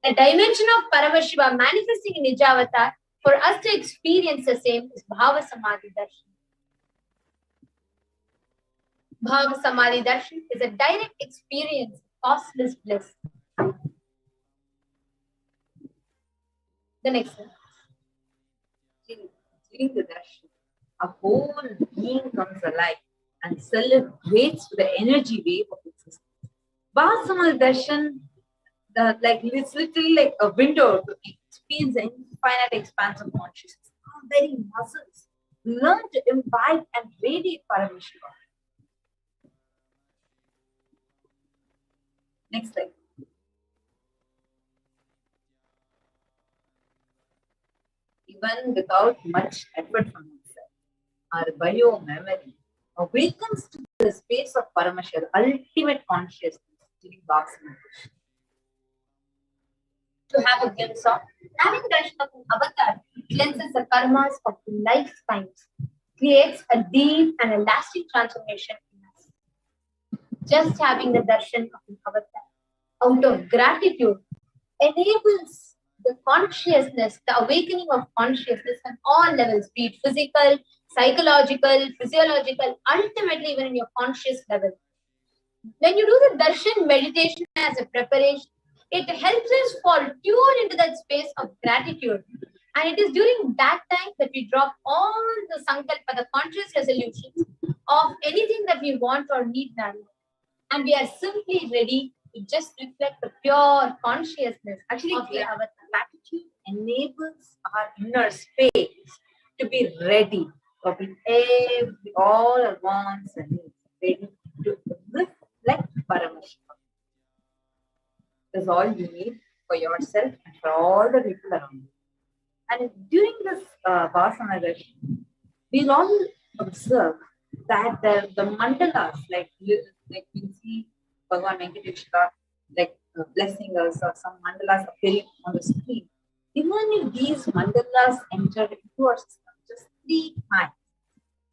The dimension of Paramashiva manifesting in Nijavatar, for us to experience the same, is Bhava Samadhi Darshan. Bhava Samadhi Darshan is a direct experience of costless bliss. The next one.
During the darshan, a whole being comes alive and celebrates with the energy wave of existence. Bhava Samadhi Darshan, it's literally like a window to experience the infinite expanse of consciousness. Our very muscles learn to imbibe and radiate Paramashiva. Next slide. Even without much effort from himself, our bio-memory awakens to the space of Paramashiva, the ultimate consciousness during Bhava Samadhi Darshan.
To have a glimpse of, having darshan of an avatar cleanses the karmas of lifetimes, creates a deep and a lasting transformation in us. Just having the darshan of an avatar out of gratitude enables the consciousness, the awakening of consciousness on all levels, be it physical, psychological, physiological, ultimately even in your conscious level. When you do the darshan meditation as a preparation, it helps us fall tune into that space of gratitude. And it is during that time that we drop all the sankalpa, the conscious resolutions of anything that we want or need now. And we are simply ready to just reflect the pure consciousness. Actually, our gratitude enables our inner space to be ready for all our wants and needs, ready to reflect Paramashiva. That's all you need for yourself and for all the people around you. And during this Bhava Samadhi, we'll all observe that the mandalas, like we see Bhagavan Venkateshwara blessing us, or some mandalas appearing on the screen. Even if these mandalas enter into our system just 3 times,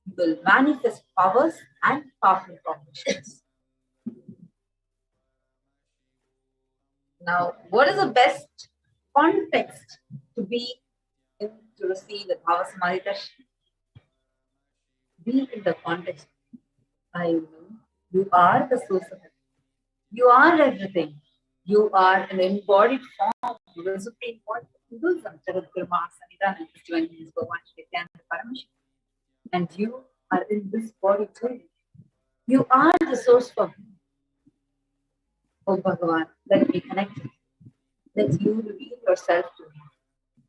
we will manifest powers and powerful combinations. Now, what is the best context to be in to receive the Bhava Samadhi Darshan? Be in the context. I know you are the source of it. You are everything. You are an embodied form of the Supreme Point of Hinduism. And you are in this body too. You are the source for me. Oh Bhagavan, let me connect. Let you reveal yourself to me.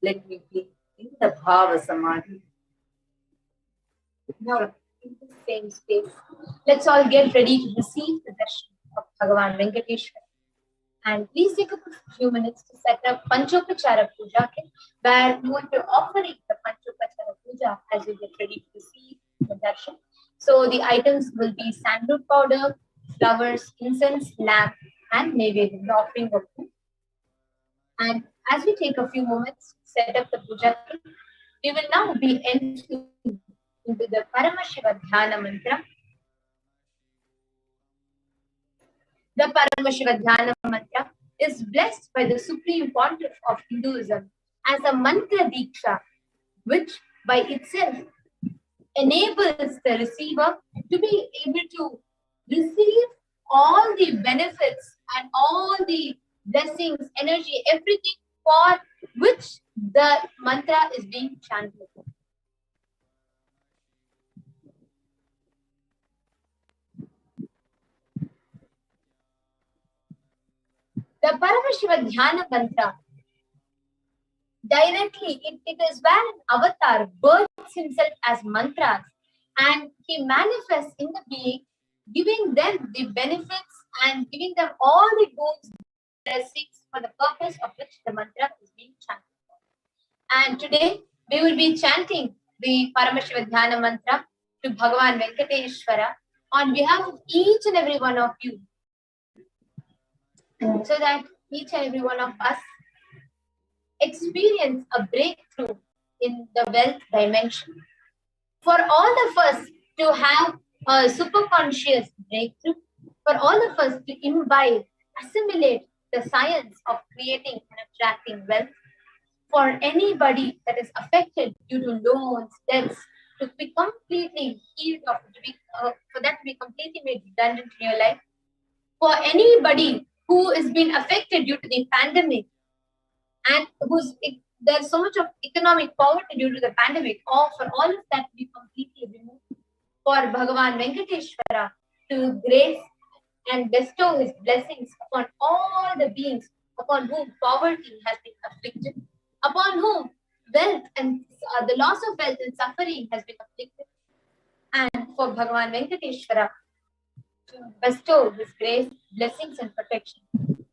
Let me be in the Bhava Samadhi. Now, in the same space, let's all get ready to receive the darshan of Bhagavan Venkateshwara. And please take a few minutes to set up Panchopachara Puja, where you want to offering the Panchopachara Puja as you get ready to receive the darshan. So the items will be sandalwood powder, flowers, incense, lamp, and maybe the offering of food. And as we take a few moments to set up the puja, we will now be entering into the Paramashiva Dhyana mantra. The Paramashiva Dhyana mantra is blessed by the Supreme Pontiff of Hinduism as a mantra diksha, which by itself enables the receiver to be able to receive all the benefits and all the blessings, energy, everything for which the mantra is being chanted. The Paramashiva Dhyana mantra, directly, it is where an avatar births himself as mantras and he manifests in the being, giving them the benefits and giving them all the goods, blessings for the purpose of which the mantra is being chanted. And today, we will be chanting the Paramashiva Dhyana mantra to Bhagavan Venkateshwara on behalf of each and every one of you, so that each and every one of us experience a breakthrough in the wealth dimension. For all of us to have a superconscious breakthrough, for all of us to imbibe, assimilate the science of creating and attracting wealth, for anybody that is affected due to loans, debts, to be completely healed, for that to be completely made redundant in your life, for anybody who has been affected due to the pandemic and there's so much of economic poverty due to the pandemic, or for all of that to be completely removed, for Bhagavan Venkateshwara to grace and bestow his blessings upon all the beings upon whom poverty has been afflicted, upon whom wealth and the loss of wealth and suffering has been afflicted, and for Bhagavan Venkateshwara to bestow his grace, blessings and protection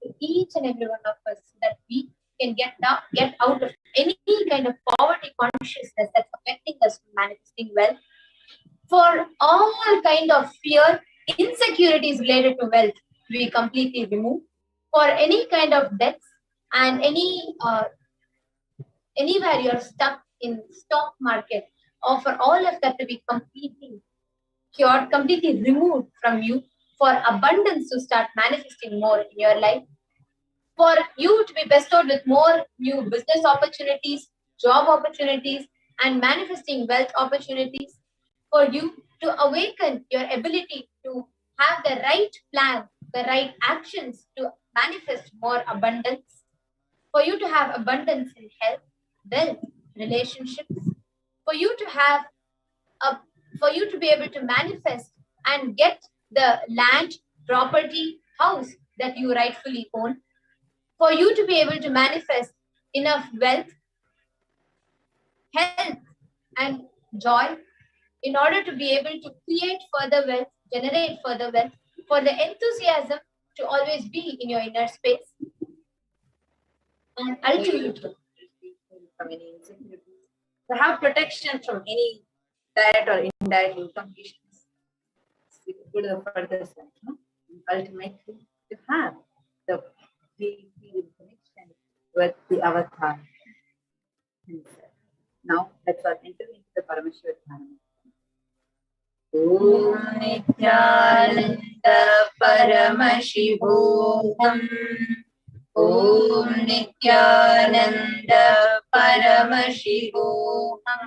to each and every one of us, so that we can get out of any kind of poverty consciousness that's affecting us from manifesting wealth, for all kind of fear, insecurities related to wealth to be completely removed, for any kind of debts and anywhere you're stuck in stock market, or for all of that to be completely cured, completely removed from you, for abundance to start manifesting more in your life, for you to be bestowed with more new business opportunities, job opportunities, and manifesting wealth opportunities, for you to awaken your ability to have the right plan, the right actions to manifest more abundance, for you to have abundance in health, wealth, relationships, for you to have for you to be able to manifest and get the land, property, house that you rightfully own. For you to be able to manifest enough wealth, health, and joy, in order to be able to create further wealth, generate further wealth, for the enthusiasm to always be in your inner space. And ultimately,
from any insecurities, to have protection from any direct or indirect income issues. We could go to the further side, no? Ultimately, to have the deep connection with the avatar himself. Now, let's all enter into the Paramashiva Dhyana. Om Nithyananda Paramashivoham. Om Nithyananda Paramashivoham.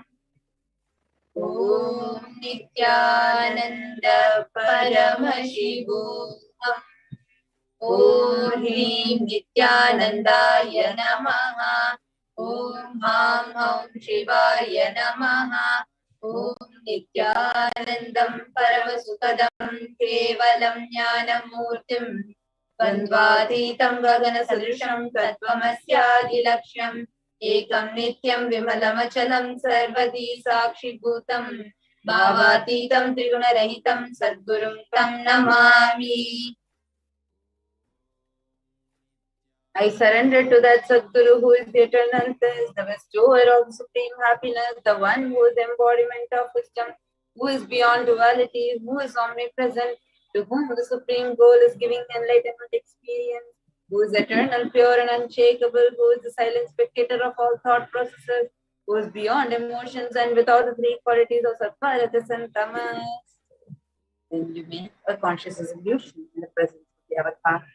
Om Nithyananda Paramashivoham. Om Hrim Nithyanandaya Namaha. Om Ham Ham Shivaya Namaha. Om Nithyanandam Paravasukadam Kevalam Jnanamurtim Vandvatitam Gagana Sadrisham Tattvamasya Laksham Ekam Nityam Vimalamachalam Sarvadi Sakshi Bhutam Bhavatitam Triguna-rahitam Sadgurum Tam Namami. I surrender to that Sadguru who is the eternal bliss, the bestower of supreme happiness, the one who is the embodiment of wisdom, who is beyond duality, who is omnipresent, to whom the supreme goal is giving enlightenment experience, who is eternal, pure and unshakable, who is the silent spectator of all thought processes, who is beyond emotions and without the three qualities of sattva, rajas and tamas. Then you make a conscious resolution in the presence of the avatar.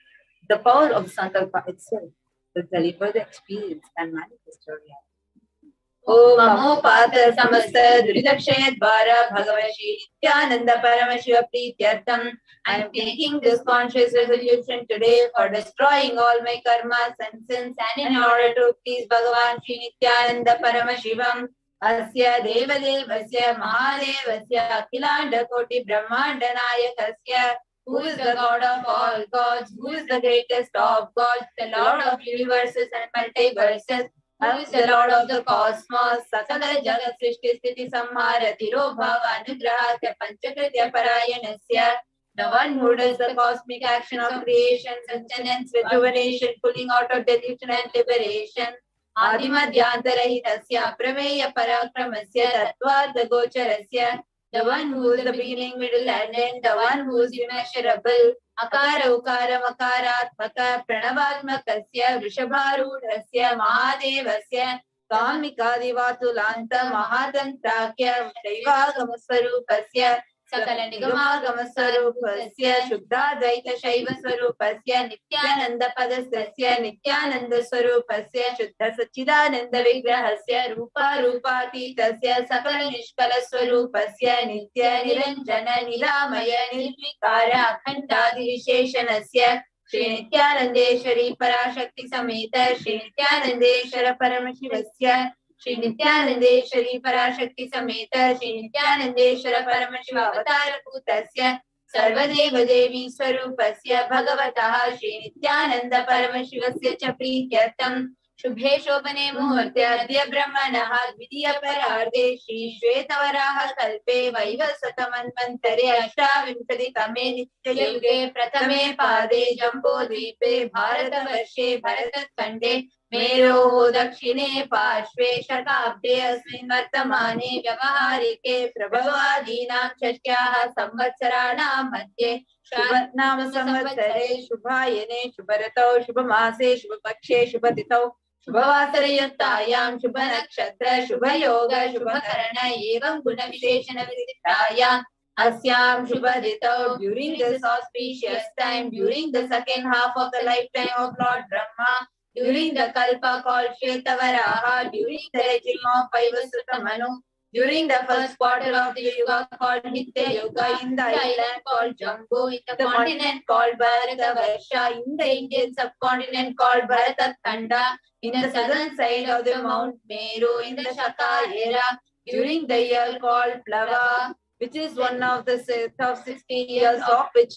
The power of Sankalpa itself will deliver the experience and manifest your reality. Om Amopata Samasta Duridakshay Dvara Bhagavashi Nithyananda Paramashiva Prityartham. I am taking this conscious resolution today for destroying all my karmas and sins, and in order to please Bhagavan Sri Nithyananda Paramashivam. Asya Devadevasya Mahadevasya Akhilanda Koti Brahmanda Nayakasya. Who is the God of all gods? Who is the greatest of gods? The Lord of universes and multiverses. Who is the Lord of the cosmos? Sakala Jagat Srishti Sthiti Samhara Tiro Bhava Anugrahasya Panchakritya Parayanasya. The one who does the cosmic action of creation, sustenance, rejuvenation, pulling out of delusion and liberation. Adimadhyantarahitasya Prameya Parakramasya Tattvada Gocharasya. The one who is the beginning, middle and end, the one who is immeasurable. Akara Ukara Makaratmaka Pranavatmakasya Vrishabharudasya Mahadevasya Kamikadivatulanta Mahadantrakya Shaivagamasvarupasya Sakala Nigamaagamasvarupasya Shuddhadvaita Shaiva Swarupasya Nithyananda Padastasya Nithyananda Swarupasya Shuddha Sachidananda Vigrahasya Rupa Rupatitasya Sakala Nishkala Swarupasya Nitya Niranjana Niramaya Nirvikara Akhandadi Visheshanasya Sri Nithyanandeshwari Parashakti Sameta Sri Nithyanandeshwara Paramashivasya Sri Nithyanandeshwari Parashakti Sameta Sri Nithyanandeshwara Paramashiva Avatara Bhutasya Sarvadeva Devi Swarupasya Bhagavataha Sri Nithyananda Paramashivasya Cha Prityartham Shubhe Shobhane Muhurte Adya Brahmanaha Dvidiya Pararde Shri Shvetavaraha Kalpe Vaivasata Manvantare Ashtavimsati Tame Nitya Yuge Pratame Pade Jambo Dvipe Bharata Varshe Bharatat Kande Mero Dakshine Pashve Shatabde Asmin Vartamane Vyavaharike Prabhavadinam Shashkyaha Samvatsaranam Madhye Shubhatnama Samvatsare Shubhayane Shubharatau Shubhamase Shubhapakshe Shubhatitau Shubhavasarayuktayam Shubhanakshatra Shubhayoga Shubhakarana Evam Guna Visheshana Viditayam Asyam Shubhaditau. During this auspicious time, during the second half of the lifetime of Lord Brahma, during the Kalpa called Shvetavaraha, during the regime of Vaivasutta Manu, during the first quarter of the Yuga called Nitya Yuga, in the island called Jambu, in the continent called Bharatavarsha, in the Indian subcontinent called Bharatakhanda, in the southern side of the Mount Meru, in the Shaka era, during the year called Plava, which is one of the set of 60 years of which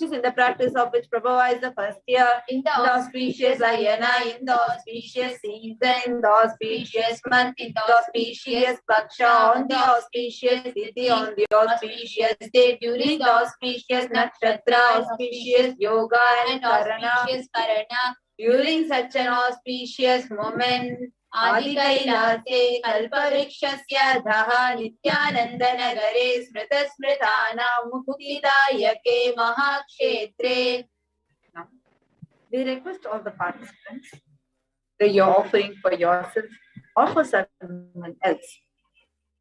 is in the practice of which Prabhupada is the first year. In the auspicious Ayana, in the auspicious season, in the auspicious month, in the auspicious Paksha, on the auspicious Tithi, on the auspicious day, during the auspicious Nakshatra, auspicious Yoga and auspicious Karana, during such an auspicious moment, Adi Kailase Kalparikshasya Dhaha Nithyananda Nagare Smrita Smritana Muktidayake Mahakshetre. Now, we request all the participants that you're offering for yourself or for someone else.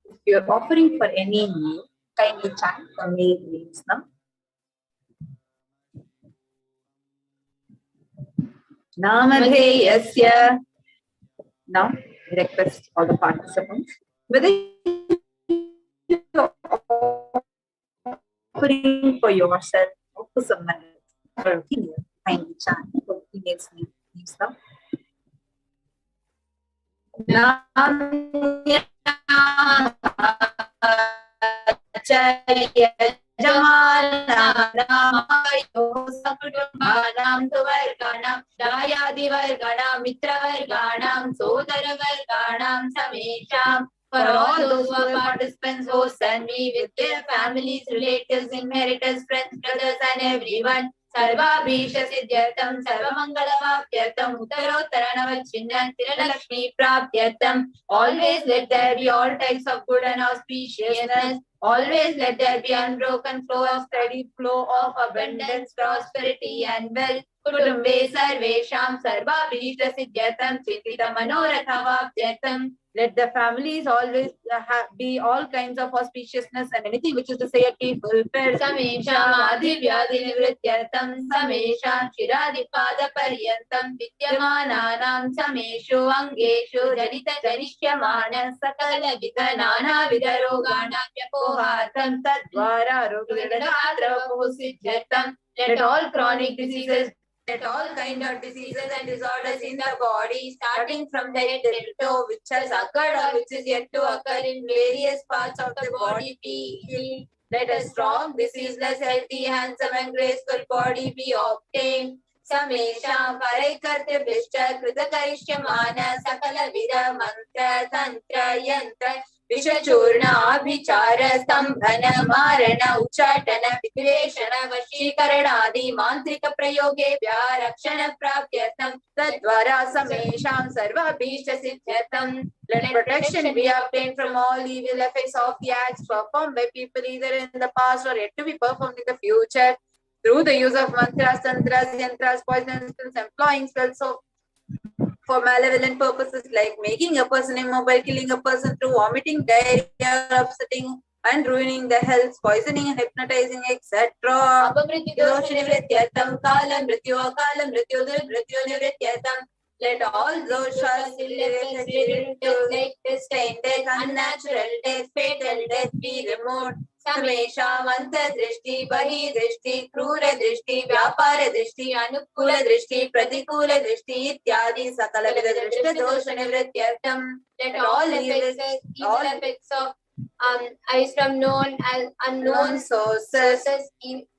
If you're offering for any need, kindly chant for me, please. Now, Namadheyasya. Now, we request all the participants, whether you're offering for yourself or for someone else, or opinion, kindly chant for opinions, please. Now, Sakutumbanam Tuvarganam Dayadivarganam Mitravarganam Sodaravarganam Samesham. For all those who are participants, hosts and me with their families, relatives, inheritors, friends, brothers and everyone. Sarva Bhisha Siddhyatam Sarva Mangala Vapyatam Uttarottaranava Chinnan Tiralakshmi Prapyatam. Always let there be all types of good and auspiciousness. Always let there be unbroken flow of steady flow of abundance, prosperity and wealth. Kutumbe Sarvesham Sarva Bhishta Siddhyatam Chintita Manoratha Vapyatam. Let the families always be all kinds of auspiciousness and anything which is to say be fulfilled. Samesham Adhivyadi Nivrityatam Samesham Shiradi Pada Paryantam Vidyamananam Sameshu Angeshu Janita Janishyamana Sakala Vidanana Vidarogana Vyapohatam Tadvara Rogadadatra Siddhyatam. Let all chronic diseases, let all kind of diseases and disorders in the body, starting from the head to toe, which has occurred or which is yet to occur in various parts of the body, be healed. Let a strong, diseaseless, healthy, handsome and graceful body be obtained. Samesham Parekarte Bhishta Kritakarishямana Sakala Vida Mantra Tantra Yantra Vishachurna Abhichara Stambhana Marana Uchatana Vikreshana Vashikarana Adi Mantrika Prayoge Vyarakshana Prapyatam Tadvara Samesham Sarva Bhishta Siddhyatam. Let protection be obtained from all evil effects of the acts performed by people either in the past or yet to be performed in the future through the use of mantras, tantras, yantras, poisonous spells, employing spells for malevolent purposes like making a person immobile, killing a person through vomiting, diarrhea, upsetting and ruining the health, poisoning, hypnotizing, etc. Let all those related like disdain, death, unnatural death, fatal death be removed. Samesha Manta Drishti, Bahi Drishti, Krura Drishti, Vyapara Drishti, Anukula Drishti, Pratikula Drishti, Ityadi, Sakala Vida Drishta Dosha Nivrityartam. Let all effects of eyes from known and unknown sources,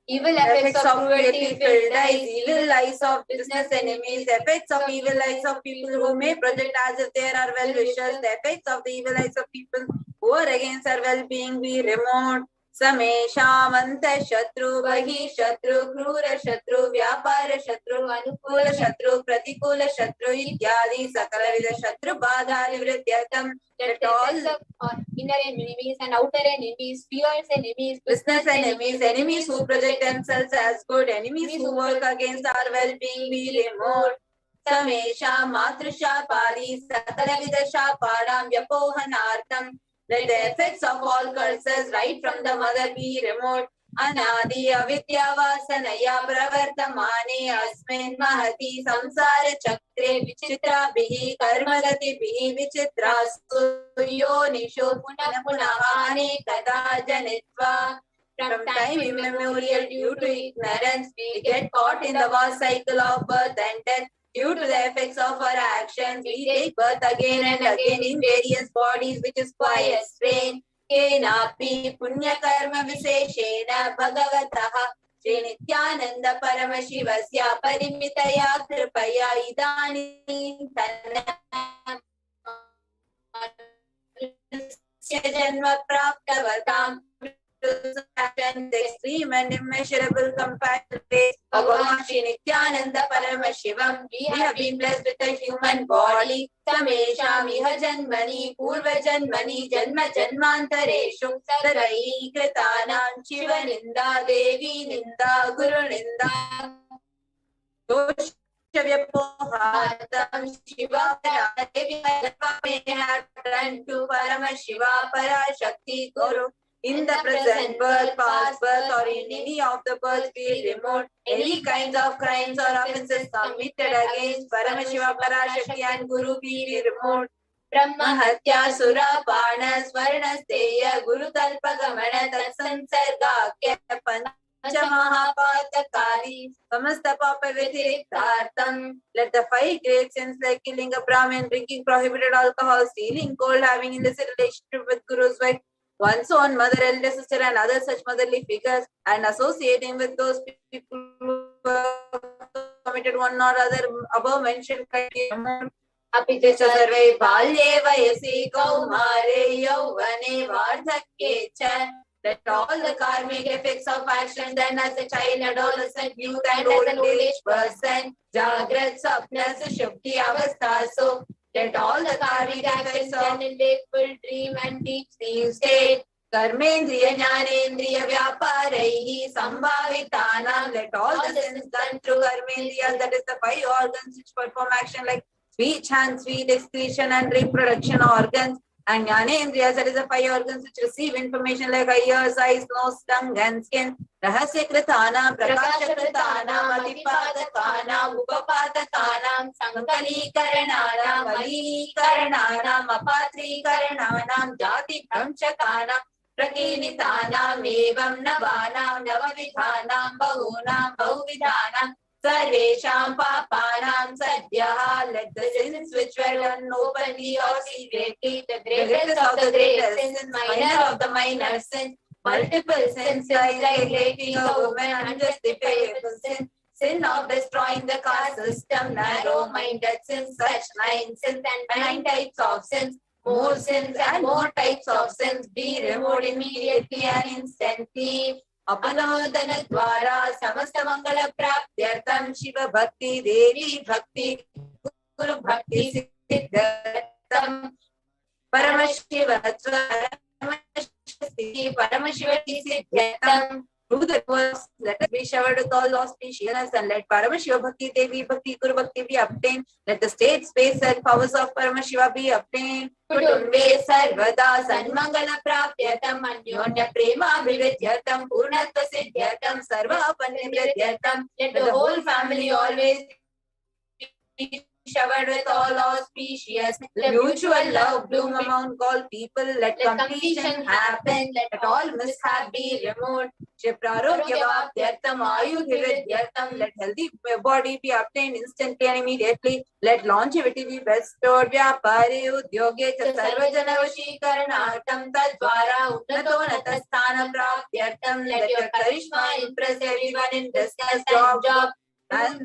evil effects of cruelty, filled eyes, evil eyes of business enemies, effects of evil eyes of people who may project as if they are well-wishers, the effects of the evil eyes of people who are against our well-being be removed. Samesha Manta Shatru, Bahi Shatru, Krura Shatru, Vyapara Shatru, Anukula Shatru, Pratikula Shatru, Ityadi, Sakala Vida Shatru, Badha Nivrityartam. Let all inner enemies and outer enemies, fierce enemies, business enemies, enemies who project themselves as good, enemies who work against our well-being be removed. Samesha Matrusha Padi, Sakala Vida Shapadam, Vyapohanartam. Let the effects of all curses right from the mother be removed. Anadi avidya vasanaya pravartamane asmin mahati samsara chakre vichitra bihi karmagati bihi vichitra suyonishu punapune kada janitva. From time immemorial, due to ignorance, we get caught in the vast cycle of birth and death. Due to the effects of our actions, we take birth again and again in various bodies, which is quite strange. केनापि पुण्यकर्म विशेषेण भगवतः श्री नित्यानंद परम शिवस्य परिमितया कृपया इदानीं जन्म प्राप्तवतां extreme and immeasurable compassion of Bhagavan Sri Nithyananda Paramashivam. We have been blessed with a human body. Samesham iha janmani purva janmani janma janmantareshu sarai kritanam shiva ninda devi ninda guru ninda Vyapohatam Shiva Devi may have turned to Paramashiva Parashakti Guru. In the present birth, past birth, or in any of the births be removed, any kinds of crimes or offences committed against Paramashiva Parashakti and Guru be removed. Brahma Hatya Sura Pana Swarnasteya Guru Talpagamana Tatsansarga Panchamahapatakari Samasta Papa Vitiriktartam. Let the 5 great sins like killing a Brahmin, drinking prohibited alcohol, stealing gold, having illicit relationship with Guru's wife, one's own mother, elder sister, and other such motherly figures, and associating with those people who committed one or other above mentioned criteria. Apite sarve balye vayasi kaumare yauvane vardhakye cha. Let all the karmic effects of action done as a child, adolescent, youth, and old age person, jagrat, sapna, sushupti, avastha, so let all the karmic effects done in wakeful, dream, and deep sleep state, karmendriya, jnanendriya, vyaparaihi, sambhavitanam, let all the sins done through karmendriya, that is the 5 organs which perform action like speech, hand, sweet, excretion, and reproduction organs, and jnanendriyas, that is the 5 organs which receive information like ears, eyes, nose, tongue, and skin. Rahasya kritana, prakasha kritana, matipadakana, upapadakana, sankali karanana, mali karanana, mapatri karanana, jati pramchakana, prakinitanam, evam navanam, navavidhanam, bahunam, bahuvidhanam, sarvesham papanam sadhyaha. Let the sins which were done openly or secretly, the greatest of the greatest sins, minor of the minor sins, multiple sins like raping a woman, unjustifiable sin, sin of destroying the caste system, narrow-minded sins, such 9 sins and 9 types of sins, more sins and more types of sins be removed immediately and instantly. Apanodana dwara samasta mangala praptyartam Shiva bhakti devi bhakti guru bhakti siddhartam Paramashiva Paramashivati siddhartam. Through the verse, let us be showered with all auspiciousness, and let Paramashiva Bhakti Devi Bhakti Guru Bhakti be obtained. Let the state, space, and powers of Paramashiva be obtained. Kutumbe sarvada sanmangala prapyatam anyonya prema vividyatam purnatva siddhyatam sarva panimridyatam. Let the whole family always be showered with all auspicious. Let mutual love bloom among all people. Let completion happen. Let all mishap be removed. Shiprarogya-vaptyartam ayudhividyartam. Let healthy body be obtained instantly and immediately. Let longevity be bestowed. Vyapare udyoge cha sarvajana vashikaranartam tadvara unnatonatasthana praptyartam. Let your charisma impress everyone in business and job. And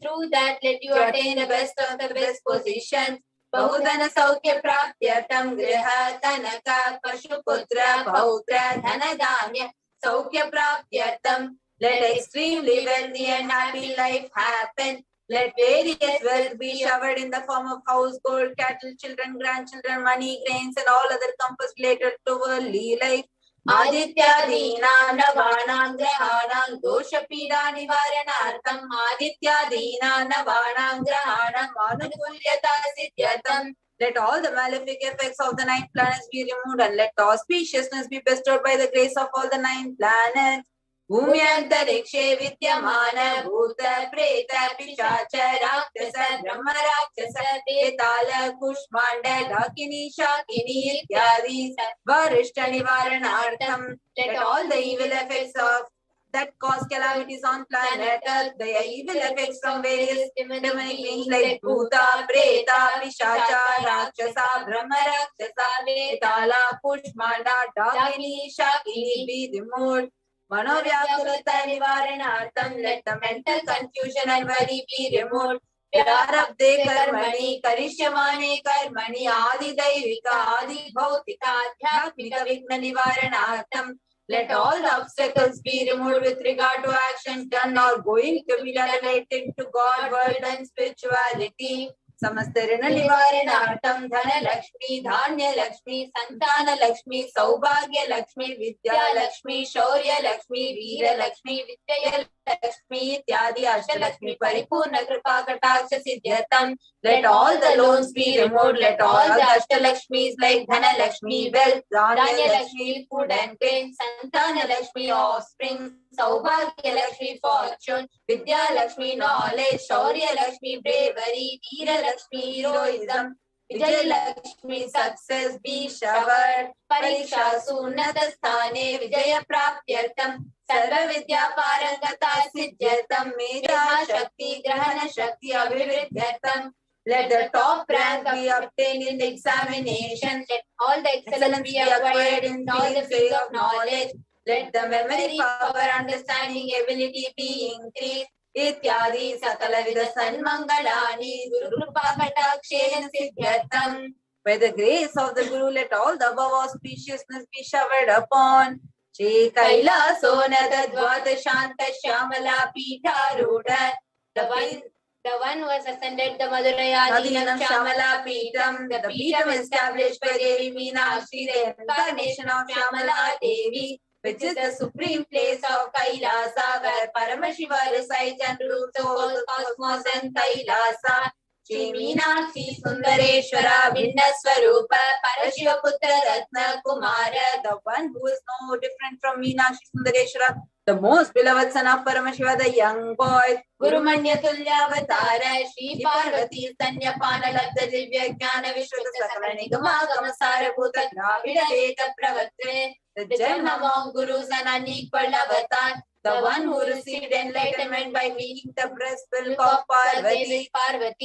through that, let you attain the best of the best positions. Bahudana saukya praptyartam griha tanaka pashuputra bhautra dhanadanya saukya praptyartam. Let extremely wealthy and happy life happen. Let various wealth be showered in the form of house, gold, cattle, children, grandchildren, money, grains, and all other comforts related to worldly life. Adityadina navanam grahanam dosha pida nivaranartham. Adityadina navanam grahanam anukulyata siddhyatam. Let all the malefic effects of the 9 planets be removed, and let auspiciousness be bestowed by the grace of all the 9 planets. Bhumyantarikshe vidyamana bhuta preta pichacha rakshasa brahma rakshasa betala kushmanda dakini shakini ityadi varishta nivaranartham. Let all the evil effects of that cause calamities on planet Earth. The evil effects from various demonic beings like Bhuta, Preta, Pishacha, Rakshasa, Brahma Rakshasa, Vetala, Pushmanda, Dagini, Shakini be removed. Manovyakulata Nivaranartham, let the mental confusion and worry be removed. Vyarabde karmani, karishyamane karmani, adi daivika, adi bhautika, adhyatmika vigna nivaranartham. Let all the obstacles be removed with regard to actions done or going to be done related to God, world and spirituality. Samastarana Nivaranartham, Dhana Lakshmi, Dhanya Lakshmi, Santana Lakshmi, Saubhagya Lakshmi, Vidya Lakshmi, Shaurya Lakshmi, Veera Lakshmi, Vidyaya Lakshmi, Ityadi Ashta Lakshmi, Paripurna Kripa Kataksha Siddhyatam. Let all the loans be removed, let all the Ashta Lakshmis like Dhana Lakshmi, wealth, Dhanya Lakshmi, food and grain, Santana Lakshmi, offspring, Saubhagya Lakshmi, fortune, Vidya Lakshmi, knowledge, Shaurya Lakshmi, bravery, Veera Lakshmi, heroism, Vijay Lakshmi, success be showered, Pariksha Sunnata Sthane, Vijaya Praptyartam, Sarva Vidya Parangata Siddhyatam, Medha Shakti, Grahana Shakti, Abhividyartam. Let the top rank be obtained in the examination. Let all the excellence be acquired in all the fields of knowledge. Let the memory, power, understanding, ability be increased. Ityadi Sakala Vida Sanmangalani Guru Kripa Katakshena Siddhyatam. By the grace of the Guru, let all the above auspiciousness be showered upon. Shri Kailasona Dvata Shanta Shyamala Pitha Ruda. The one who has ascended the Madhurayadinam Shyamala Pitam. The Pitam established by Devi Meenakshi, the incarnation of Shyamala Devi, which is the supreme place of Kailasa, where Paramashiva resides and rules the whole cosmos and Kailasa. Sri Meenakshi Sundareshwara Vinna Swarupa Parashiva Putra Ratna Kumara, the one who is no different from Meenakshi Sundareshwara, the most beloved son of Paramashiva, the young boy, Guru Manya Tulya Avatara, Shri Parvati Sanya Pana Labda Divya Jnana Vishwata Sakala Nigama Gamasara Bhuta Dravida Veda Pravatre, the gem among gurus and unequal avatar, the one who received enlightenment by meeting the breast milk of Parvati,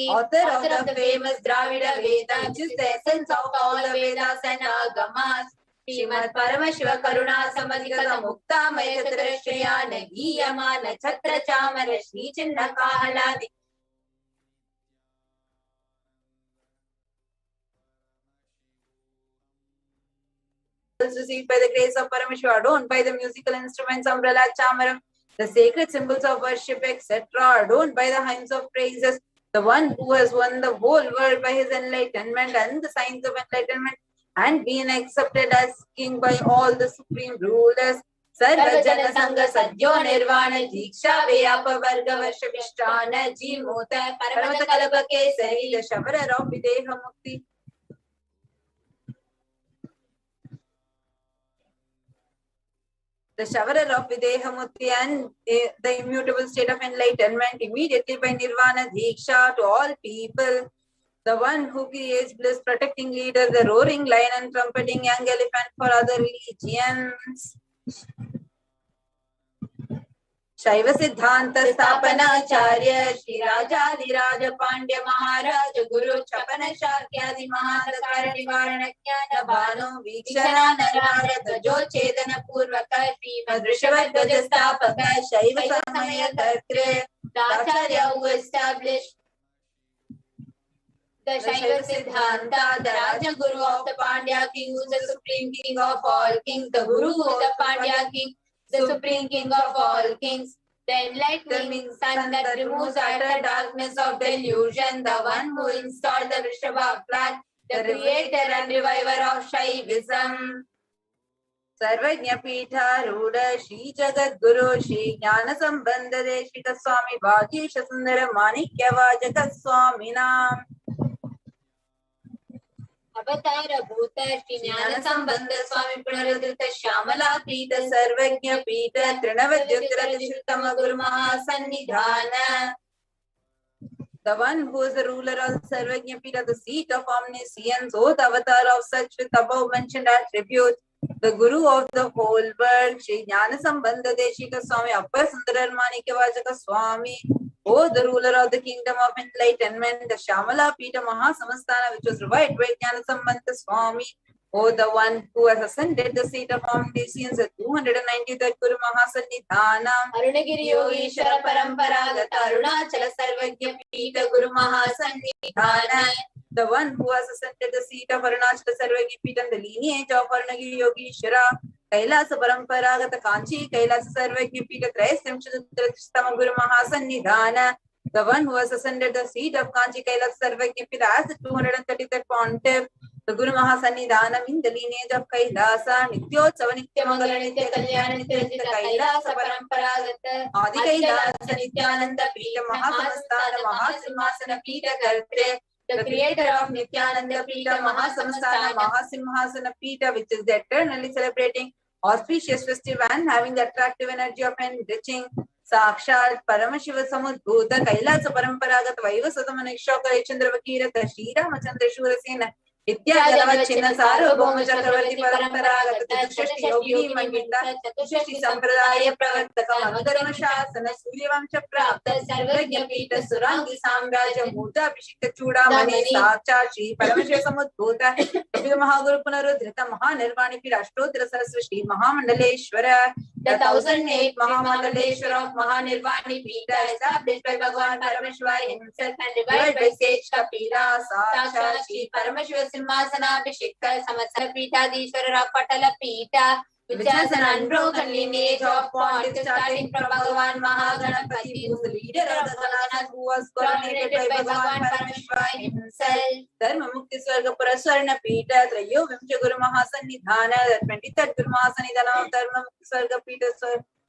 author of the famous Dravida Veda, which is the essence of all the Vedas and Agamas. Srimad Paramashiva Karuna Samadhikata Mukta Mayatadrashya Nagiyama Nachatra Chamara Shri Chinna Kahaladi. Received by the grace of Paramashiva, adorned by the musical instruments, umbrella, chamaram, the sacred symbols of worship, etc., adorned by the hymns of praises, the one who has won the whole world by his enlightenment and the signs of enlightenment, and been accepted as king by all the supreme rulers. Sarva Jana Sangha Sadhyo Nirvana Diksha Vyapa Varga Varshavishtana Jimota Paramata Kalapa Kesari, the Shavara of Videha Mukti. The showerer of Videhamukti and the immutable state of enlightenment immediately by Nirvana Diksha to all people. The one who creates bliss, protecting leader, the roaring lion and trumpeting young elephant for other religions. Shaiva Siddhanta Stapana Acharya Shri Raja Dhiraja Pandya Maharaja Guru Chapana Shakyadi Mahadakara Nivarana Jnana Bhanu Vikshana Narada Jo Chetana Purvaka Shri Madrishavad Gaja Stapaka Shaiva Samaya Tartre, the Acharya who established the Shaiva Siddhanta, the Raja Guru of the Pandya King, who is the supreme king of all kings, the Guru who is the Pandya King, the supreme king of all kings, the enlightening sun that removes utter darkness of delusion, the one who installed the Vrishabha plant, the creator and reviver of Shaivism. Sarvajna Pitha Ruda Shri Jagat Guru Shri Jnana Sambandha Deshika Swami Bhagisha Sundara Manikya Vajaka Swaminam. Avatara Bhuta Shri Jnana Sambandha Swami Punarudrita Shyamala Krita Sarvajna Pita Trinavadyuttara Tishuttama Guru Mahasannidhana. The one who is the ruler of Sarvajna Pita, the seat of omniscience, both avatar of such with above mentioned attributes, the Guru of the whole world, Sri Jnana Sambandha Deshika Swami, Appar Sundarar Manikya Vajaka Swami, O the ruler of the kingdom of enlightenment, the Shamala Pita Mahasamastana, which was revived by Jnana Sambandha Swami, O the one who has ascended the seat of omniscience at 293rd Guru Mahasannidhana, Arunagiri Yogeshwara Paramparagata Arunachala Sarvagya Pita Guru Mahasannidhana, the one who has ascended the seat of Arunachala Sarvagya Pita and the lineage of Arunagiri Yogeshwara, Kailasa Paramparagata Kanchi, Kailasa Sarvagya Pita Trayastamshadutratistama Guru Mahasannidhana, the one who has ascended the seat of Kanchi Kailasa Sarvagya Pita as the 233rd Pontiff, the Guru Mahasannidhanam in the lineage of Kailasa, Nityotsava Nityamangala Nitya Kalyana Nityajita Kailasa Paramparagata, Adi Kailasa Nithyananda Pita Mahasamastana Mahasimhasana Pita Karte, the creator of Nithyananda Pita Mahasamastana Mahasimhasana Pita, which is the eternally celebrating auspicious festival and having the attractive energy of enriching Sakshat Paramashiva Samudbhuta Kailasa Paramparagata Vaivasatama Nikshoka Chandravakirata Shri Ramachandra Shurasena Nityajalavachina Sarvabhauma Chakravarti Paramparagata Chatushashti Yogini Mandita Chatushashti Sampradaya Pravartaka Manudharma Shasana Suryavamsha Prapta Sarvagya Pita Surangi Samraja Murta Abhishekta Chudamani Sakshat Shri Paramashiva Samudbhuta Kapila Mahaguru Punarudhrita Mahanirvani Pirashtotra Saraswati Mahamandaleshwara, the 1008 Mahamandaleshwara of Mahanirvani Pita, established by Bhagavan Parameshwara himself and revived by sage Kapila Sakshat Shri Paramashiva Simhasana Abhishekta Samatsara Pitadishwara Patala Pita, which has an unbroken lineage of pontiffs starting from Bhagavan Mahaganapati, who is the leader of the Gananas, who was coronated by Bhagavan Parameshwara himself. Dharma Mukti Swarga Paraswarna Pita, Trayo Vimsha Guru Mahasannidhana, the 23rd Guru Mahasannidhana of Dharma Mukti Swarga Pita,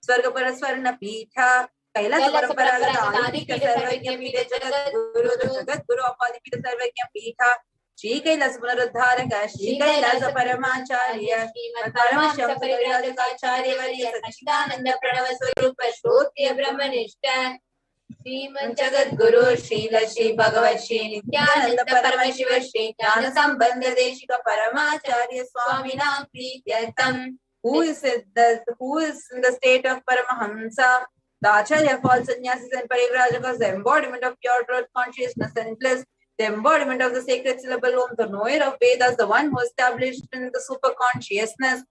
Swarga Paraswarna Pita, Kailasa Paramparagata Adika Sarvagya Pita, Jagat Guru, the Jagat Guru of Adipita Sarvagya Pita, Shri Kailasa Punaruddharaka, Shri Kailasa Paramacharya, Shrimad Paramasham Pariradakacharya Varya Sachidananda Pranava Swarupa Shrotya Brahmanishta, Shrimad Jagat Guru, Srila Shri Bhagavat Shri Nithyananda Paramashiva Shri Jnana Sambandha Deshika Paramacharya Swamina Prityartam, who is in the state of Paramahamsa. The Acharya, false sannyasis and parivrajakas, the embodiment of pure truth consciousness and bliss, the embodiment of the sacred syllable Om, the knower of Vedas, the one who established in the super consciousness.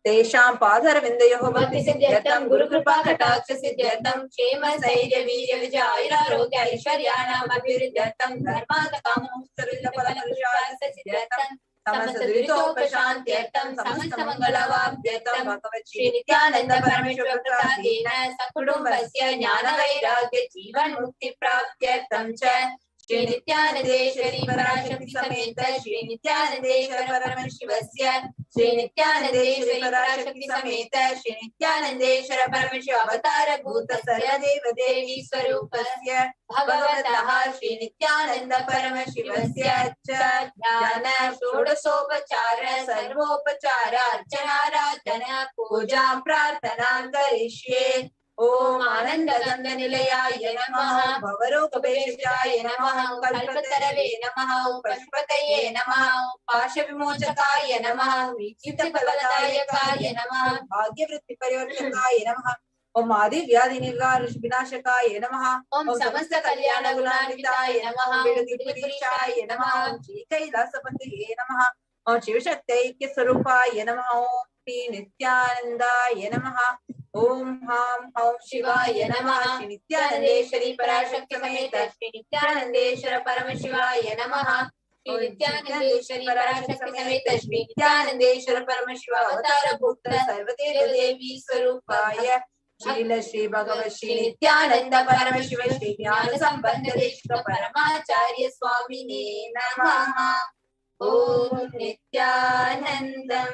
Tesham Padharavindayoho Bhakti Siddhyatam Guru Kripa Kataksha Siddhyatam Shema Sairya Virya Vijaya Ayura Rogya Aishwaryanam Abhiruddhyatam Dharmata Kamoksarilla Palamarusharasa Siddhyatam Samasadurito Pashantyartam Samastamangalavabhyatam Bhagavat Shri Nithyananda Parameshwara Prasadena Sakudumbasya Jnana Vairagya Jivan Mukti Praptyartam Cha Sri Nithyanandeshwari Parashakti Sameta Sri Nithyanandeshwara Paramashivasya Sri Nithyanandeshwari Parashakti Sameta Sri Nithyanandeshwara Paramashivasya Avatara Bhuta Saradeva Devi Swarupasya Bhagavataha Sri Nithyananda Paramashivasya Cha Jnana Shodasopachara Sarvopachara Archana Radhana Pujam Prarthanam Karishye Om Ananda Ganga Nilayaya Namaha Bhavarokabeshaya Namaha Kalpatarave Namaha Pashpataye Namaha Pasha Vimochakaya Namaha Vichita Paladayakaya Namaha Bhagyavritti Parivartakaya Namaha Om Adi Vyadi Nirvar Vinashakaya Namaha Om Samasta Kalyana Gunanvitaya Namaha Om Vidipurishaya Namaha Om Shri Kailasapatiye Namaha Om Shivashakti Swarupaya Namaha Om Shri Nithyanandaya Namaha Om Ham Om Shivaya Namaha Shri Nithyanandeshwari Parashakti Sameta Shri Nithyanandeshwara Paramashivaya Namaha Shri Nithyanandeshwari Parashakti Sameta Shri Nithyanandeshwara Paramashiva Avatara Bhukta Sarvadeva Devi Swarupaya Srila Shri Bhagavat Shri Nithyananda Paramashiva Shri Jnana Sambandha Deshika Paramacharya Swamine Namaha Om Nithyanandam.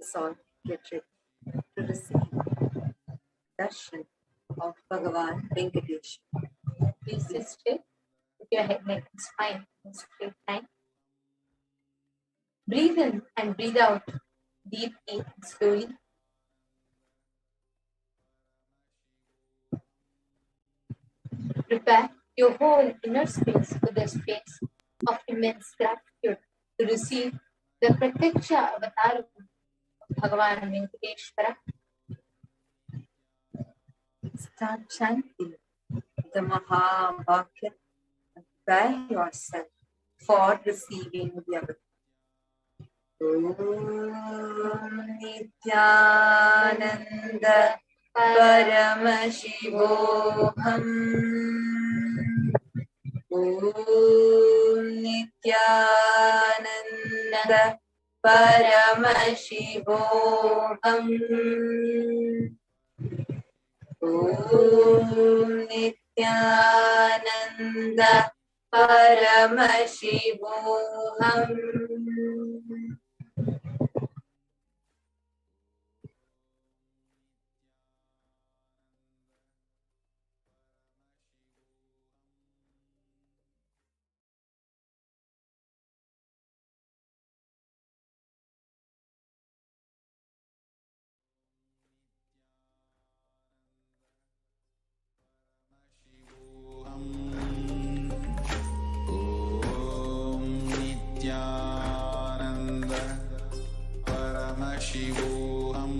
So get ready to receive darshan of Bhagavan Venkateshwara. Please sit straight with your head, neck, and spine in straight line. Breathe in and breathe out deeply and slowly. Prepare your whole inner space with a space of immense gratitude
to receive the Pratyaksha avatar of Bhagavan Venkateshwara.
Start chanting the Mahavakya. Prepare yourself for receiving the avatar. Om Nithyananda Paramashivoham. Om Nithyananda Paramashivoham. Om Nithyananda Paramashivoham.
Nithyananda Paramashivoham.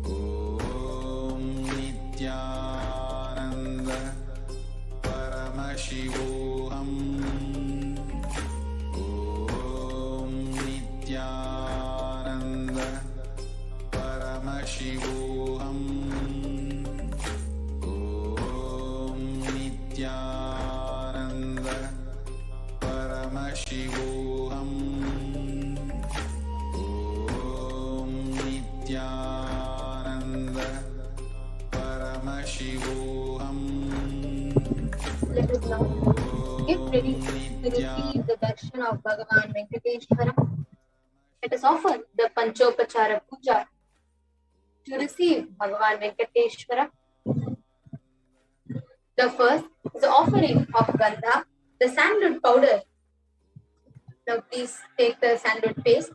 Om Nithyananda Paramashivoham. Om Nithyananda Paramashivoham. Om Nithyananda Paramashivoham. Om Nithyananda Paramashivoham.
Let us now get ready to receive the darshan of Bhagavan Venkateshwara. Let us offer the Panchopachara Puja to receive Bhagavan Venkateshwara. The first is the offering of Gandha, the sandalwood powder. Now please take the sandalwood paste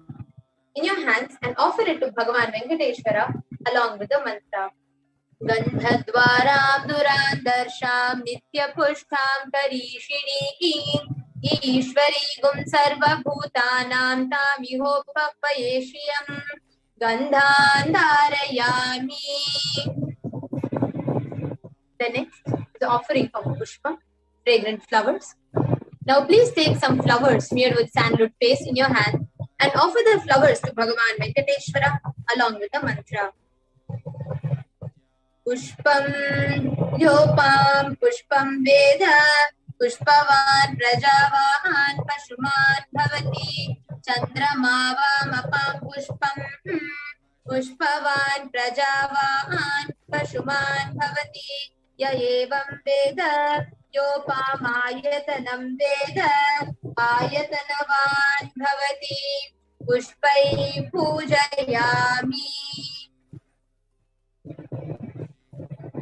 in your hands and offer it to Bhagavan Venkateshwara along with the mantra. Gandhadvaram durandarsham nitya pushtam karishini Ishwari gum sarva bhutanam tamiho papayeshiyam Gandhandarayami. The next is the offering of pushpa, fragrant flowers. Now please take some flowers smeared with sandalwood paste in your hand and offer the flowers to Bhagavan Venkateshwara along with the mantra. Pushpam yopam pushpam veda pushpavan prajavan pashuman bhavati chandramavamapam pushpam pushpavan prajavan pashuman bhavati ya evam veda yopamayatanam veda ayatanavan bhavati pushpai pujayami.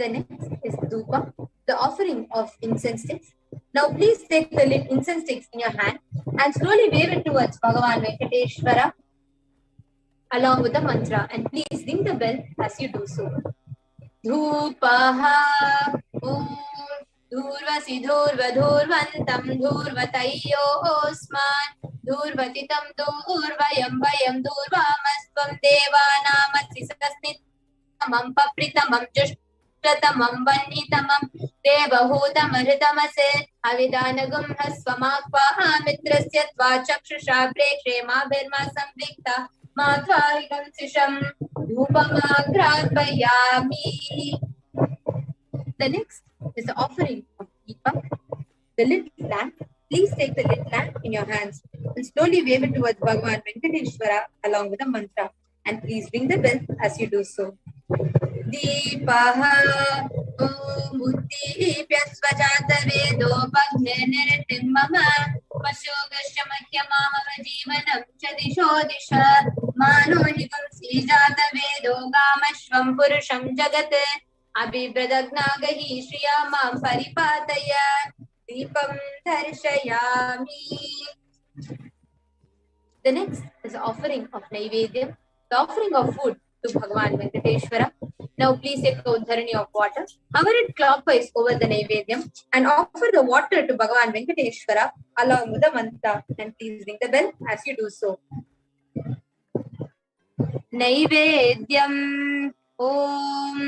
The next is dhupa, the offering of incense sticks. Now please take the lit incense sticks in your hand and slowly wave it towards Bhagavan Venkateshwara along with the mantra, and please ring the bell as you do so. Dhupaha om dhurvasi dhurva dhurvantam dhurvatayyo osman dhurvatitam dhurvayam vayam dhurvamasvam devanamasi sasnitamam papritamam jush Pratamam Vannitamam Devahutamarhitamase Avidanagum Hasvamakvaha Mitrasya Tvachakshusha Prekshema Birma Samvikta Madhvarigam Sisham Upamagrapayami. The next is the offering of Deepak, the lit lamp. Please take the lit lamp in your hands and slowly wave it towards Bhagavan Venkateshwara along with the mantra, and please ring the bell as you do so. Deepaha om buddhipya svajata vedo bhagnenirtimmama vashogashamakhyamama jivanam chadisho disha manohigam sijata vedo gamashvam purusham jagat abhibhradagnaagahi shriyamam paripataya deepam darshayami. The next is the offering of Naivedyam, the offering of food to Bhagavan Venkateshwara. Now please take a udharani of water, hover it clockwise over the Naivedyam and offer the water to Bhagavan Venkateshwara along with the mantra, and please ring the bell as you do so. Naivedyam Om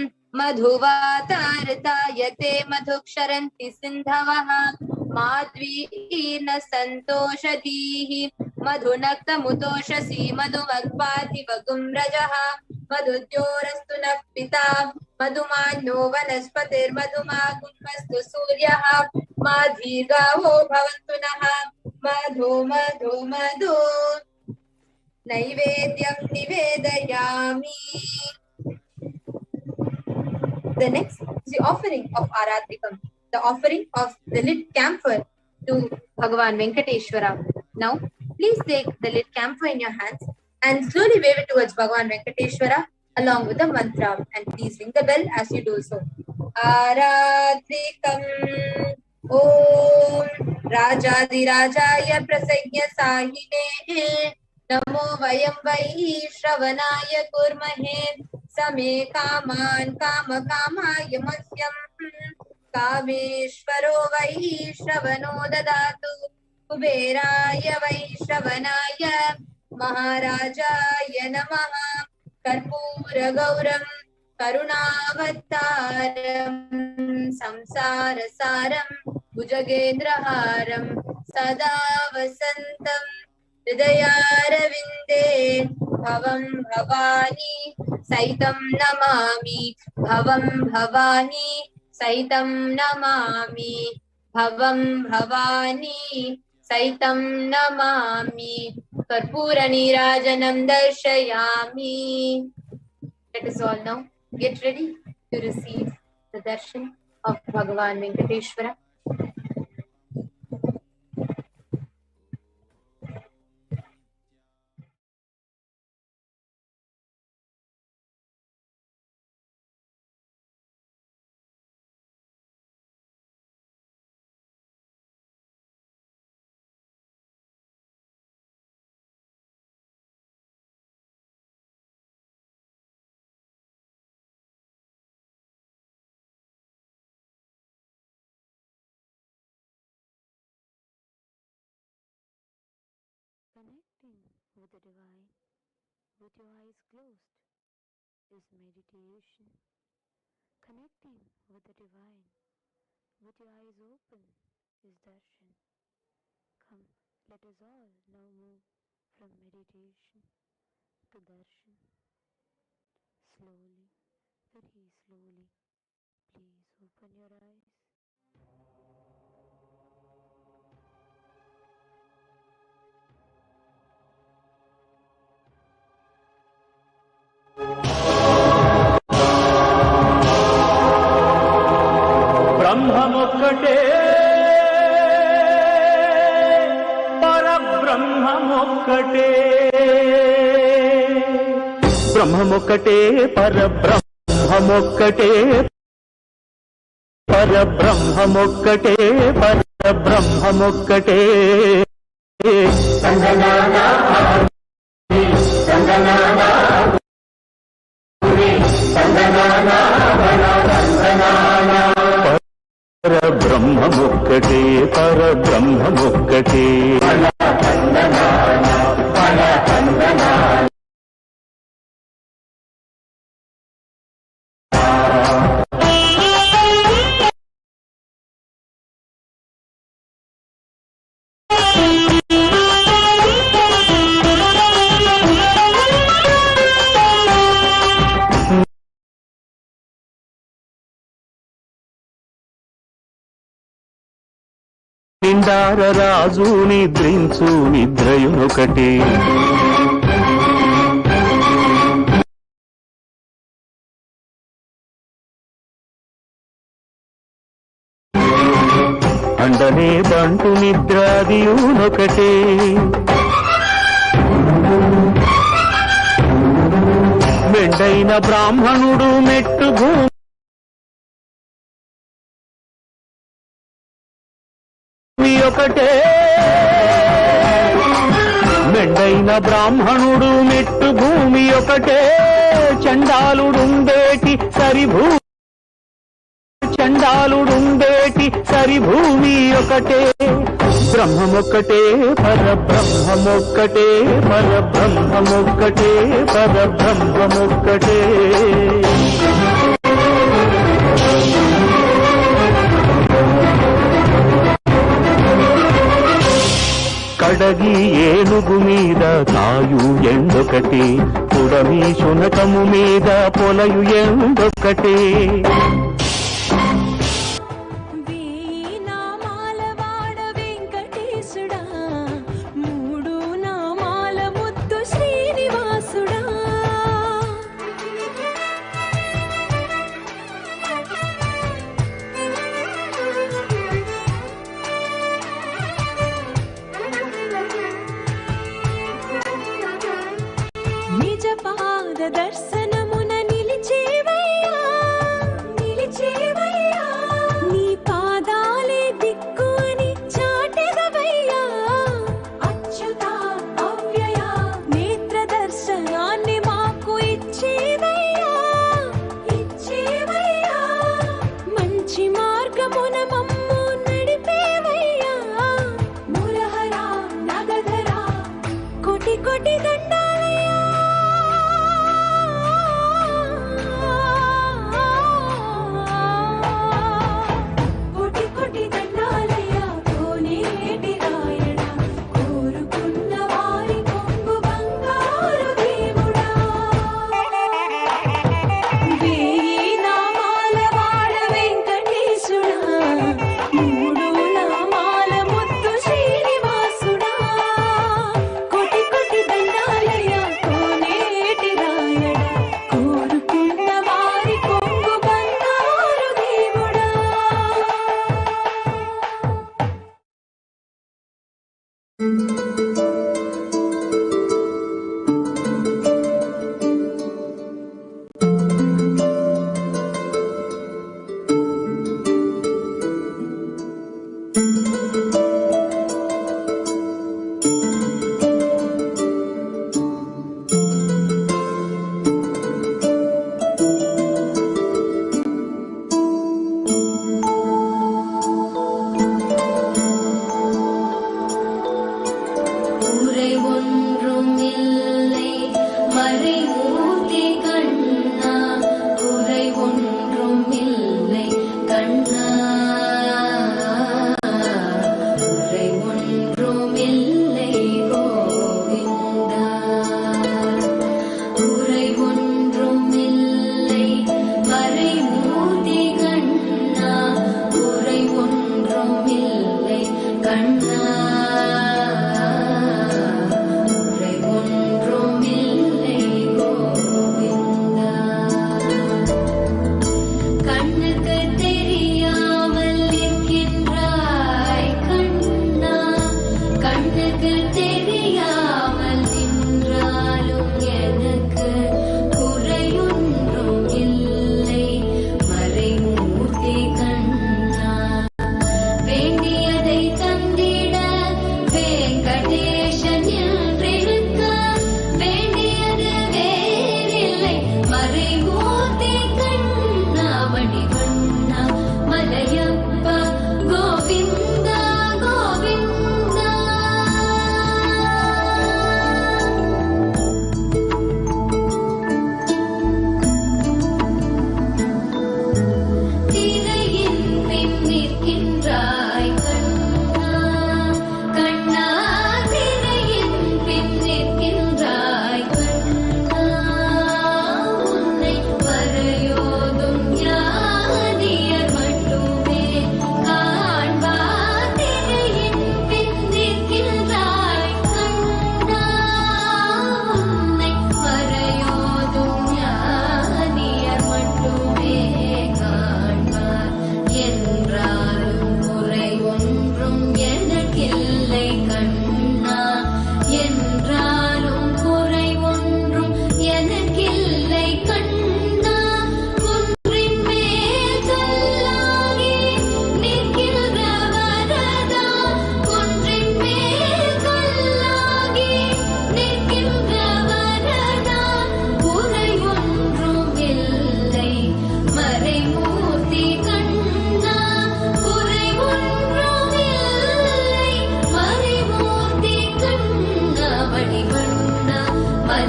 Madhuvatartayate Madhuksharanti Sindhavaha Madhvina Santoshadihi Madhunakta Mutoshasi Madhuvagpati Vagumrajaha Madhudyorastu Napita Madhumano Vanaspatir Madhumagunmastu Suryaha Madhigavo Bhavantunaha Madhu Madhu Madhu Naivedyam Nivedayami. The next is the offering of Aradhikam, the offering of the lit camphor to Bhagavan Venkateshwara. Now, please take the lit camphor in your hands and slowly wave it towards Bhagavan Venkateshwara along with the mantra, and please ring the bell as you do so. Aradhikam Om Rajadirajaya Prasagya Sahine Namo Vayam Vai Shravanaya Kurmahe Same Kaman Kama Kamaya Masyam Kameshwaro Vai Shravano Dadatu Kuberaya Vai Shravanaya Maharajaya Namaha Karpura Gauram Karunavataram Samsara Saram Bhujagendraharam Sada Vasantam Hridayararavinde Bhavam Bhavani Saitam Namami Bhavam Bhavani Saitam Namami Bhavam Bhavani Saitam Namami Karpura Nirajanam Darshayami. Let us all now get ready to receive the darshan of Bhagavan Venkateshwara.
Connecting with the divine with your eyes closed is meditation. Connecting with the divine with your eyes open is darshan. Come, let us all now move from meditation to darshan. Slowly, very slowly, please open your eyes.
బ్రహ్మమొక్కటే పరబ్రహ్మమొక్కటే బ్రహ్మమొక్కటే పరబ్రహ్మమొక్కటే పరబ్రహ్మమొక్కటే పరబ్రహ్మమొక్కటే సంగనానా సంగనానా సంగనానా పరబ్రహ్మమొక్కటే పరబ్రహ్మమొక్కటే నిండార రాజు నిద్రించు నిద్రయునొకటి అండనే బంటు నిద్రాదియునొకటే మెండైన బ్రాహ్మణుడు మెట్టు భూమి ఒకటే మెండైన బ్రాహ్మణుడు మెట్టు భూమి ఒకటే చండాలుడుండేటి సరిభూ చండాలుడుండేటి సరిభూమి ఒకటే బ్రహ్మమొక్కటే పరబ్రహ్మమొక్కటే పరబ్రహ్మమొక్కటే పరబ్రహ్మమొక్కటే కడగి ఏనుగు మీద కాయు ఎండొకటి పుడమి శునకము మీద పొలయు ఎండొకటి
దర్శనమున నిలిచేవయ్యా నిలిచేవయ్యా నీ పాదాలే దిక్కు అని చాటెదవయ్యా అచ్యుత అవ్యయ నేత్ర దర్శనాన్ని మాకు ఇచ్చేవయ్యా ఇచ్చేవయ్యా మంచి మార్గమున మమ్ము నడిపేవయ్యా మురహర నగధర కోటి కోటి దండాలయ్యా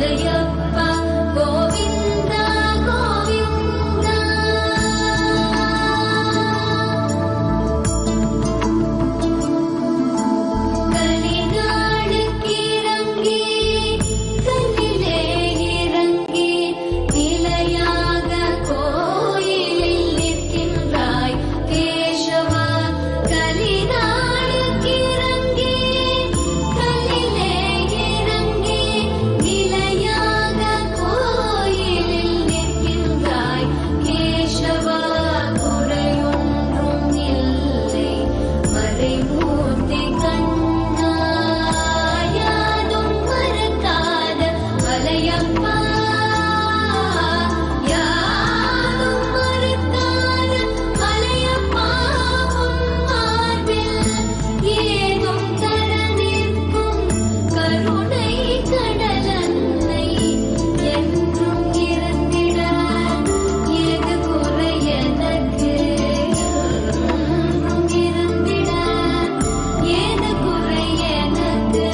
Malayappa Govinda Govinda. Kalinaadukku irangi kallile irangi nilayaga கோயிலில் நிற்கின்றாய் கேசவா. கலிநாளுக்கு இறங்கி கல்லிலே இறங்கி நிலையாக கோயிலில் நிற்கின்றாய் கேசவா. குறையொன்றும் இல்லை மறைமூர்த்தி கண்ணா, யாதும் மறக்காத மலையப்பா, யாதும் மறக்காத மலையப்பா. உன் மார்பில் ஏதும் தர நிற்கும் கருணை கடலன்னை என்றும் இருந்திட ஏது குறை எனக்கு, என்றும் இருந்திட ஏது குறை எனக்கு.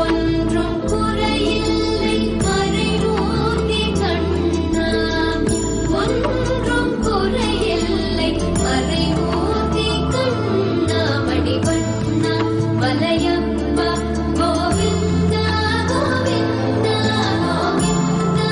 ஒன்றும் குறையில்லை மறைமூர்த்தி கண்ணா, ஒன்றும் குறையில்லை மறைமூர்த்தி கண்ணா. மணிவண்ணா மலையப்பா கோவிந்தா கோவிந்தா கோவிந்தா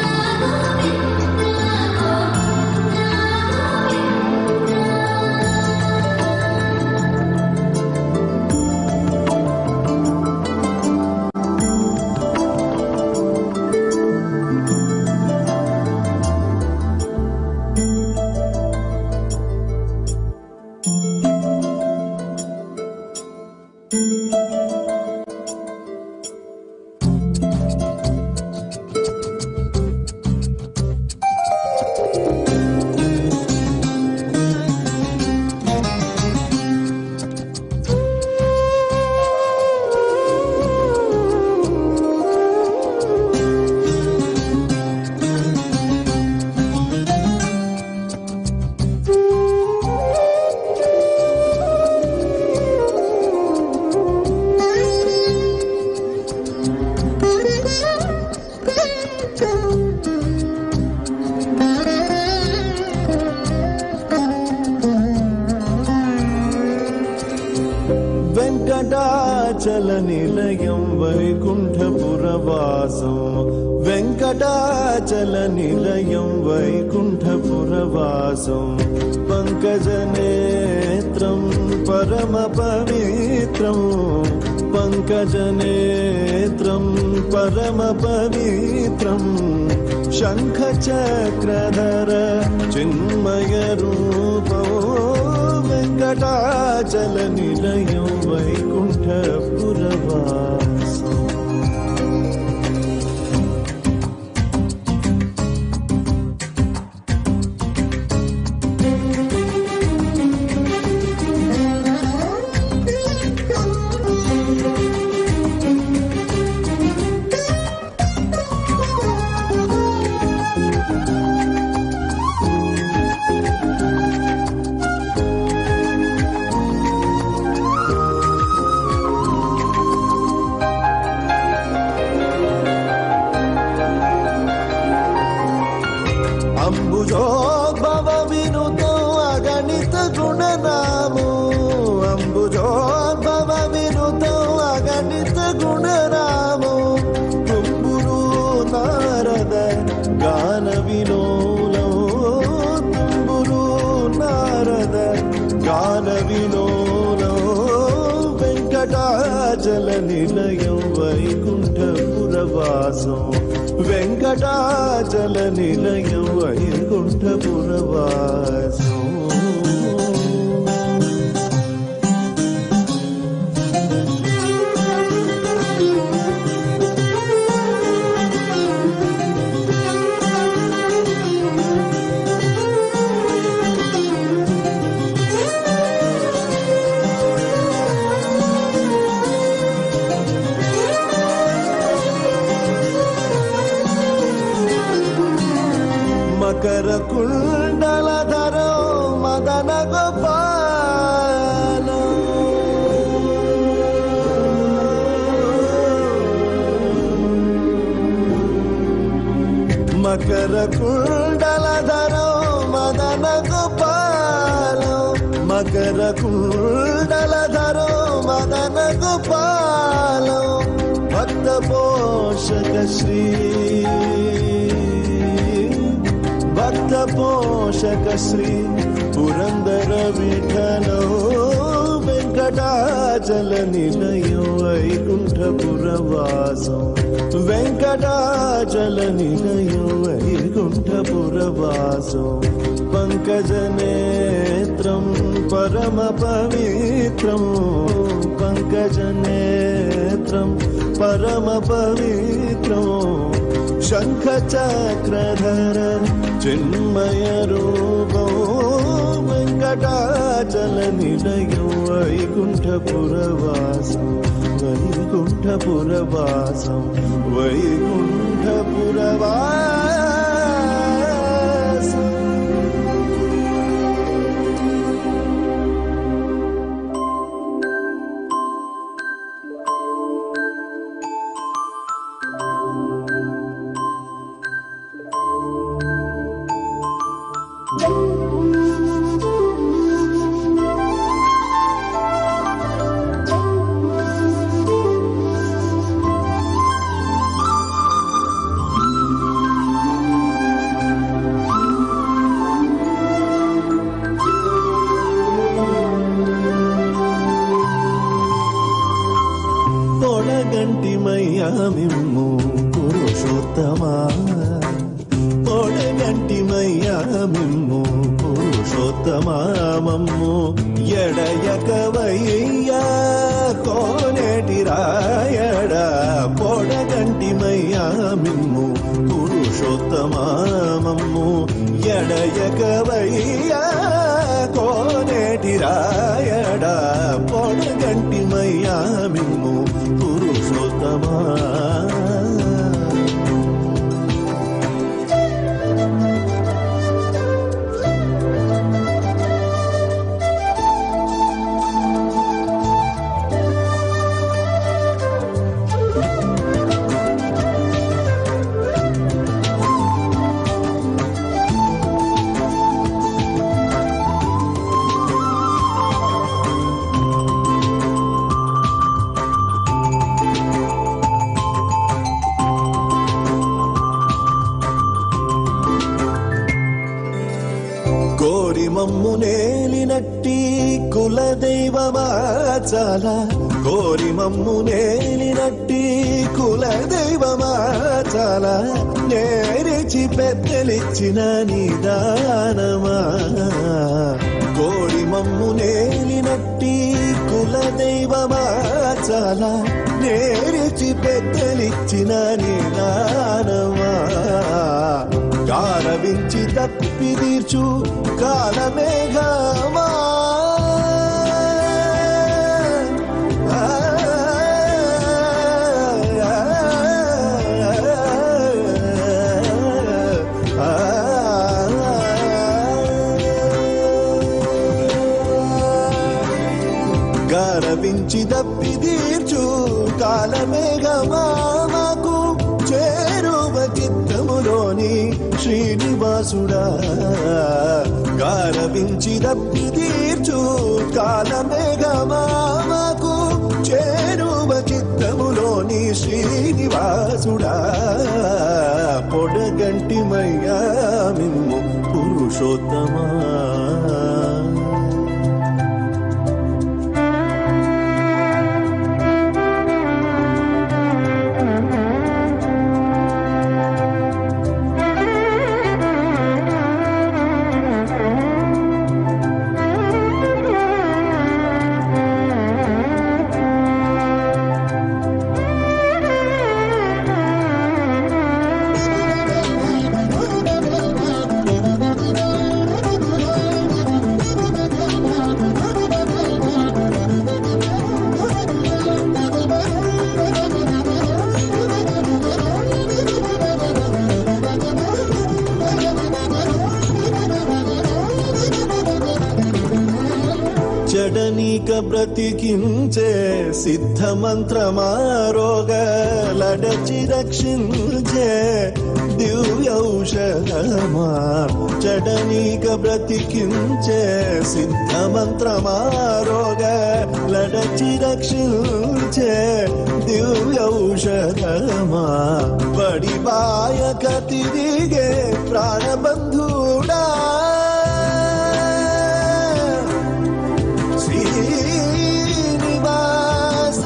వెంకటాచల నిలయం వైకుంఠపురవాసం. వెంకటాచల నిలయం వైకుంఠపురవాసం. పంకజనేత్రం పరమ పవిత్రం. పంకజనేత్రం పరమ పవిత్రం. శంఖచక్రధర చిన్మయ రూపం. వెంకటాచల నిలయం వైకుంఠపురవాసం. అంబుజోద్భవ వినుతో అగణిత గుణనామో. అంబుజోద్భవ వినుతో అగణిత గుణనామో. తుంబురు నారద గాన విలోలో. తుంబురు నారద గాన విలోలో. వెంకటాచల నిలయం వైకుంఠపురవాసం. వెంకటాచల నిలయం వైకుంఠపురవాసం. మకర కుండలధరో మకర కుండలధరో మదన గోపాలం మకర కుండలధరో మదన గోపాలం భక్త పోషక శ్రీ భక్త పోషక శ్రీ పురందర విఠలో వెంకటాచల నిలయం వైకుంఠపురవాసం వెంకటాచల నిలయం వైకుంఠపురవాసం పంకజనేత్రం పరమ పవిత్రం పంకజనేత్రం పరమ పవిత్రం శంఖ చక్రధర చిన్మయ రూపం వెంకటాచల నిలయం వైకుంఠపురవాసం వైకుంఠపురవాసం వైకుంఠపురవాసం. పొడగంటిమయ్యా మిమ్ము పురుషోత్తమా పొడగంటిమయ్యా మిమ్ము పురుషోత్తమా మమ్ము ఎడయకవయ్యా కోనేటి రాయడ పొడగంటిమయ్యా మిమ్ము పురుషోత్తమా మమ్ము ఎడయకవయ్యా కోనేటి రాయడ పొడగంటిమయ్యా మిమ్ము పురుషోత్తమా. కోరి మమ్ము నేలినట్టి కులదైవమా చాలా కోరి మమ్ము నేలినట్టి కులదైవమా చాలా నేరిచి పెద్దలిచ్చిన నిదానమా కోరి మమ్ము నేలినట్టి కులదైవమా చాలా నేరిచి పెద్దలిచ్చిన నిదానమా గారవించి తప్పి తీర్చు కాలమేఘమా గారవించి తప్పి తీర్చు కాలమేఘమా మాకు చేరువ చిత్తములోని శ్రీనివాసుడా గారవించి తప్పి తీర్చు కాలమేఘమా మాకు చేరువ చిత్తములోని శ్రీనివాసుడా పొడగంటిమయ్యా మిమ్ము పురుషోత్తమా. చెడనీక బ్రతికించే సిద్ధమంత్రమారోగలడచి రక్షించే దివ్యౌషధమా చడనీక బ్రతికించే సిద్ధమంత్రమారోగలడచి రక్షించే దివ్యౌషధమా వడిబాయక తిరిగే ప్రాణబంధుడా శ్రీనివాస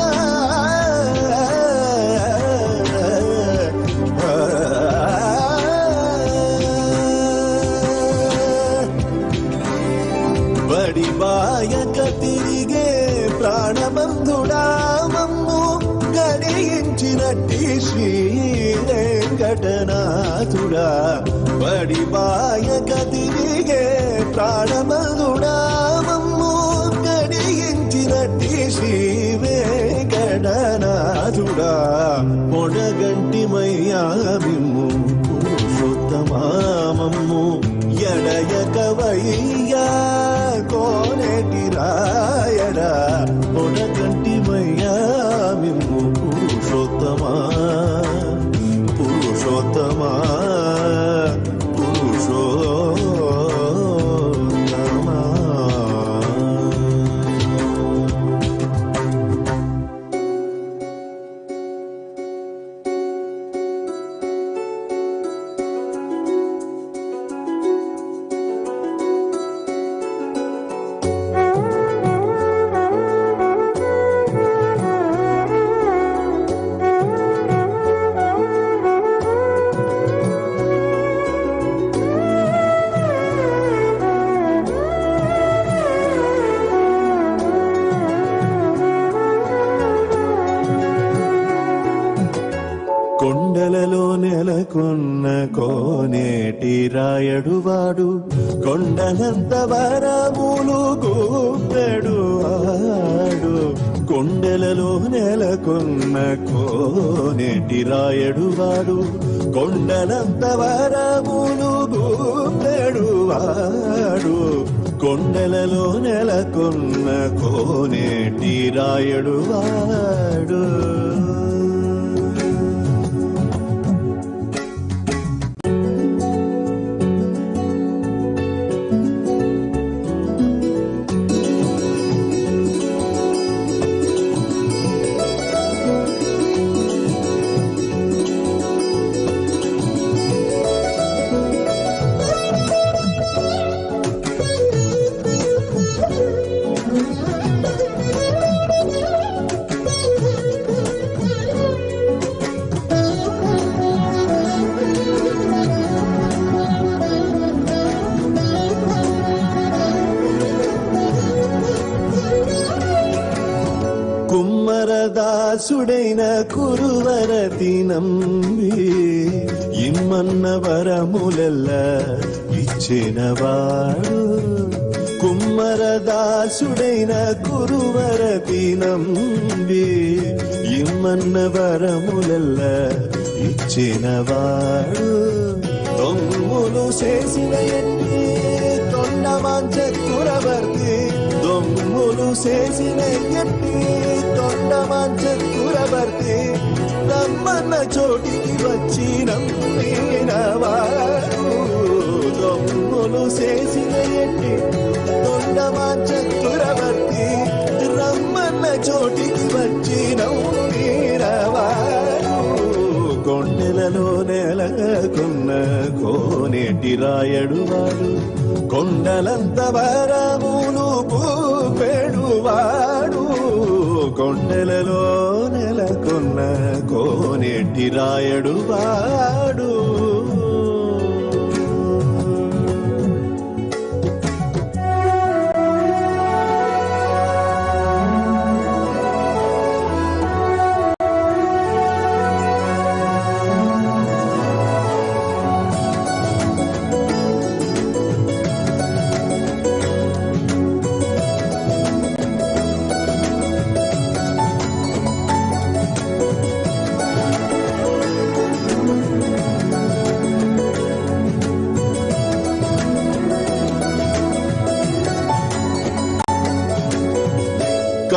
వడిబాయక తిరిగే ప్రాణబంధుడా మమ్ము గడియించినట్టి శ్రీ వెంకటనాథుడా వడిబాయక తిరిగే ప్రాణబంధుడా మమ్ము గడియించినట్టి శ్రీ వెంకటనాథుడా మొడగంటిమయ్యా మిమ్ము పురుషోత్తమా మమ్ము ఎడయకవయ్యా కోనేటి రాయరా మొడగంటిమయ్యా మిమ్ము పురుషోత్తమా పురుషోత్తమా పురుషోత్తమా కొండలలో నెలకొన్న కోనేటి రాయడువాడు కొండలంత వరములు గూపెడువాడు కొండలలో నెలకొన్న కోనేటి రాయడువాడు కొండలంత వరములు గూపెడువాడు కొండలలో నెలకొన్న కోనేటి రాయడువాడు కుమ్మరదాసుడైన కురువరతి నంబి ఇమ్మన్న వరములెల్ల ఇచ్చినవాడు కుమ్మరదాసుడైన కురువరతి నంబి ఇమ్మన్న వరములెల్ల ఇచ్చినవాడు దొంగులు చేసిన ఎన్ని తొండమాంచకురవర్తి దొంగులు చేసిన ఎన్ని తొండమాంచకురవర్తి రమ్మన్న చోటికి వచ్చి నమ్మినవాడు దొంగులు చేసిన ఎన్ని తొండమాంచకురవర్తి రమ్మన్న చోటికి వచ్చి నమ్మినవాడు కొండలలో నెలకొన్న కోనేటి రాయడువాడు కొండలంత వరములు పూపెడువాడు కొండలలో నెలకొన్న కోనేటి రాయడువాడు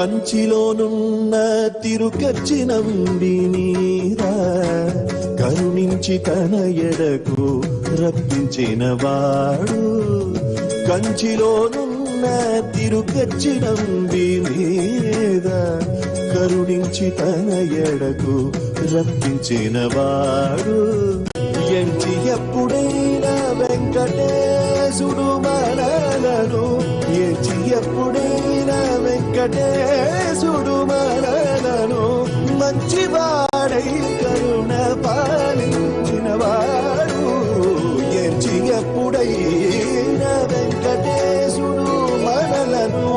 కంచిలోనున్న తిరుకచ్చినంబి మీద కరుణించి తన ఎడకు రప్పించిన వాడు. కంచిలోనున్న తిరుకచ్చినంబి మీద కరుణించి తన ఎడకు రప్పించిన వాడు. ఎంచి ఎప్పుడైనా వెంకటేశుడు మనలను, ఎంచి ఎప్పుడైనా వెంకటేశుడు మనలను మంచివాడై కరుణ పాలించిన వాడు. ఎంచి ఎప్పుడైనా వెంకటేశుడు మనలను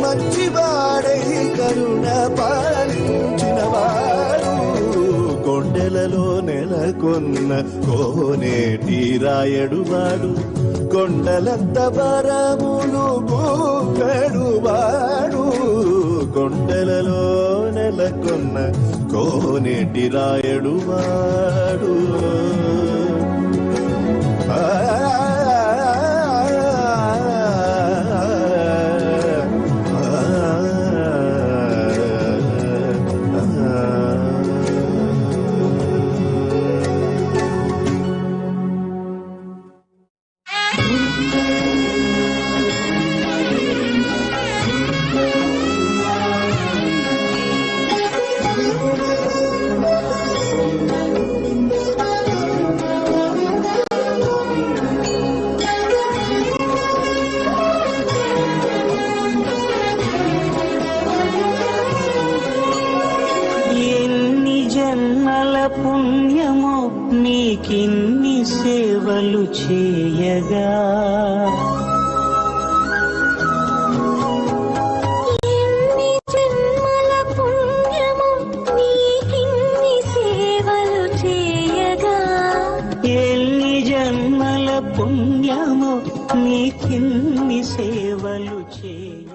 మంచివాడై కరుణ పాలించిన వాడు. కొండలలో నెలకొన్న కోనేటి రాయడు వాడు, కొండలంత వరములు గూపెడు వాడు. కొండలలో నెలకొన్న కోనేటి రాయడు వాడు.
పుణ్యమో నీకిన్ని సేవలు చేయగా,
ఎన్ని జన్మల పుణ్యమో నీకిన్ని సేవలు చేయగా,
ఎన్ని జన్మల పుణ్యమో నీకిన్ని సేవలు చేయగా.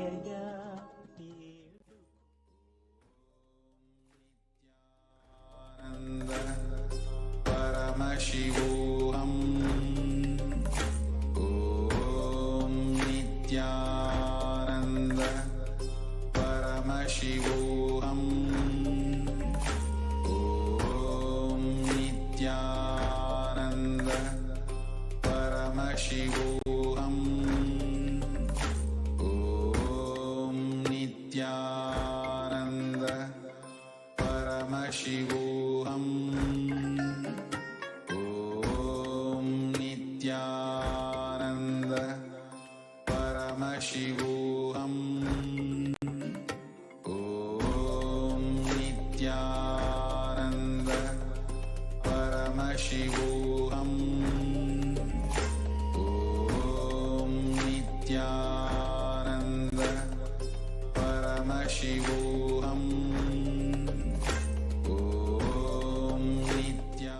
शिवोऽहम् ॐ नित्यानन्द परमशिवोऽहम् ॐ नित्यानन्द परमशिवोऽहम् ॐ नित्यानन्द परमशिवोऽहम् नित्यानन्द परमशिवोऽहम् ॐ नित्यानन्द परमशिवोऽहम् ॐ नित्यानन्द परमशिवोऽहम् ॐ नित्या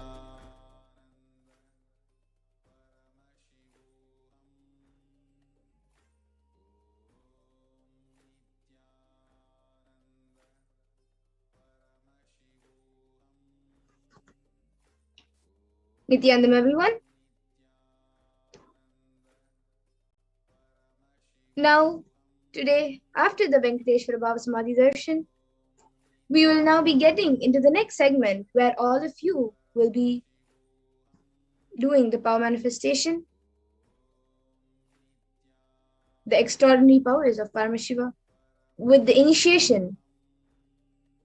Nithyananda, everyone. Now, today, after the Venkateshwara Bhava Samadhi Darshan, we will now be getting into the next segment where all of you will be doing the power manifestation, the extraordinary powers of Paramashiva, with the initiation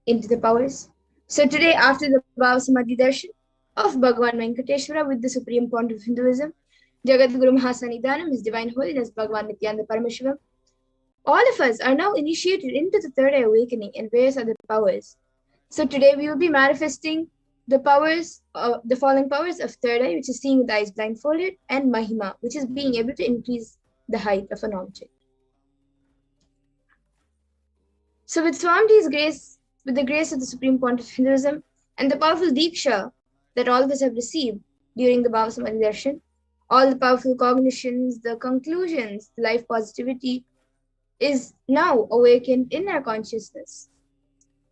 into the powers. So today, after the Bhava Samadhi Darshan of Bhagavan Venkateshwara with the Supreme Pontiff of Hinduism, Jagat Guru Mahasanidhanam, His Divine Holiness Bhagavan Nithyananda Paramashivam, all of us are now initiated into the third eye awakening and various other powers. So today we will be manifesting the powers, the following powers of third eye, which is seeing with eyes blindfolded, and Mahima, which is being able to increase the height of an object. So with Swamiji's grace, with the grace of the Supreme Pontiff of Hinduism, and the powerful Diksha that all of us have received during the Bhava Samadhi Darshan, all the powerful cognitions, the conclusions, the life positivity is now awakened in our consciousness.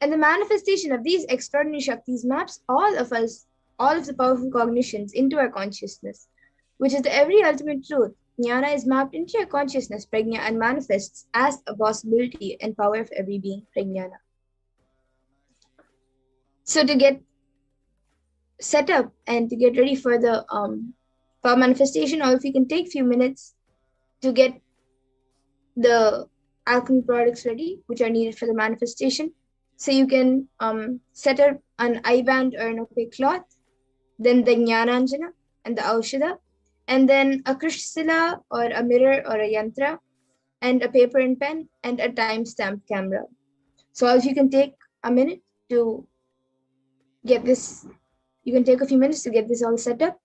And the manifestation of these extraordinary Shaktis maps all of us, all of the powerful cognitions into our consciousness, which is the every ultimate truth jnana is mapped into your consciousness, prajna, and manifests as a possibility and power of every being, prajnana. So to get set up and to get ready for the power manifestation, or if you can take a few minutes to get the alchemy products ready, which are needed for the manifestation. So you can set up an eye band or an opaque cloth, then the jnananjana and the aushadha, and then a krishsila or a mirror or a yantra, and a paper and pen, and a time-stamped camera. So if you can take a minute to get this, you can take a few minutes to get this all set up.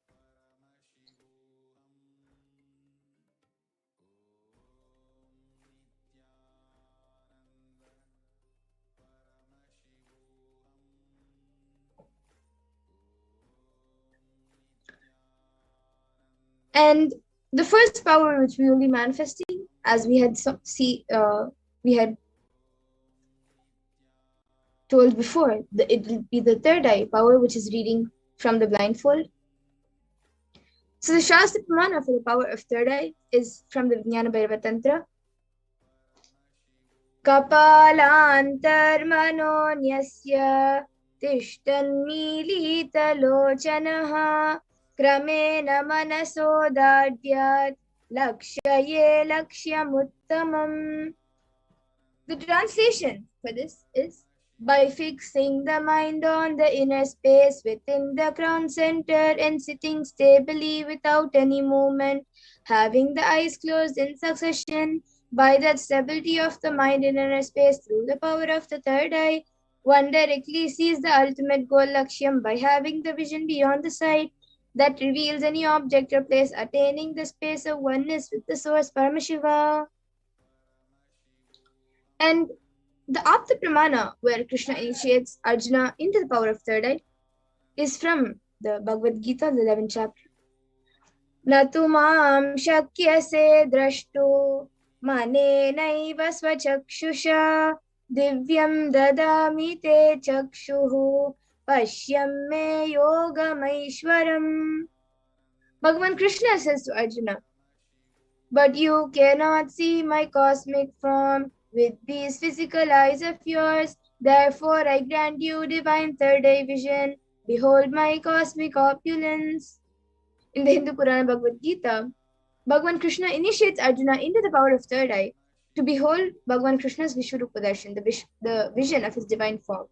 And the first power which we will be manifesting, as we had we had told before, it will be the third eye power, which is reading from the blindfold. So the Shastra Pramana for the power of third eye is from the Vijnana Bhairava Tantra. Kapalantarmanonyasya tishtan milita lochanaha kramena manasodadyat lakshaye lakshyamuttamam. The translation for this is, by fixing the mind on the inner space within the crown center and sitting stably without any movement, having the eyes closed in succession, by that stability of the mind in inner space through the power of the third eye, one directly sees the ultimate goal lakshyam by having the vision beyond the sight that reveals any object or place, attaining the space of oneness with the source Paramashiva. And the Apta Pramana, where Krishna initiates Arjuna into the power of third eye, is from the Bhagavad Gita, the 11th chapter. Natu mam shakyase drashtu manenaiva svachakshusha divyam dadami te chakshuhu pashyam me yogamaishwaram. Bhagavan Krishna says to Arjuna, but you cannot see my cosmic form with these physical eyes of yours. Therefore, I grant you divine third eye vision. Behold my cosmic opulence. In the Hindu Purana Bhagavad Gita, Bhagavan Krishna initiates Arjuna into the power of third eye to behold Bhagavan Krishna's Vishwarupa Darshan, the vision of his divine form.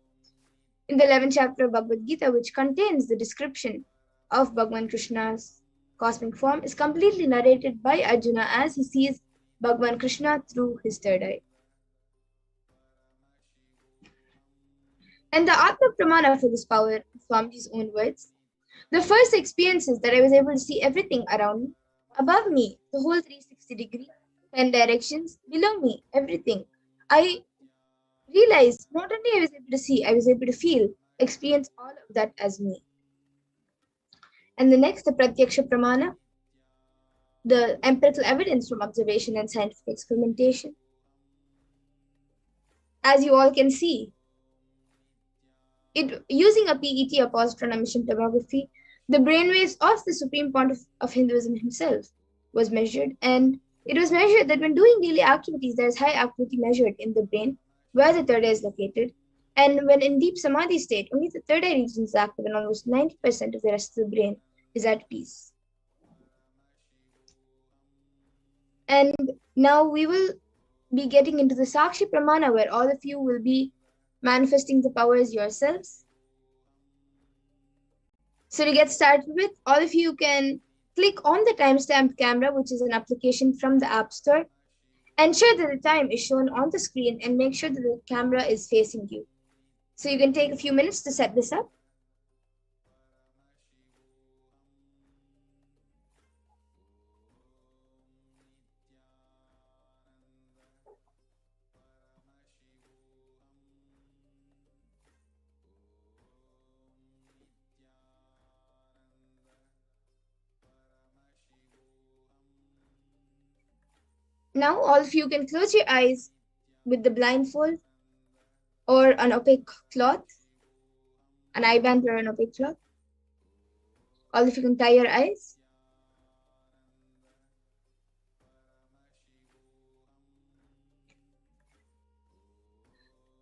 In the 11th chapter of Bhagavad Gita, which contains the description of Bhagavan Krishna's cosmic form, is completely narrated by Arjuna as he sees Bhagavan Krishna through his third eye. And the Atma Pramana for this power, from his own words, the first experience is that I was able to see everything around me, above me, the whole 360 degree, 10 directions, below me, everything. I realized not only I was able to see, I was able to feel, experience all of that as me. And the next, the Pratyaksha Pramana, the empirical evidence from observation and scientific experimentation. As you all can see, using a PET, a positron emission tomography, the brainwaves of the Supreme Pontiff of Hinduism himself was measured, and it was measured that when doing daily activities, there is high activity measured in the brain where the third eye is located, and when in deep samadhi state, only the third eye region is active and almost 90% of the rest of the brain is at peace. And now we will be getting into the Sakshi Pramana, where all of you will be manifesting the powers yourselves. So to get started with, all of you can click on the timestamp camera, which is an application from the App Store, ensure that the time is shown on the screen and make sure that the camera is facing you. So you can take a few minutes to set this up. Now all of you can close your eyes with the blindfold or an opaque cloth, an eye band or an opaque cloth. All of you can tie your eyes.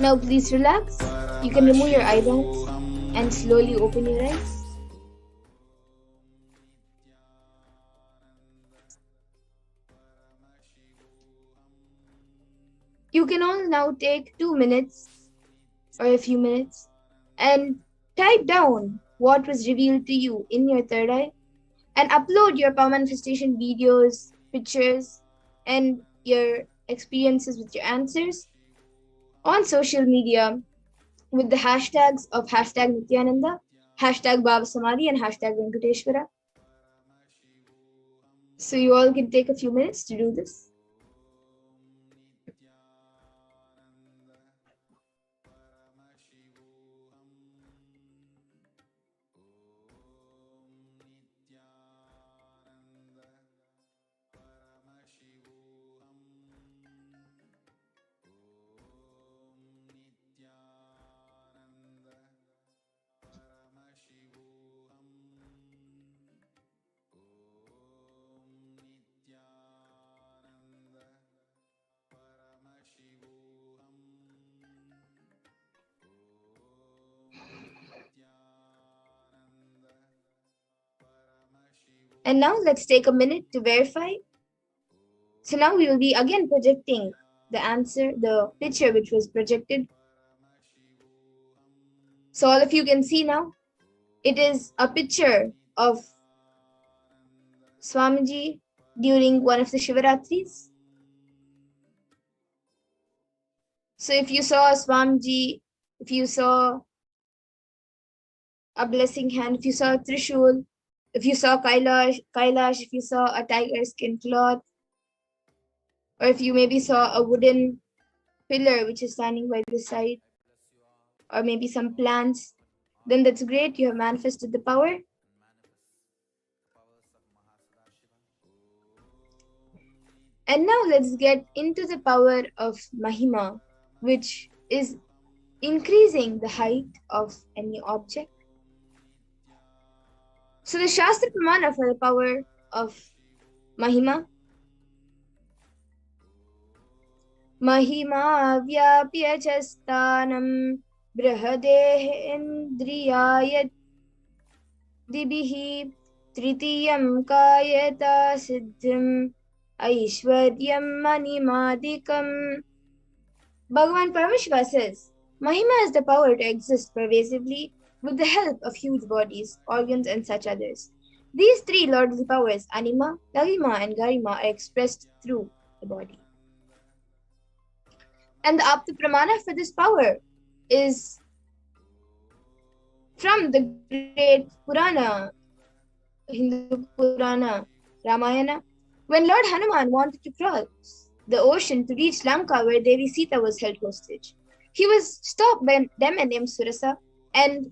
Now please relax. You can remove your eyebrows and slowly open your eyes. You can all now take 2 minutes or a few minutes and type down what was revealed to you in your third eye and upload your power manifestation videos, pictures, and your experiences with your answers on social media with the hashtags of hashtag Nithyananda, hashtag Bhava Samadhi, and hashtag Venkateshwara. So you all can take a few minutes to do this. And now let's take a minute to verify. So now we will be again projecting the answer, the picture which was projected. So all of you can see now, it is a picture of Swamiji during one of the Shivaratris. So if you saw Swamiji, if you saw a blessing hand, if you saw a Trishul, if you saw Kailash, if you saw a tiger skin cloth, or if you maybe saw a wooden pillar which is standing by the side, or maybe some plants, then that's great, you have manifested the power. And now let's get into the power of Mahima, which is increasing the height of any object. So the Shastra Pramana for the power of Mahima. Mahima vyapya chastanam brahadeh indriyayat dibihi tritiyam kayata siddhim aishwaryam manimadikam. Bhagavan Parameshwara says, Mahima is the power to exist pervasively with the help of huge bodies, organs, and such others. These three lordly powers, Anima, Lalima, and Garima, are expressed through the body. And the Apta Pramana for this power is from the great Purana, Hindu Purana, Ramayana, when Lord Hanuman wanted to cross the ocean to reach Lanka where Devi Sita was held hostage. He was stopped by a demon named Surasa, and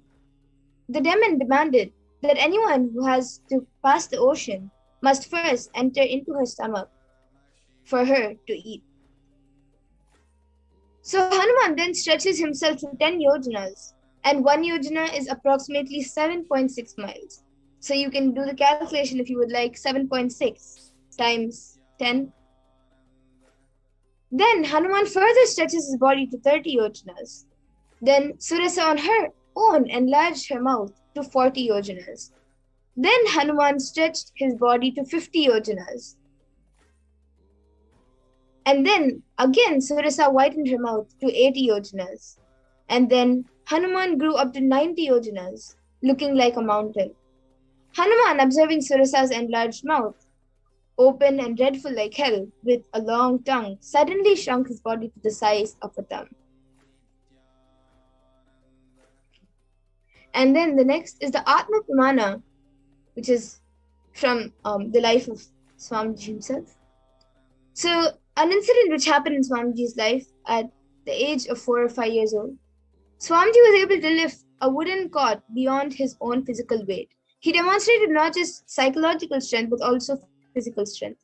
the demon demanded that anyone who has to pass the ocean must first enter into her stomach for her to eat. So Hanuman then stretches himself to 10 yojanas, and 1 yojana is approximately 7.6 miles. So you can do the calculation if you would like, 7.6 times 10. Then Hanuman further stretches his body to 30 yojanas. Then Surasa on her own enlarged her mouth to 40 yojanas. Then Hanuman stretched his body to 50 yojanas. And then again Surasa widened her mouth to 80 yojanas. And then Hanuman grew up to 90 yojanas, looking like a mountain. Hanuman, observing Surasa's enlarged mouth, open and dreadful like hell, with a long tongue, suddenly shrunk his body to the size of a thumb. And then the next is the Atma Pramana, which is from the life of Swamiji himself. So an incident which happened in Swamiji's life at the age of 4 or 5 years old, Swamiji was able to lift a wooden cot beyond his own physical weight. He demonstrated not just psychological strength but also physical strength.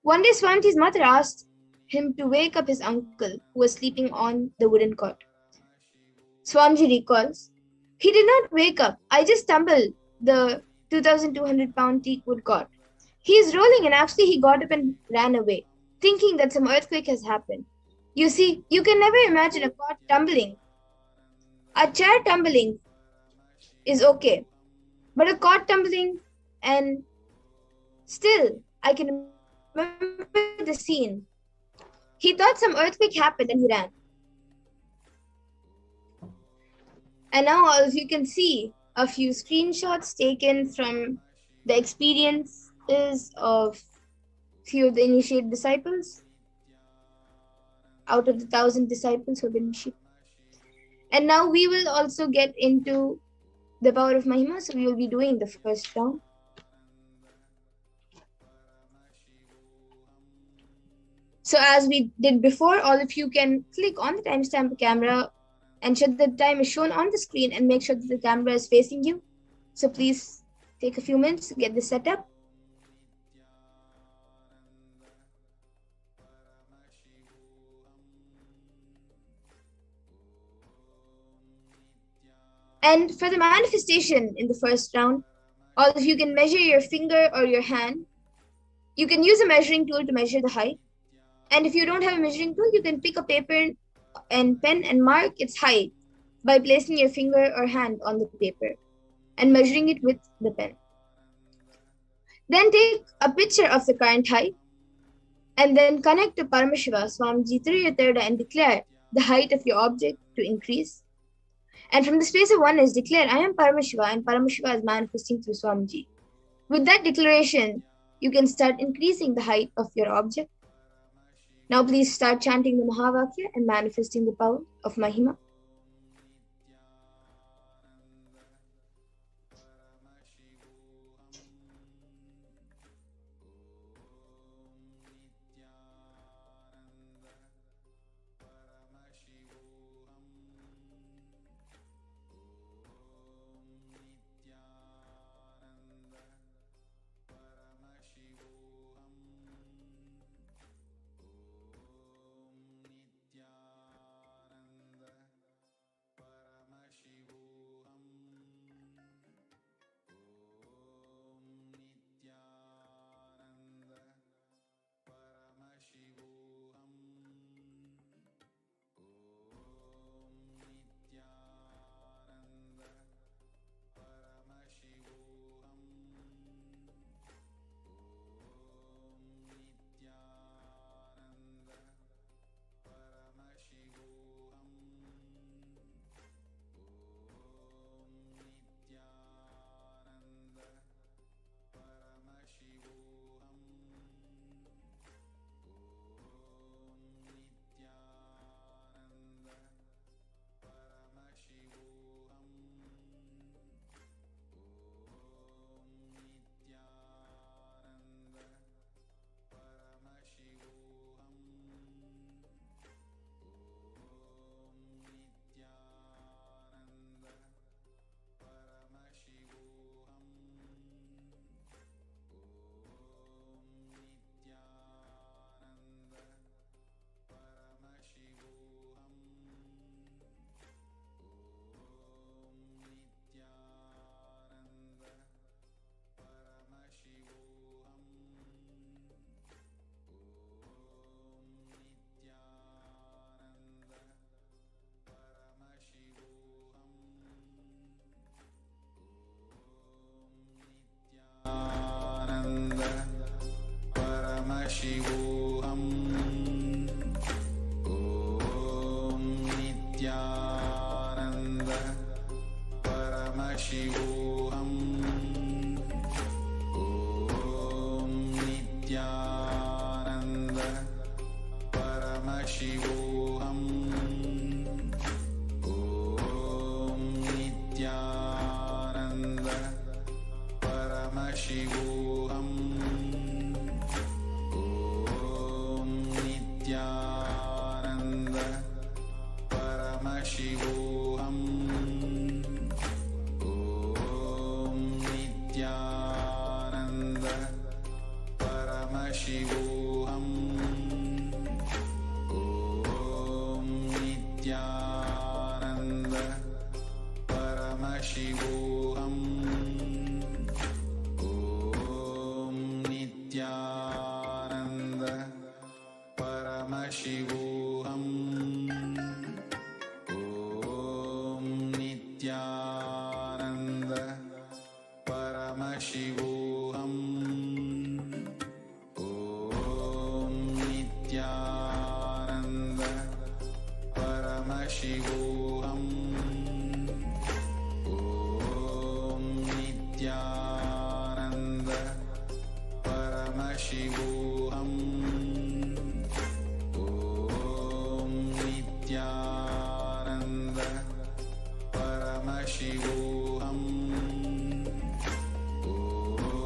One day Swamiji's mother asked him to wake up his uncle who was sleeping on the wooden cot. Swamiji recalls, "He did not wake up. I just stumbled the 2,200 pound teak wood cot. He is rolling and actually he got up and ran away, thinking that some earthquake has happened. You see, you can never imagine a cot tumbling. A chair tumbling is okay, but a cot tumbling, and still, I can remember the scene. He thought some earthquake happened and he ran. And now all of you can see a few screenshots taken from the experiences of few of the initiated disciples out of the 1,000 disciples who have been initiated. And now we will also get into the power of Mahima, so we will be doing the first round. So as we did before, all of you can click on the timestamp camera, ensure the time is shown on the screen, and make sure that the camera is facing you. So please take a few minutes to get this set up. And for the manifestation in the first round, all of you can measure your finger or your hand. You can use a measuring tool to measure the height. And if you don't have a measuring tool, you can pick a paper and pen and mark its height by placing your finger or hand on the paper and measuring it with the pen. Then take a picture of the current height and then connect to Paramashiva, Swamiji, through your third eye and declare the height of your object to increase. And from the space of oneness, declare, I am Paramashiva, and Paramashiva is manifesting through Swamiji. With that declaration, you can start increasing the height of your object. Now please start chanting the Mahavakya and manifesting the power of Mahima.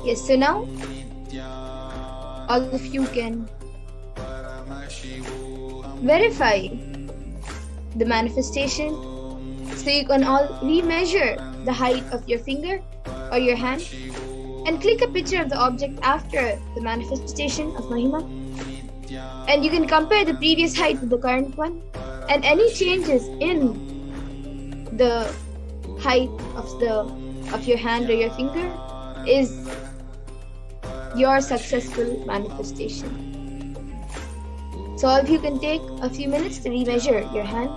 Yes, so now all of you can verify the manifestation, so you can all remeasure the height of your finger or your hand and click a picture of the object after the manifestation of Mahima, and you can compare the previous height with the current one, and any changes in the height of your hand or your finger is your successful manifestation. So all of you can take a few minutes to remeasure your hand.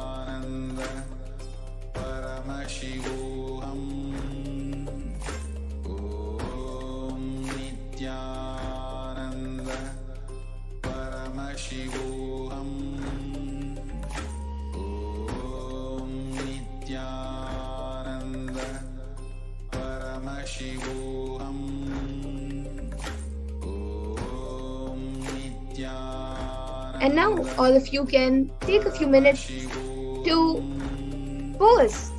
And now all of you can take a few minutes to post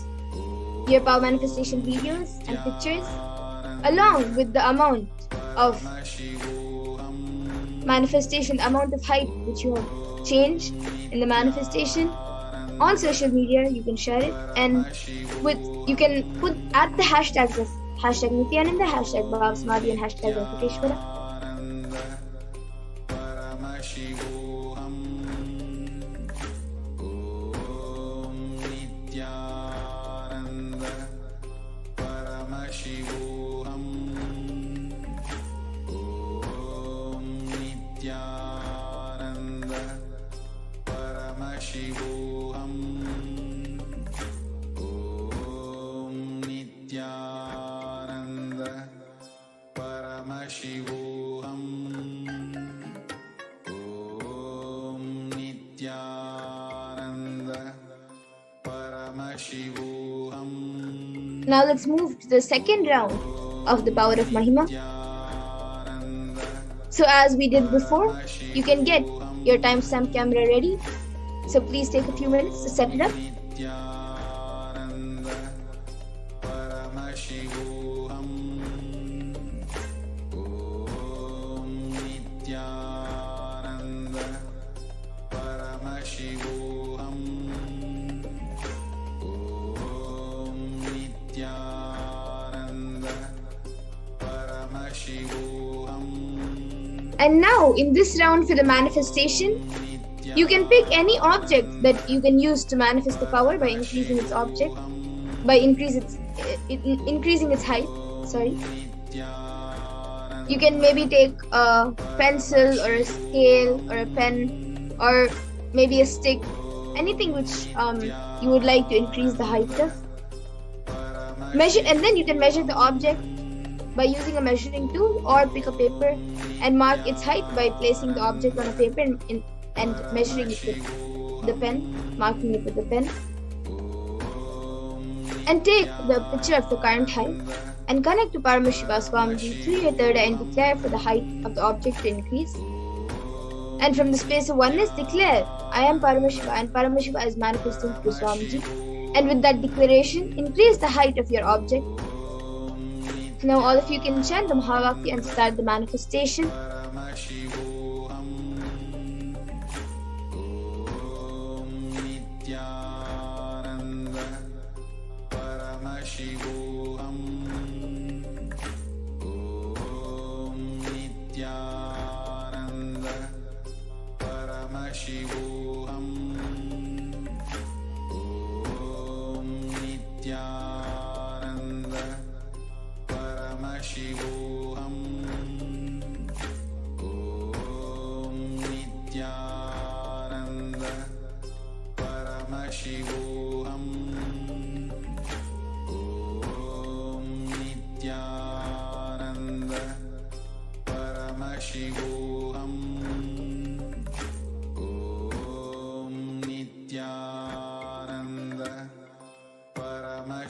your power manifestation videos and pictures along with the amount of manifestation, amount of height which you have changed in the manifestation on social media. You can share it, and you can put at the hashtags of hashtag Nithyananda, hashtag Bhava Samadhi, and hashtag Venkateshwara. Now let's move to the second round of the power of Mahima. So as we did before, you can get your timestamp camera ready. So please take a few minutes to set it up. And now in this round for the manifestation, you can pick any object that you can use to manifest the power by increasing its object, by increasing its height. Sorry. You can maybe take a pencil or a scale or a pen or maybe a stick, anything which you would like to increase the height of. Measure, and then you can measure the object by using a measuring tool, or pick a paper and mark its height by placing the object on a paper and measuring it with the pen, marking it with the pen. And take the picture of the current height and connect to Paramashiva Swamiji through your third eye and declare for the height of the object to increase. And from the space of oneness, declare, I am Paramashiva, and Paramashiva is manifesting through Swamiji. And with that declaration, increase the height of your object. Now all of you can chant the Mahavakya and start the manifestation.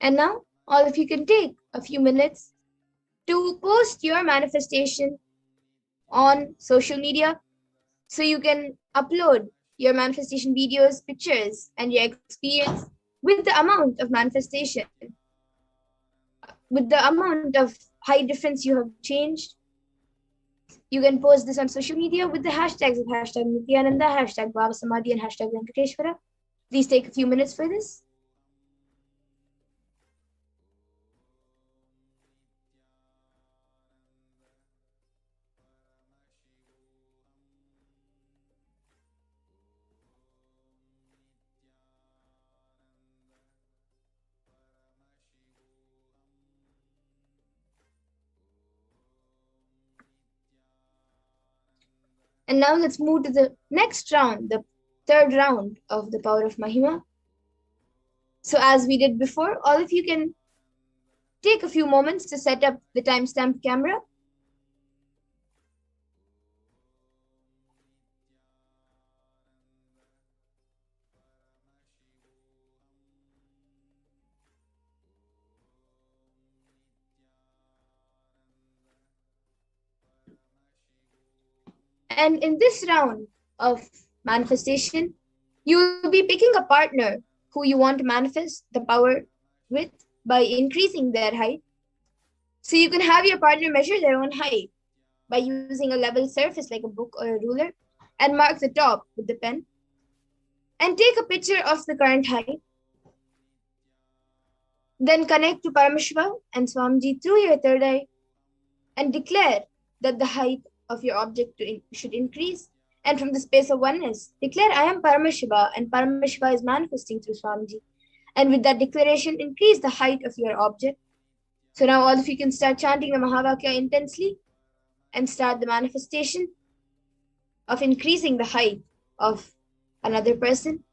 And now, all of you can take a few minutes to post your manifestation on social media, so you can upload your manifestation videos, pictures, and your experience with the amount of manifestation, with the amount of height difference you have changed. You can post this on social media with the hashtags of hashtag Nithyananda, hashtag Bhava Samadhi, and hashtag Venkateshwara. Please take a few minutes for this. And now let's move to the next round, the third round of the power of Mahima. So as we did before, all of you can take a few moments to set up the timestamp camera. And in this round of manifestation, you will be picking a partner who you want to manifest the power with by increasing their height. So you can have your partner measure their own height by using a level surface like a book or a ruler and mark the top with the pen. And take a picture of the current height. Then connect to Paramashiva and Swamiji through your third eye and declare that the height of your object should increase. And from the space of oneness, declare, I am Paramashiva, and Paramashiva is manifesting through Swamiji. And with that declaration, increase the height of your object. So now all of you can start chanting the Mahavakya intensely and start the manifestation of increasing the height of another person.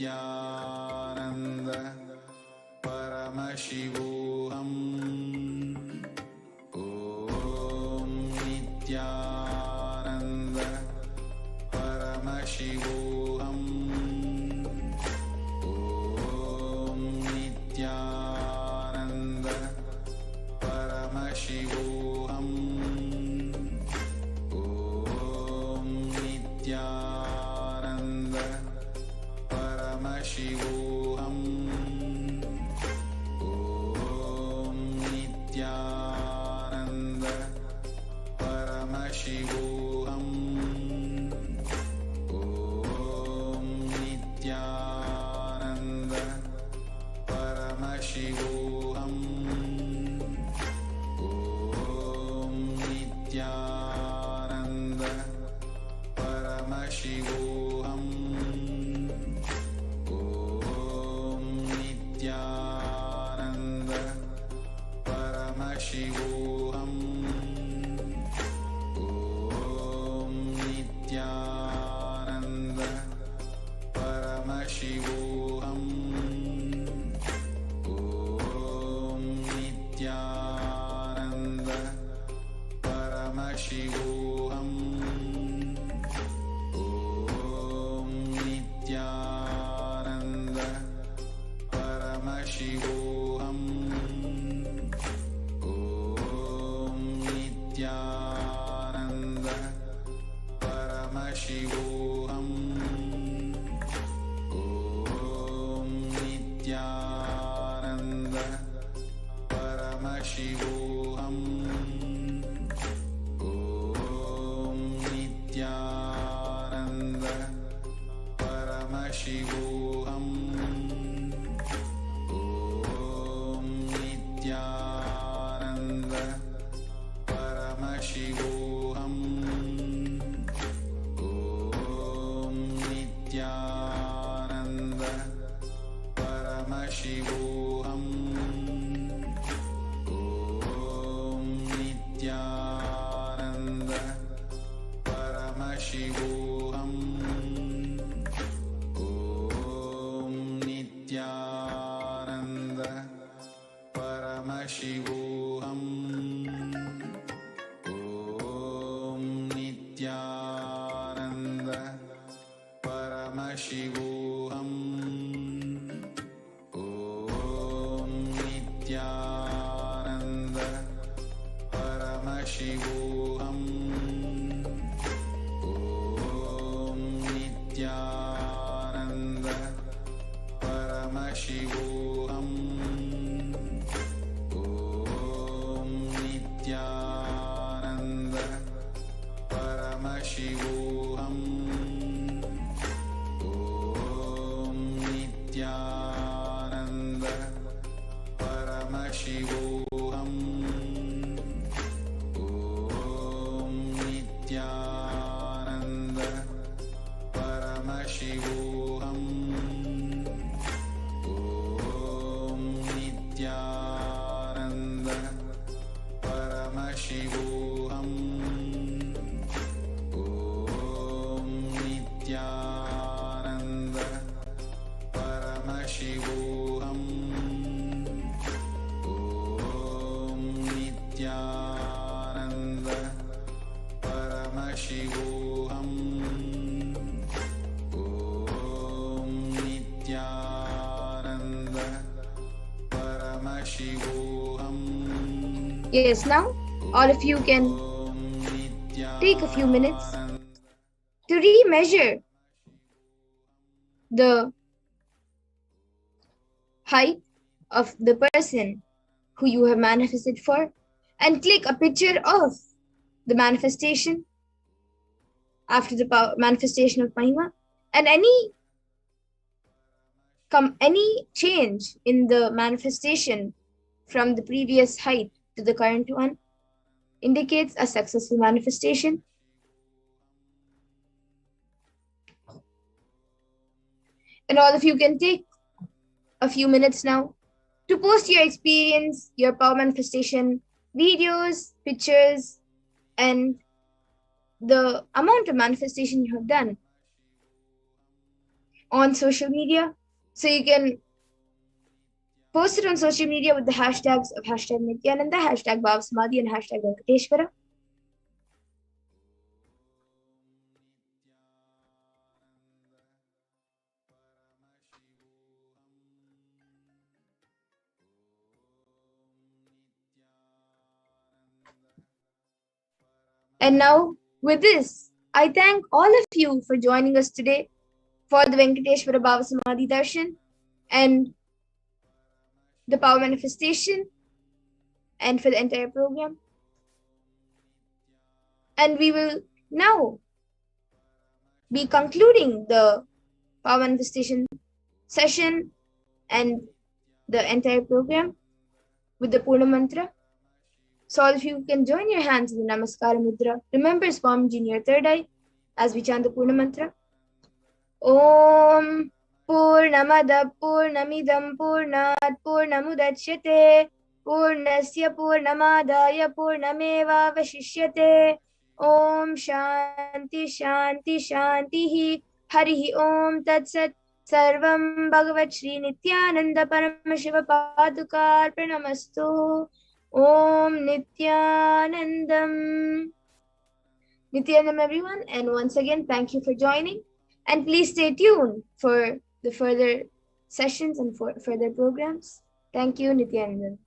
Nithyananda Paramashivoham. Om Nithyananda Paramashivoham. Om Nithyananda Paramashivoham. Om Nithyananda Paramashivoham. Om Nithyananda Paramashivoham. Om Nithyananda Paramashivoham. Om Nithyananda Paramashivoham. Om Nithyananda Paramashivoham. Om Nithyananda Paramashivoham. Om Nithyananda Paramashivoham. Om Nithyananda Paramashivoham. Om Nithyananda Paramashivoham. Om Nithyananda Paramashivoham. Om Nithyananda Paramashivoham. Om Nithyananda Paramashivoham. Om Nithyananda Paramashivoham. Om Nithyananda Paramashivoham. Om Nithyananda Paramashivoham. Om Nithyananda Paramashivoham. Om Nithyananda Paramashivoham. Om Nithyananda Paramashivoham. Om Nithyananda Paramashivoham. Om Nithyananda Paramashivoham.
Yes, now all of you can take a few minutes to re-measure the height of the person who you have manifested for and click a picture of the manifestation after the manifestation of Mahima, and any change in the manifestation from the previous height to the current one indicates a successful manifestation. And all of you can take a few minutes now to post your experience, your power manifestation videos, pictures, and the amount of manifestation you have done on social media. So you can post it on social media with the hashtags of hashtag Nithyananda, hashtag Bhava Samadhi, and hashtag Venkateshwara. And now, with this, I thank all of you for joining us today for the Venkateshwara Bhava Samadhi Darshan and the power manifestation and for the entire program. And we will now be concluding the power manifestation session and the entire program with the Purna Mantra. So all of you can join your hands in the Namaskara Mudra. Remember Swamiji in your third eye as we chant the Purna Mantra. Om Purnamada Purnamidam Purnat Purnamudachyate Purnasya Purnamadaya Purnameva Vashishyate. Om Shanti Shanti Shanti Harihi Om Tat Sat. Sarvam Bhagavat Sri Nithyananda Paramashiva Padukar Pranamastu. Om Nithyanandam. Nithyanandam everyone, and once again thank you for joining, and please stay tuned for the further sessions and for further programs. Thank you, Nithyanandam.